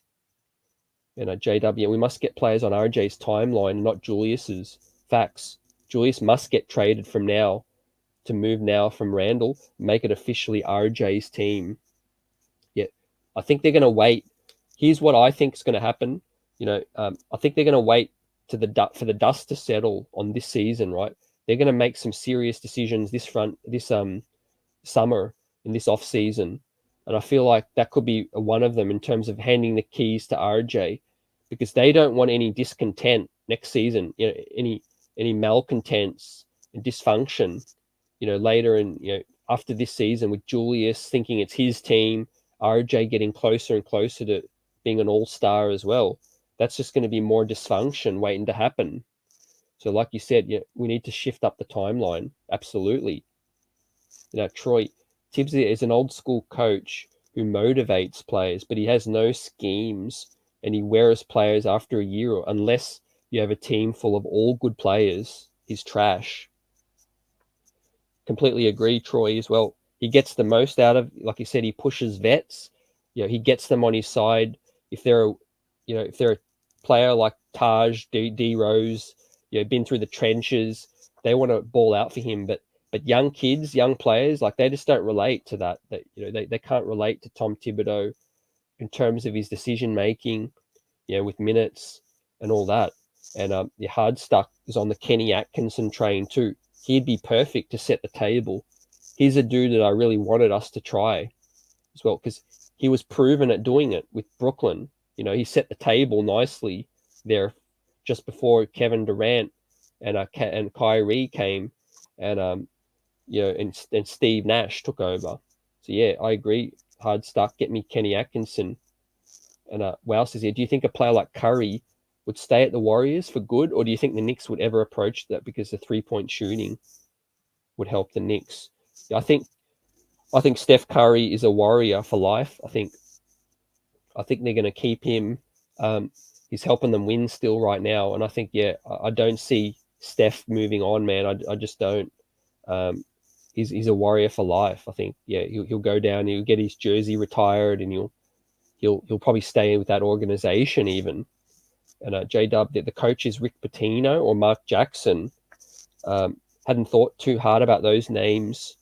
JW, we must get players on RJ's timeline, not Julius's. Facts. Julius must get traded from now to move now from Randle, make it officially RJ's team. Yeah, I think they're going to wait. Here's what I think is going to happen. I think they're going to wait for the dust to settle on this season, right? They're going to make some serious decisions this summer, in this off season, and I feel like that could be one of them in terms of handing the keys to RJ, because they don't want any discontent next season. Any malcontents and dysfunction. Later in after this season, with Julius thinking it's his team, RJ getting closer and closer to being an all-star as well. That's just going to be more dysfunction waiting to happen. So like you said, we need to shift up the timeline. Absolutely. Troy, Tibbs is an old school coach who motivates players, but he has no schemes, and he wears players after a year, unless you have a team full of all good players. He's trash. Completely agree, Troy, as well. He gets the most out of, like you said, he pushes vets. He gets them on his side. If they're a player like Taj, D Rose, been through the trenches, they want to ball out for him. But young kids, young players, like, they just don't relate to that. They can't relate to Tom Thibodeau in terms of his decision making, with minutes and all that. And the hard stuck is on the Kenny Atkinson train too. He'd be perfect to set the table. He's a dude that I really wanted us to try as well, because he was proven at doing it with Brooklyn. He set the table nicely there just before Kevin Durant and Kyrie came, and and Steve Nash took over. So yeah, I agree. Hard stuck. Get me Kenny Atkinson. And Wow says here, do you think a player like Curry would stay at the Warriors for good, or do you think the Knicks would ever approach that because the 3-point shooting would help the Knicks? I think Steph Curry is a Warrior for life. I think they're going to keep him. He's helping them win still right now, and I think I don't see Steph moving on, man. I just don't. He's a Warrior for life. I think he'll go down. He'll get his jersey retired, and he'll probably stay with that organization even. And J-Dub, the coach is Rick Pitino or Mark Jackson. Hadn't thought too hard about those names,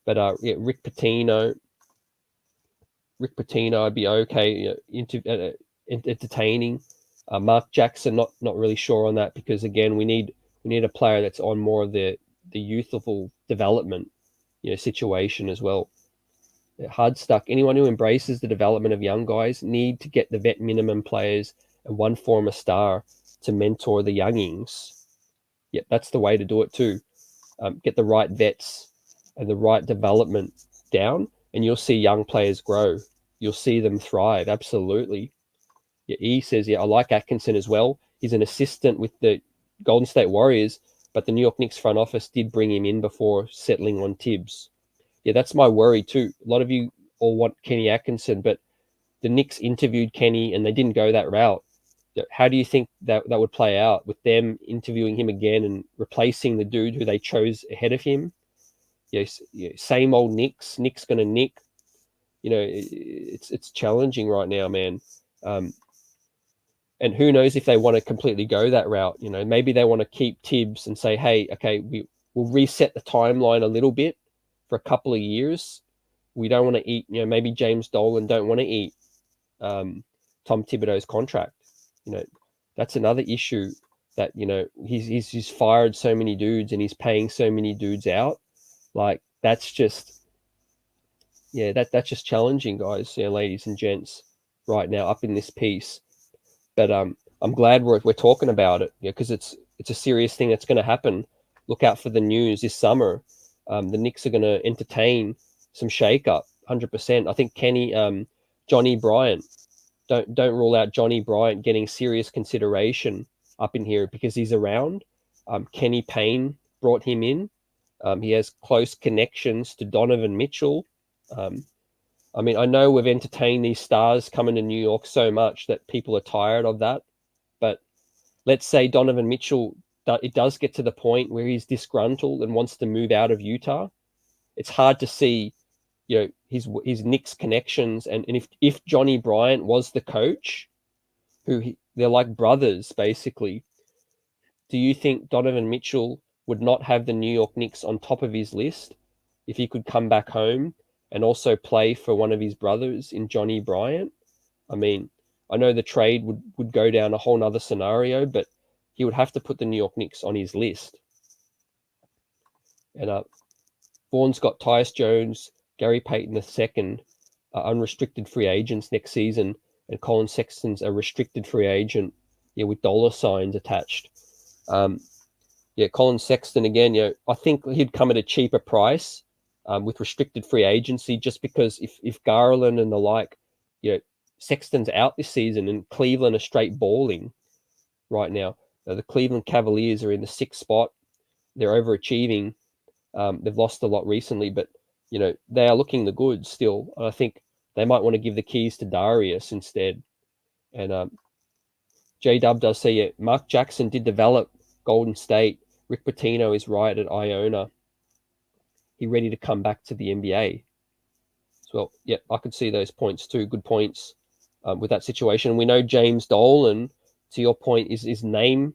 but Rick Pitino, I'd be okay entertaining. Mark Jackson, not really sure on that, because again, we need a player that's on more of the youthful development situation as well. Hard stuck. Anyone who embraces the development of young guys need to get the vet minimum players and one former star to mentor the youngings. That's the way to do it too. Get the right vets and the right development down, and you'll see young players grow. You'll see them thrive. Absolutely. Yeah, E says, yeah, I like Atkinson as well. He's an assistant with the Golden State Warriors, but the New York Knicks front office did bring him in before settling on Tibbs. Yeah, that's my worry too. A lot of you all want Kenny Atkinson, but the Knicks interviewed Kenny and they didn't go that route. How do you think that would play out with them interviewing him again and replacing the dude who they chose ahead of him? Yes, same old Knicks. Knicks going to nick. It's challenging right now, man. And who knows if they want to completely go that route? Maybe they want to keep Tibbs and say, hey, okay, we'll reset the timeline a little bit for a couple of years. We don't want to eat, maybe James Dolan don't want to eat Tom Thibodeau's contract. That's another issue that, he's fired so many dudes and he's paying so many dudes out. Like, that's just challenging, guys, ladies and gents, right now up in this piece. But I'm glad we're talking about it, because it's a serious thing that's going to happen. Look out for the news this summer. The Knicks are going to entertain some shake-up, 100%. I think Johnny Bryant, don't rule out Johnny Bryant getting serious consideration up in here because he's around. Kenny Payne brought him in. He has close connections to Donovan Mitchell. I know we've entertained these stars coming to New York so much that people are tired of that. But let's say Donovan Mitchell, it does get to the point where he's disgruntled and wants to move out of Utah. It's hard to see, his Knicks connections. And if Johnny Bryant was the coach, they're like brothers, basically, do you think Donovan Mitchell would not have the New York Knicks on top of his list if he could come back home and also play for one of his brothers in Johnny Bryant? I know the trade would go down a whole nother scenario, but he would have to put the New York Knicks on his list. And Vaughn's got Tyus Jones, Gary Payton II, unrestricted free agents next season, and Colin Sexton's a restricted free agent, with dollar signs attached. Colin Sexton again, I think he'd come at a cheaper price with restricted free agency, just because if Garland and the like, Sexton's out this season and Cleveland are straight balling right now. The Cleveland Cavaliers are in the 6th spot. They're overachieving. They've lost a lot recently, but they are looking the goods still. And I think they might want to give the keys to Darius instead. And J-Dub does say, Mark Jackson did develop Golden State. Rick Pitino is right at Iona. He ready to come back to the NBA. So, I could see those points too. Good points with that situation. We know James Dolan, to your point, is his name.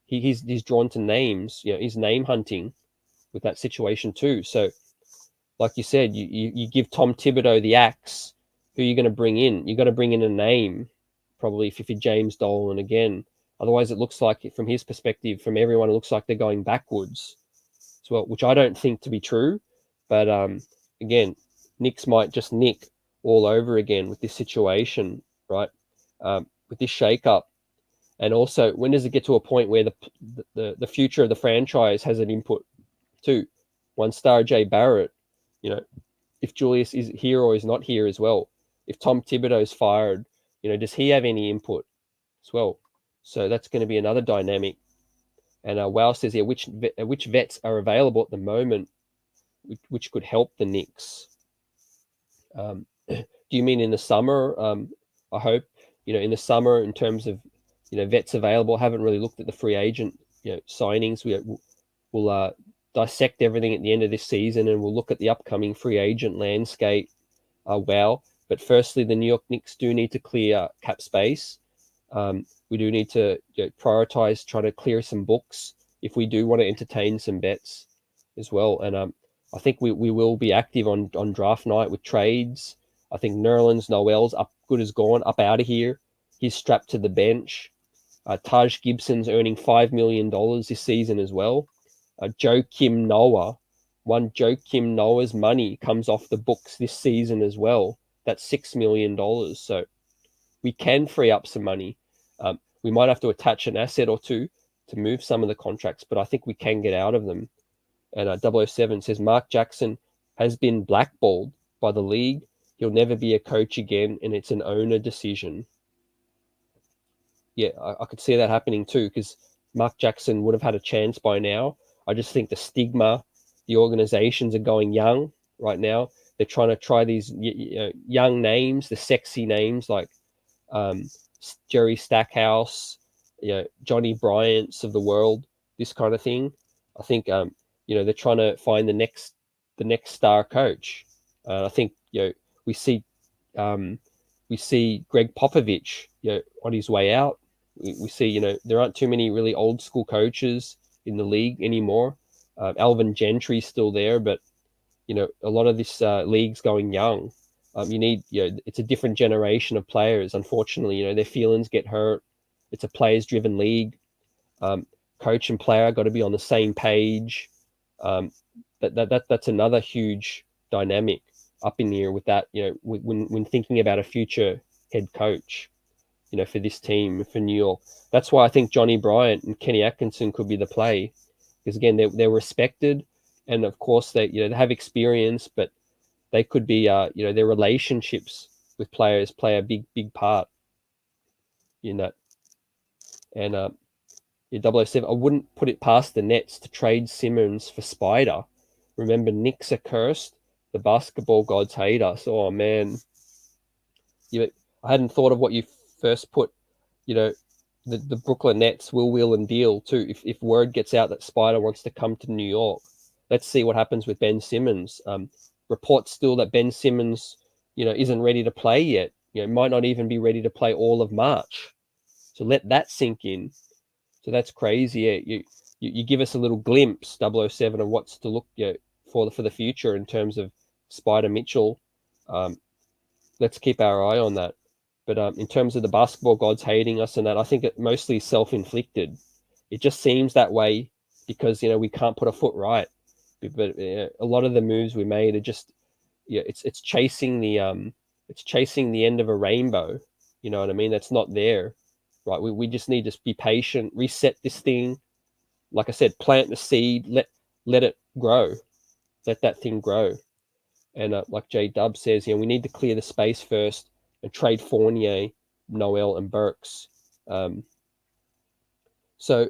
He's drawn to names. He's name hunting with that situation too. So, like you said, you give Tom Thibodeau the axe. Who are you going to bring in? You got to bring in a name, probably if you're James Dolan again. Otherwise, it looks like, from his perspective, from everyone, it looks like they're going backwards as well, which I don't think to be true. But again, Knicks might just nick all over again with this situation, right? With this shakeup. And also, when does it get to a point where the future of the franchise has an input too? Once RJ Barrett, if Julius is here or is not here as well, if Tom Thibodeau's fired, does he have any input as well? So that's going to be another dynamic. And Wow says here, which vets are available at the moment, which could help the Knicks? Do you mean in the summer? I hope, in the summer, in terms of, vets available. Haven't really looked at the free agent, signings. We'll dissect everything at the end of this season, and we'll look at the upcoming free agent landscape. Wow. But firstly, the New York Knicks do need to clear cap space. We do need to prioritize trying to clear some books if we do want to entertain some bets as well. And I think we will be active on draft night with trades. I think Nerlens Noel's up good as gone, up out of here. He's strapped to the bench. Taj Gibson's earning $5 million this season as well. Joakim Noah's money comes off the books this season as well. That's $6 million. So we can free up some money. We might have to attach an asset or two to move some of the contracts, but I think we can get out of them. And 007 says Mark Jackson has been blackballed by the league. He'll never be a coach again, and it's an owner decision. Yeah, I could see that happening too, because Mark Jackson would have had a chance by now. I just think the stigma, the organizations are going young right now. They're trying to try these young names, the sexy names like um, Jerry Stackhouse, Johnny Bryant's of the world, this kind of thing. I think they're trying to find the next star coach. I think we see um, we see Greg Popovich on his way out. We see there aren't too many really old school coaches in the league anymore. Alvin Gentry's still there, but a lot of this league's going young. You need, it's a different generation of players. Unfortunately, their feelings get hurt. It's a players-driven league. Coach and player got to be on the same page. That's another huge dynamic up in here with that. When thinking about a future head coach, for this team for New York, that's why I think Johnny Bryant and Kenny Atkinson could be the play, because again they're respected, and of course they have experience, but they could be their relationships with players play a big part in that. And 007, I wouldn't put it past the Nets to trade Simmons for Spider. Remember, Knicks are cursed. The basketball gods hate us. Oh man, I hadn't thought of what you first put. The Brooklyn Nets will and deal too. If word gets out that Spider wants to come to New York, let's see what happens with Ben Simmons. Reports still that Ben Simmons, isn't ready to play yet. Might not even be ready to play all of March. So let that sink in. So that's crazy. Yeah, you give us a little glimpse, 007, of what's to look for the future in terms of Spider Mitchell. Let's keep our eye on that. But in terms of the basketball gods hating us and that, I think it mostly self-inflicted. It just seems that way because we can't put a foot right. But a lot of the moves we made are just it's chasing the end of a rainbow. You know what I mean? That's not there, right? We just need to be patient, reset this thing. Like I said, plant the seed, let it grow, let that thing grow. And like J Dub says, we need to clear the space first and trade Fournier, Noel, and Burks. So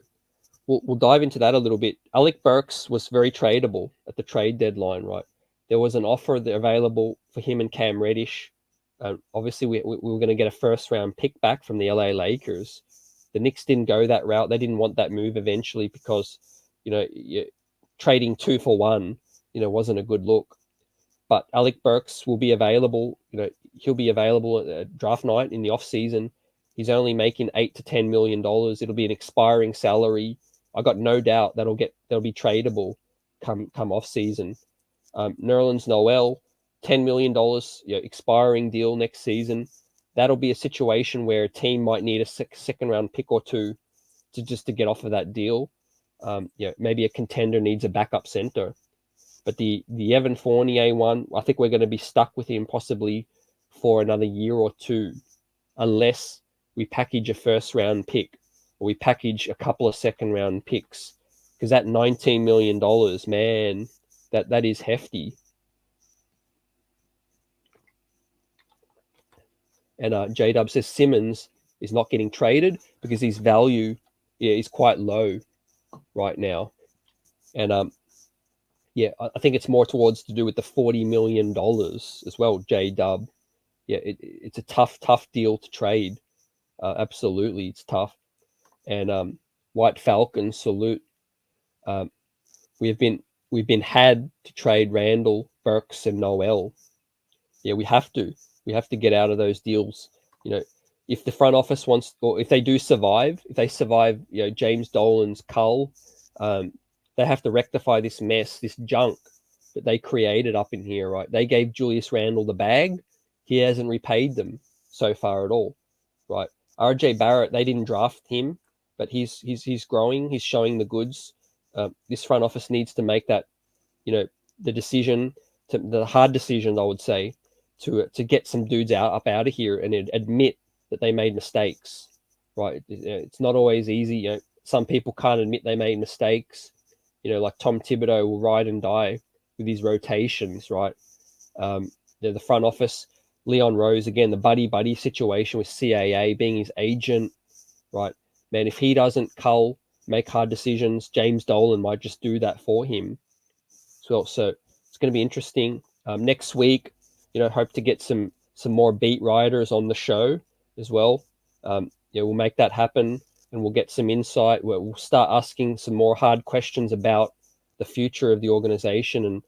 we'll dive into that a little bit. Alec Burks was very tradable at the trade deadline, right? There was an offer available for him and Cam Reddish. Obviously, we were going to get a first-round pick back from the LA Lakers. The Knicks didn't go that route. They didn't want that move eventually because, trading 2 for 1, wasn't a good look. But Alec Burks will be available. He'll be available at draft night in the off season. He's only making $8 to $10 million. It'll be an expiring salary. I got no doubt that'll be tradable come off season. Nerlens Noel, $10 million expiring deal next season. That'll be a situation where a team might need a second round pick or two to get off of that deal. Maybe a contender needs a backup center. But the Evan Fournier one, I think we're going to be stuck with him possibly for another year or two, unless we package a first round pick or we package a couple of second round picks. Because that $19 million, man, that is hefty. And J-Dub says Simmons is not getting traded because his value is quite low right now. And I think it's more towards to do with the $40 million as well, J-Dub. Yeah, it's a tough deal to trade. Absolutely, it's tough. And White Falcon, salute. We've been had to trade Randle, Burks, and Noel. Yeah, we have to get out of those deals. If the front office wants, or if they survive, James Dolan's cull, they have to rectify this mess, this junk that they created up in here, right? They gave Julius Randle the bag. He hasn't repaid them so far at all, right? RJ Barrett, they didn't draft him, but he's growing. He's showing the goods. This front office needs to make that, the decision, the hard decision, I would say, to get some dudes up out of here and admit that they made mistakes, right? It's not always easy. Some people can't admit they made mistakes. like Tom Thibodeau will ride and die with his rotations, right? The front office, Leon Rose, again, the buddy situation with CAA being his agent, right? Man, if he doesn't cull, make hard decisions, James Dolan might just do that for him. So it's going to be interesting. Next week, hope to get some more beat writers on the show as well. We'll make that happen, and we'll get some insight. We'll start asking some more hard questions about the future of the organization, and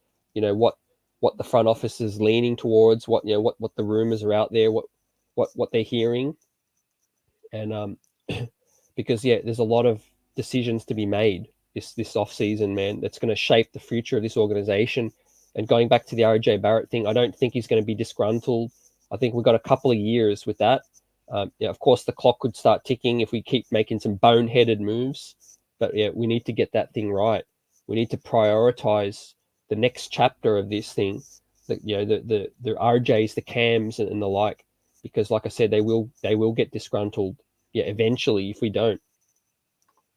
what the front office is leaning towards, what the rumors are out there, what they're hearing, and because there's a lot of decisions to be made this off season, man. That's going to shape the future of this organization. And going back to the RJ Barrett thing, I don't think he's going to be disgruntled. I think we've got a couple of years with that. Of course, the clock could start ticking if we keep making some boneheaded moves. But we need to get that thing right. We need to prioritize the next chapter of this thing. The RJs, the Cams, and the like, because like I said, they will get disgruntled. Eventually if we don't.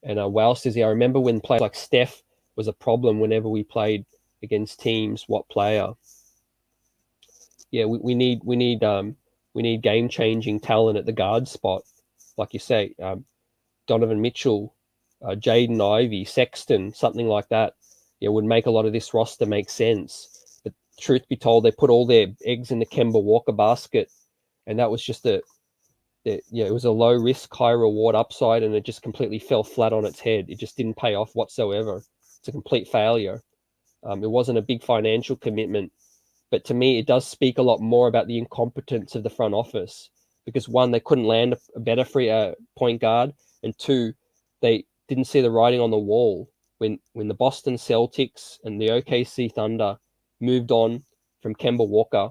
And Wow says, I remember when players like Steph was a problem whenever we played against teams. What player? We need game changing talent at the guard spot, like you say. Donovan Mitchell, Jaden Ivey, Sexton, something like that. Would make a lot of this roster make sense. But truth be told, they put all their eggs in the Kemba Walker basket, and that was just it was a low risk, high reward upside, and it just completely fell flat on its head. It just didn't pay off whatsoever. It's a complete failure. It wasn't a big financial commitment, but to me, it does speak a lot more about the incompetence of the front office, because one, they couldn't land a better free point guard, and two, they didn't see the writing on the wall when the Boston Celtics and the OKC Thunder moved on from Kemba Walker.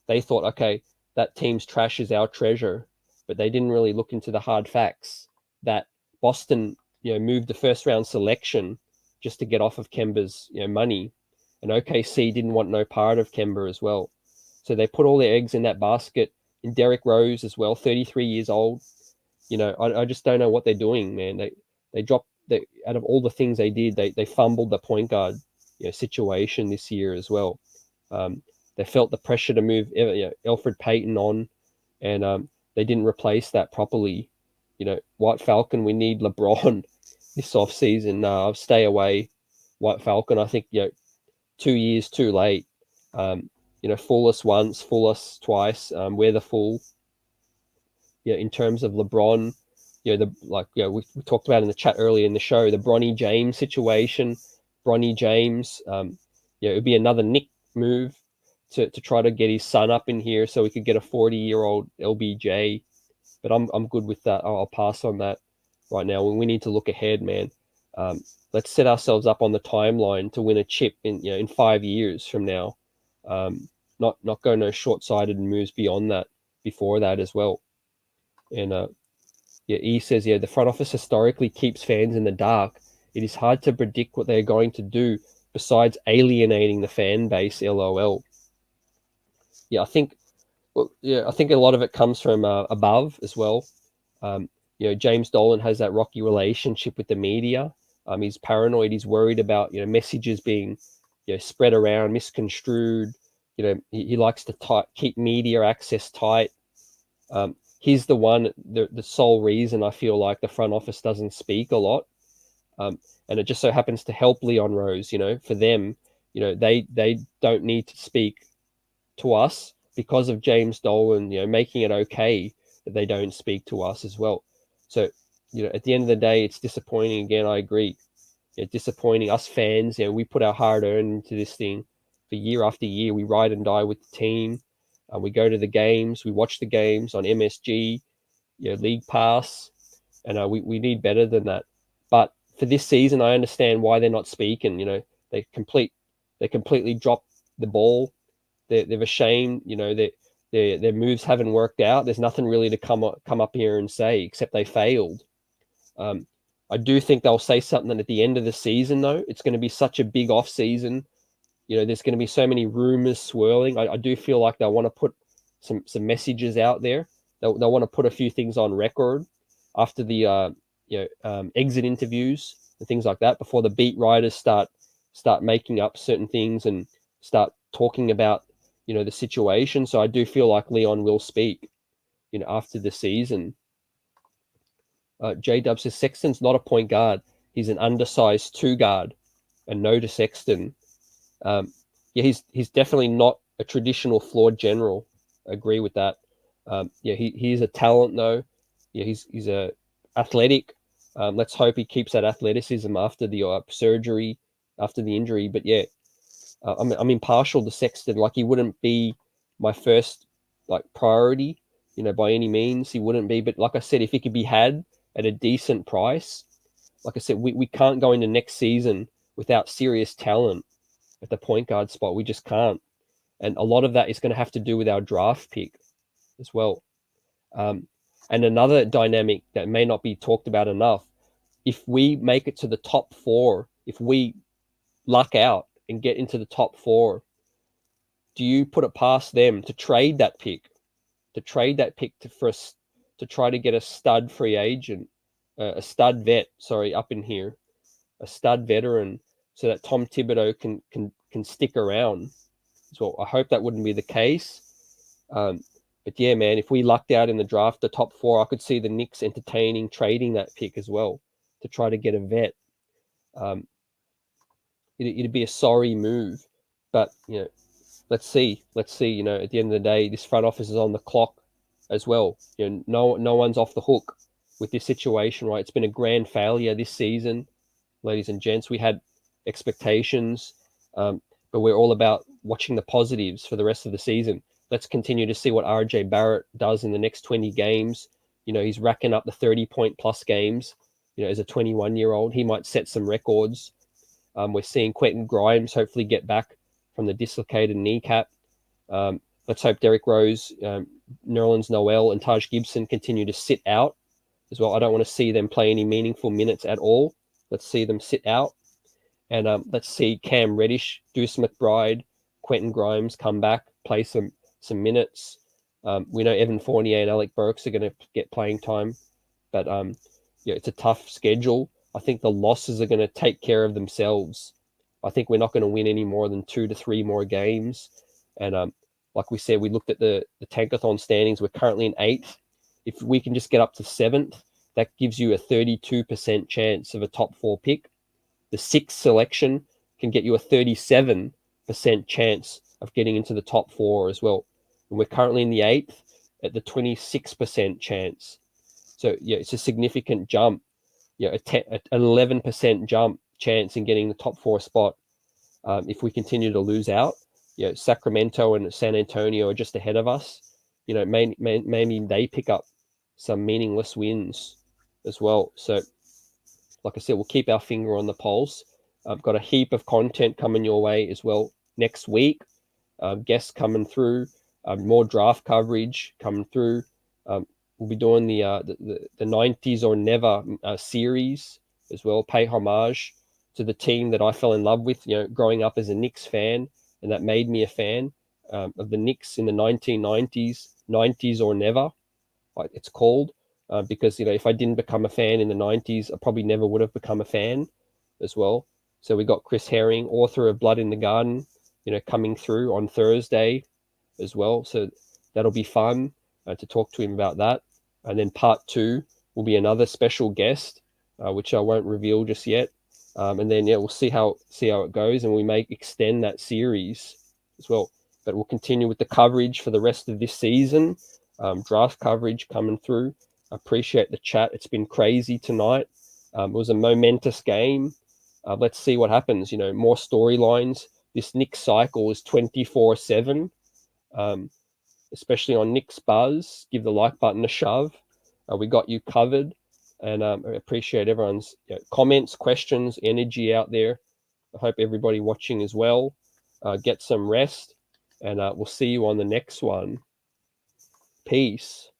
They thought, okay, that team's trash is our treasure. But they didn't really look into the hard facts that Boston, moved the first round selection just to get off of Kemba's, money, and OKC didn't want no part of Kemba as well. So they put all their eggs in that basket. In Derrick Rose as well, 33 years old. I just don't know what they're doing, man. They dropped out of all the things they did, they fumbled the point guard situation this year as well. They felt the pressure to move Elfrid Payton on, and they didn't replace that properly. White Falcon, we need LeBron this offseason. I'll stay away, White Falcon. I think 2 years too late. Fool us once, fool us twice. We're the fool. In terms of LeBron, we talked about in the chat earlier in the show, the Bronny James situation. Bronny James, it would be another Nick move to try to get his son up in here so we could get a 40-year-old LBJ. But I'm good with that. I'll pass on that right now. We need to look ahead, man. Let's set ourselves up on the timeline to win a chip in 5 years from now. Not go no short-sighted moves beyond that, before that as well. And E says, the front office historically keeps fans in the dark. It is hard to predict what they're going to do besides alienating the fan base, LOL. I think a lot of it comes from above as well. James Dolan has that rocky relationship with the media. He's paranoid. He's worried about messages being spread around, misconstrued. He likes to keep media access tight. He's the sole reason I feel like the front office doesn't speak a lot. And it just so happens to help Leon Rose. For them, they don't need to speak to us because of James Dolan, making it okay that they don't speak to us as well. So, at the end of the day, it's disappointing. Again, I agree. Disappointing. Us fans, we put our hard-earned into this thing for year after year. We ride and die with the team. We go to the games. We watch the games on MSG, League Pass, and we need better than that. But for this season, I understand why they're not speaking. They completely dropped the ball. They're ashamed. Their moves haven't worked out. There's nothing really to come up here and say except they failed. I do think they'll say something at the end of the season, though. It's going to be such a big off season. There's going to be so many rumors swirling. I do feel like they'll want to put some messages out there. They'll want to put a few things on record after the exit interviews. and things like that before the beat writers start making up certain things and start talking about, the situation. So I do feel like Leon will speak, after the season. J-Dub says Sexton's not a point guard. He's an undersized 2 guard. And no to Sexton. Yeah, he's definitely not a traditional floor general. I agree with that. Yeah, he's a talent though. Yeah, he's a athletic. Let's hope he keeps that athleticism after the surgery, after the injury. But yeah, I'm impartial to Sexton. Like, he wouldn't be my first priority, by any means. He wouldn't be. But like I said, if he could be had at a decent price, like I said, we can't go into next season without serious talent at the point guard spot. We just can't. And a lot of that is going to have to do with our draft pick as well. And another dynamic that may not be talked about enough, if we make it to the top 4, if we luck out and get into the top 4, do you put it past them to trade that pick, to try to get a stud free agent, a stud vet, up in here, a stud veteran, so that Tom Thibodeau can stick around? So I hope that wouldn't be the case. But yeah, man, if we lucked out in the draft, the top 4, I could see the Knicks entertaining trading that pick as well to try to get a vet. It'd be a sorry move, but let's see. At the end of the day, this front office is on the clock as well. No one's off the hook with this situation, right? It's been a grand failure this season, ladies and gents. We had expectations, but we're all about watching the positives for the rest of the season. Let's continue to see what RJ Barrett does in the next 20 games. He's racking up the 30-point plus games. As a 21-year-old, he might set some records. We're seeing Quentin Grimes hopefully get back from the dislocated kneecap. Let's hope Derrick Rose, Nerlens Noel, and Taj Gibson continue to sit out as well. I don't want to see them play any meaningful minutes at all. Let's see them sit out. And let's see Cam Reddish, Deuce McBride, Quentin Grimes come back, play some minutes. We know Evan Fournier and Alec Burks are going to get playing time. But it's a tough schedule. I think the losses are going to take care of themselves. I think we're not going to win any more than 2 to 3 more games. And like we said, we looked at the Tankathon standings. We're currently in 8th. If we can just get up to 7th, that gives you a 32% chance of a top 4 pick. The 6th selection can get you a 37% chance of getting into the top 4 as well. And we're currently in the 8th at the 26% chance. So yeah, it's a significant jump. An 11% jump chance in getting the top 4 spot. If we continue to lose out, Sacramento and San Antonio are just ahead of us. Maybe they pick up some meaningless wins as well. So, like I said, we'll keep our finger on the pulse. I've got a heap of content coming your way as well next week. Guests coming through, more draft coverage coming through. We'll be doing the 90s or never series as well. Pay homage to the team that I fell in love with, growing up as a Knicks fan, and that made me a fan of the Knicks in the 1990s, 90s or never, like it's called. Because, if I didn't become a fan in the 90s, I probably never would have become a fan as well. So we got Chris Herring, author of Blood in the Garden, coming through on Thursday as well. So that'll be fun to talk to him about that. And then part 2 will be another special guest, which I won't reveal just yet. And then, we'll see how it goes, and we may extend that series as well. But we'll continue with the coverage for the rest of this season. Draft coverage coming through. I appreciate the chat. It's been crazy tonight. It was a momentous game. Let's see what happens. More storylines. This Knicks cycle is 24/7, especially on Knicks Buzz. Give the like button a shove. We got you covered. And I appreciate everyone's comments, questions, energy out there. I hope everybody watching as well. Get some rest. And we'll see you on the next one. Peace.